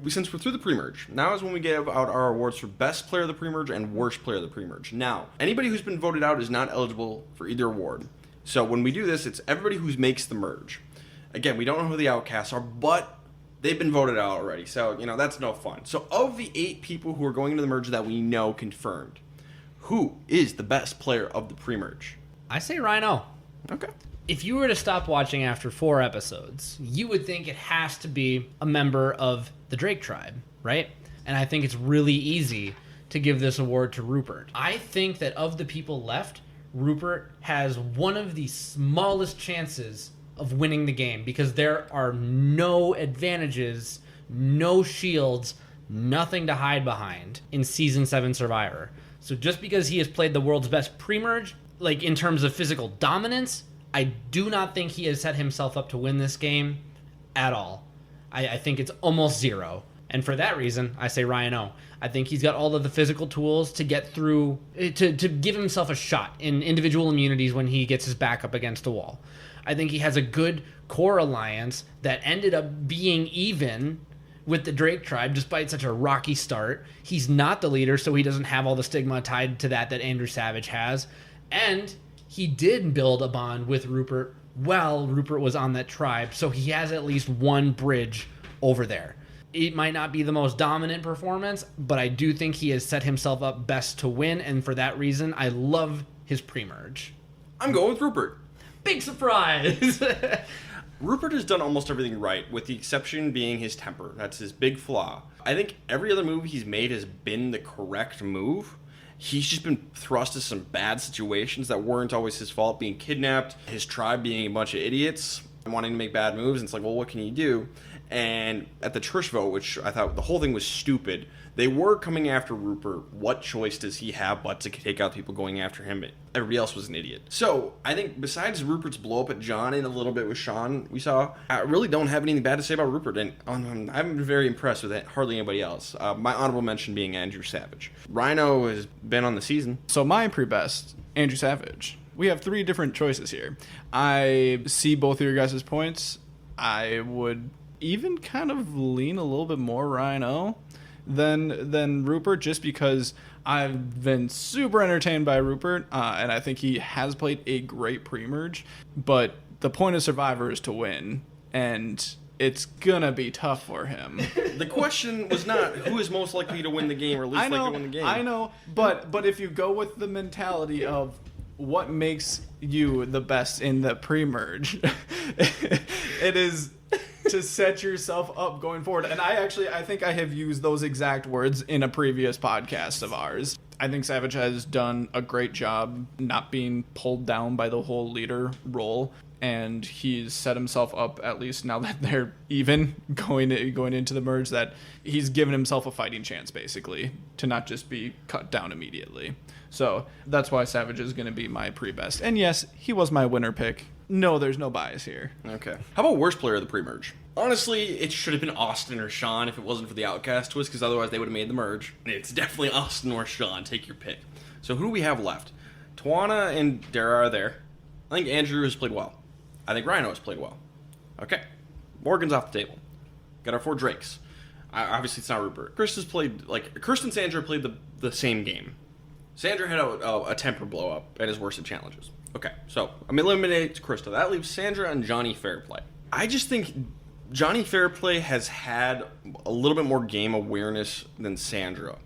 since we're through the pre-merge, now is when we give out our awards for best player of the pre-merge and worst player of the pre-merge. Now, anybody who's been voted out is not eligible for either award. So when we do this, it's everybody who makes the merge. Again, we don't know who the outcasts are, but they've been voted out already. So, that's no fun. So of the 8 people who are going into the merge that we know confirmed, who is the best player of the pre-merge? I say Rhino. Okay. If you were to stop watching after 4 episodes, you would think it has to be a member of the Drake tribe, right? And I think it's really easy to give this award to Rupert. I think that of the people left, Rupert has one of the smallest chances of winning the game because there are no advantages, no shields, nothing to hide behind in Season 7 Survivor. So just because he has played the world's best pre-merge, like in terms of physical dominance, I do not think he has set himself up to win this game at all. I think it's almost zero. And for that reason, I say Ryan O. I think he's got all of the physical tools to get through, to give himself a shot in individual immunities when he gets his back up against a wall. I think he has a good core alliance that ended up being even with the Drake tribe despite such a rocky start. He's not the leader, so he doesn't have all the stigma tied to that Andrew Savage has. And he did build a bond with Rupert while Rupert was on that tribe, so he has at least one bridge over there. It might not be the most dominant performance, but I do think he has set himself up best to win, and for that reason, I love his pre-merge. I'm going with Rupert. Big surprise! Rupert has done almost everything right, with the exception being his temper. That's his big flaw. I think every other move he's made has been the correct move. He's just been thrust into some bad situations that weren't always his fault, being kidnapped, his tribe being a bunch of idiots, and wanting to make bad moves, and it's like, well, what can you do? And at the Trish vote, which I thought the whole thing was stupid, they were coming after Rupert. What choice does he have but to take out people going after him? Everybody else was an idiot. So I think besides Rupert's blow up at John and a little bit with Sean, we saw, I really don't have anything bad to say about Rupert. And I'm very impressed with it. Hardly anybody else. My honorable mention being Andrew Savage. Rhino has been on the season. So my pre-best, Andrew Savage. We have 3 different choices here. I see both of your guys' points. I would even kind of lean a little bit more Rhino than Rupert, just because I've been super entertained by Rupert, and I think he has played a great pre-merge, but the point of Survivor is to win, and it's gonna be tough for him. The question was not who is most likely to win the game or least likely to win the game. I know, but if you go with the mentality of what makes you the best in the pre-merge, it is to set yourself up going forward. And I think I have used those exact words in a previous podcast of ours. I think Savage has done a great job not being pulled down by the whole leader role, and he's set himself up, at least now that they're even going into the merge, that he's given himself a fighting chance, basically, to not just be cut down immediately. So that's why Savage is going to be my pre-best. And yes, he was my winner pick. No, there's no bias here. Okay. How about worst player of the pre-merge? Honestly, it should have been Austin or Sean if it wasn't for the outcast twist, because otherwise they would have made the merge. It's definitely Austin or Sean. Take your pick. So who do we have left? Tawana and Dara are there. I think Andrew has played well. I think Rhino has played well. Okay. Morgan's off the table. Got our 4 Drakes. Obviously, it's not Rupert. Kirsten and Sandra played the same game. Sandra had a temper blow up at his worst of challenges. Okay, so I'm eliminating Krista. That leaves Sandra and Johnny Fairplay. I just think Johnny Fairplay has had a little bit more game awareness than Sandra,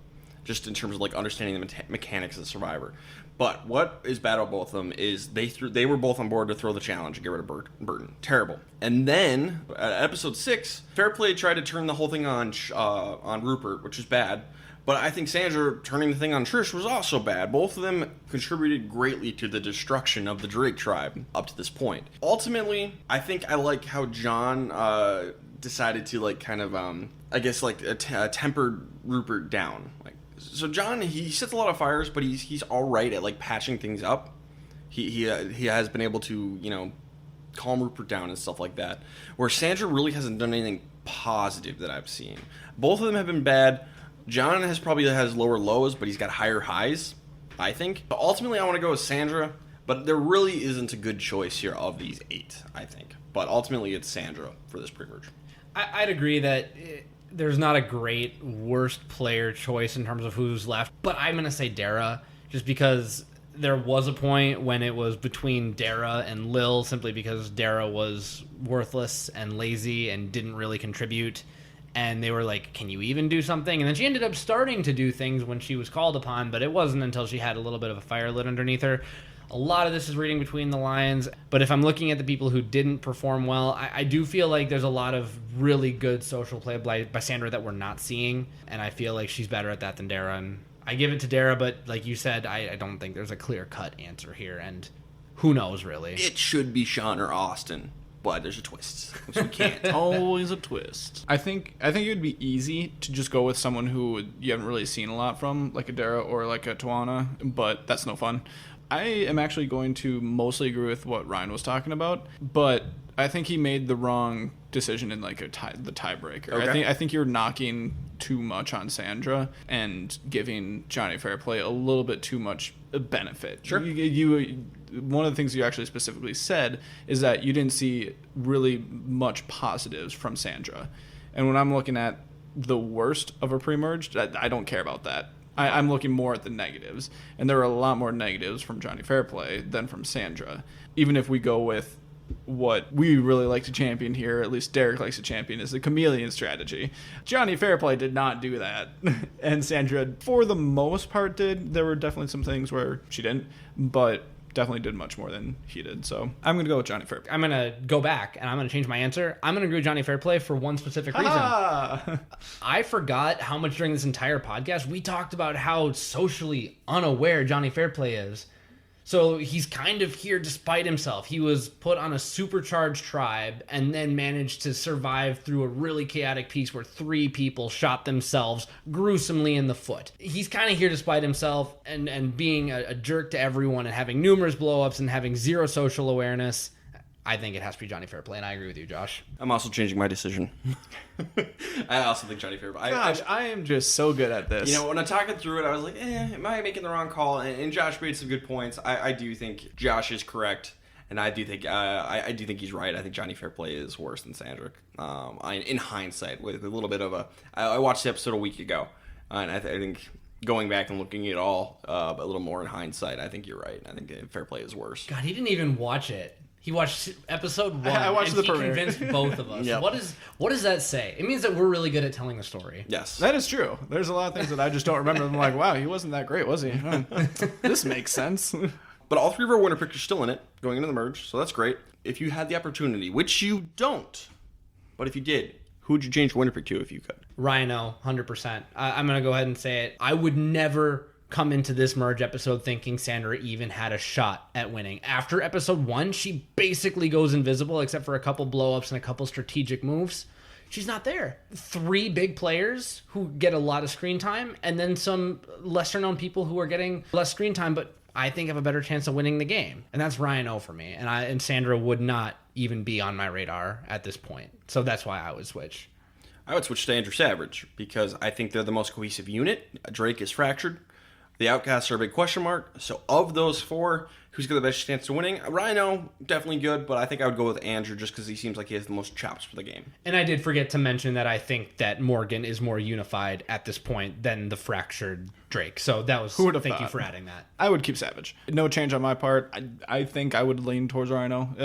just in terms of understanding the mechanics of the Survivor. But what is bad about both of them is they were both on board to throw the challenge and get rid of Burton. Terrible. And then at episode 6, Fairplay tried to turn the whole thing on Rupert, which is bad. But I think Sandra turning the thing on Trish was also bad. Both of them contributed greatly to the destruction of the Drake tribe up to this point. Ultimately, I think I like how John decided to like kind of tempered Rupert down. Like, so John, he sets a lot of fires, but he's all right at like patching things up. He has been able to, you know, calm Rupert down and stuff like that. Where Sandra really hasn't done anything positive that I've seen. Both of them have been bad. John has lower lows, but he's got higher highs, I think. But ultimately, I want to go with Sandra, but there really isn't a good choice here of these 8, I think. But ultimately, it's Sandra for this pre-merge. I'd agree that there's not a great worst player choice in terms of who's left, but I'm going to say Dara, just because there was a point when it was between Dara and Lil, simply because Dara was worthless and lazy and didn't really contribute. And they were like, can you even do something? And then she ended up starting to do things when she was called upon, but it wasn't until she had a little bit of a fire lit underneath her. A lot of this is reading between the lines, but if I'm looking at the people who didn't perform well, I do feel like there's a lot of really good social play by Sandra that we're not seeing, and I feel like she's better at that than Dara. And I give it to Dara, but like you said, I don't think there's a clear-cut answer here, and who knows, really? It should be Sean or Austin. But there's a twist, which we can't. Always a twist. I think it would be easy to just go with someone who you haven't really seen a lot from, like a Dara or like a Tawana, but that's no fun. I am actually going to mostly agree with what Ryan was talking about, but I think he made the wrong decision in like the tiebreaker. Okay. I think you're knocking too much on Sandra and giving Johnny Fairplay a little bit too much benefit. Sure. You one of the things you actually specifically said is that you didn't see really much positives from Sandra. And when I'm looking at the worst of a pre-merge, I don't care about that. I'm looking more at the negatives. And there are a lot more negatives from Johnny Fairplay than from Sandra. Even if we go with what we really like to champion here, at least Derek likes to champion, is the chameleon strategy. Johnny Fairplay did not do that. And Sandra, for the most part, did. There were definitely some things where she didn't, but definitely did much more than he did. So I'm going to go with Johnny Fairplay. I'm going to go back, and I'm going to change my answer. I'm going to agree with Johnny Fairplay for one specific reason. I forgot how much during this entire podcast we talked about how socially unaware Johnny Fairplay is. So he's kind of here despite himself. He was put on a supercharged tribe and then managed to survive through a really chaotic piece where 3 people shot themselves gruesomely in the foot. He's kind of here despite himself and being a jerk to everyone and having numerous blowups and having zero social awareness. I think it has to be Johnny Fairplay, and I agree with you, Josh. I'm also changing my decision. I also think Johnny Fairplay. Gosh, I am just so good at this. You know, when I'm talking through it, I was like, am I making the wrong call? And Josh made some good points. I do think Josh is correct, and I do think I do think he's right. I think Johnny Fairplay is worse than Sandra. In hindsight, with a little bit of I watched the episode a week ago, and I think going back and looking at it all a little more in hindsight, I think you're right. I think Fairplay is worse. God, he didn't even watch it. He watched episode 1, I watched and the he premiere. convinced both of us. Yep. What does that say? It means that we're really good at telling the story. Yes. That is true. There's a lot of things that I just don't remember. I'm like, wow, he wasn't that great, was he? This makes sense. But all 3 of our winner picks are still in it, going into the merge, so that's great. If you had the opportunity, which you don't, but if you did, who would you change your winner pick to if you could? Rhino, 100%. I'm going to go ahead and say it. I would never come into this merge episode thinking Sandra even had a shot at winning. After episode 1, she basically goes invisible except for a couple blow-ups and a couple strategic moves. She's not there. 3 big players who get a lot of screen time, and then some lesser-known people who are getting less screen time, but I think have a better chance of winning the game. And that's Ryan-O for me. And Sandra would not even be on my radar at this point. So that's why I would switch. I would switch to Andrew Savage, because I think they're the most cohesive unit. Drake is fractured. The Outcasts are a big question mark. So of those 4, who's got the best chance of winning? Rhino, definitely good, but I think I would go with Andrew just because he seems like he has the most chops for the game. And I did forget to mention that I think that Morgan is more unified at this point than the fractured Drake. So that was, thank you for adding that. I would keep Savage. No change on my part. I think I would lean towards Rhino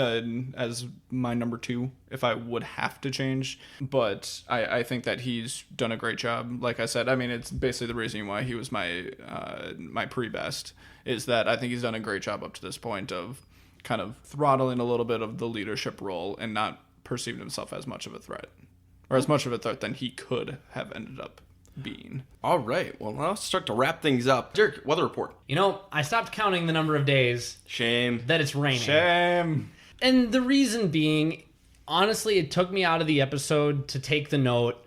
as my number 2 if I would have to change. But I think that he's done a great job. Like I said, I mean, it's basically the reason why he was my pre-best, is that I think he's done a great job up to this point of kind of throttling a little bit of the leadership role and not perceiving himself as much of a threat. Or as much of a threat than he could have ended up being. All right. Well, now let's start to wrap things up. Derek, weather report. I stopped counting the number of days Shame. that it's raining. Shame. And the reason being, honestly, it took me out of the episode to take the note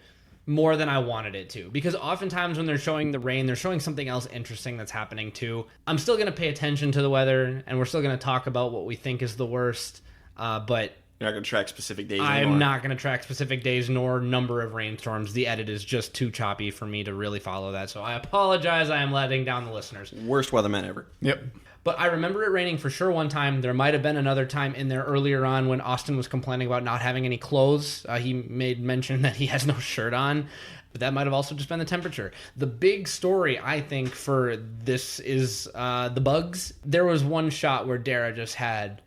more than I wanted it to. Because oftentimes when they're showing the rain, they're showing something else interesting that's happening too. I'm still going to pay attention to the weather, and we're still going to talk about what we think is the worst. But You're not going to track specific days anymore. I'm not going to track specific days nor number of rainstorms. The edit is just too choppy for me to really follow that. So I apologize. I am letting down the listeners. Worst weatherman ever. Yep. But I remember it raining for sure one time. There might have been another time in there earlier on when Austin was complaining about not having any clothes. He made mention that he has no shirt on. But that might have also just been the temperature. The big story, I think, for this is the bugs. There was one shot where Dara just had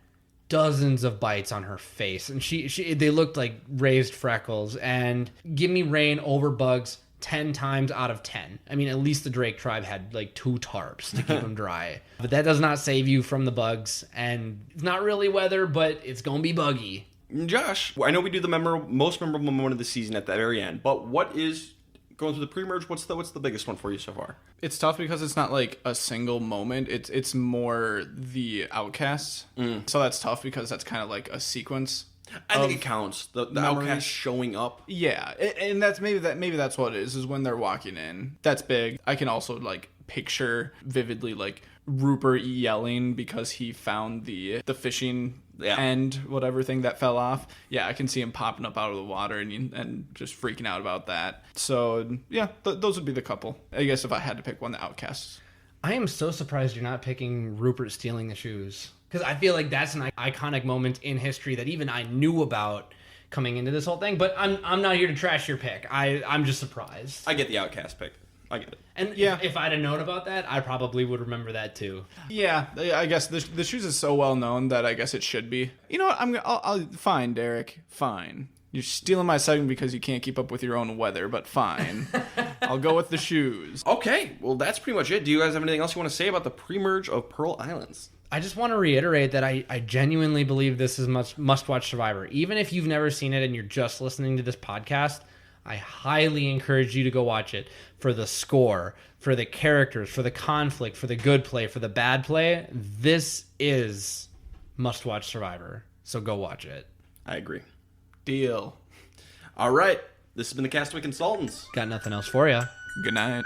dozens of bites on her face. And they looked like raised freckles. And give me rain over bugs 10 times out of 10. I mean, at least the Drake tribe had like 2 tarps to keep them dry. But that does not save you from the bugs. And it's not really weather, but it's going to be buggy. Josh, I know we do the most memorable moment of the season at the very end, but what is going through the pre-merge? What's the biggest one for you so far? It's tough because it's not like a single moment. It's more the outcasts. So that's tough because that's kind of like a sequence. I think it counts. The outcast showing up. Yeah, and that's maybe that's what it is when they're walking in. That's big. I can also like picture vividly like Rupert yelling because he found the fishing end, whatever thing that fell off. Yeah, I can see him popping up out of the water and just freaking out about that. So yeah, those would be the couple. I guess if I had to pick one, the outcasts. I am so surprised you're not picking Rupert stealing the shoes. Because I feel like that's an iconic moment in history that even I knew about coming into this whole thing. But I'm not here to trash your pick. I'm just surprised. I get the outcast pick. I get it. And if I'd have known about that, I probably would remember that too. Yeah, I guess the shoes is so well known that I guess it should be. You know what? I'll fine, Derek. Fine. You're stealing my segment because you can't keep up with your own weather, but fine. I'll go with the shoes. Okay, well that's pretty much it. Do you guys have anything else you want to say about the pre-merge of Pearl Islands? I just want to reiterate that I genuinely believe this is must-watch Survivor. Even if you've never seen it and you're just listening to this podcast, I highly encourage you to go watch it for the score, for the characters, for the conflict, for the good play, for the bad play. This is must-watch Survivor, so go watch it. I agree. Deal. All right, this has been the Castaway Consultants. Got nothing else for you. Good night.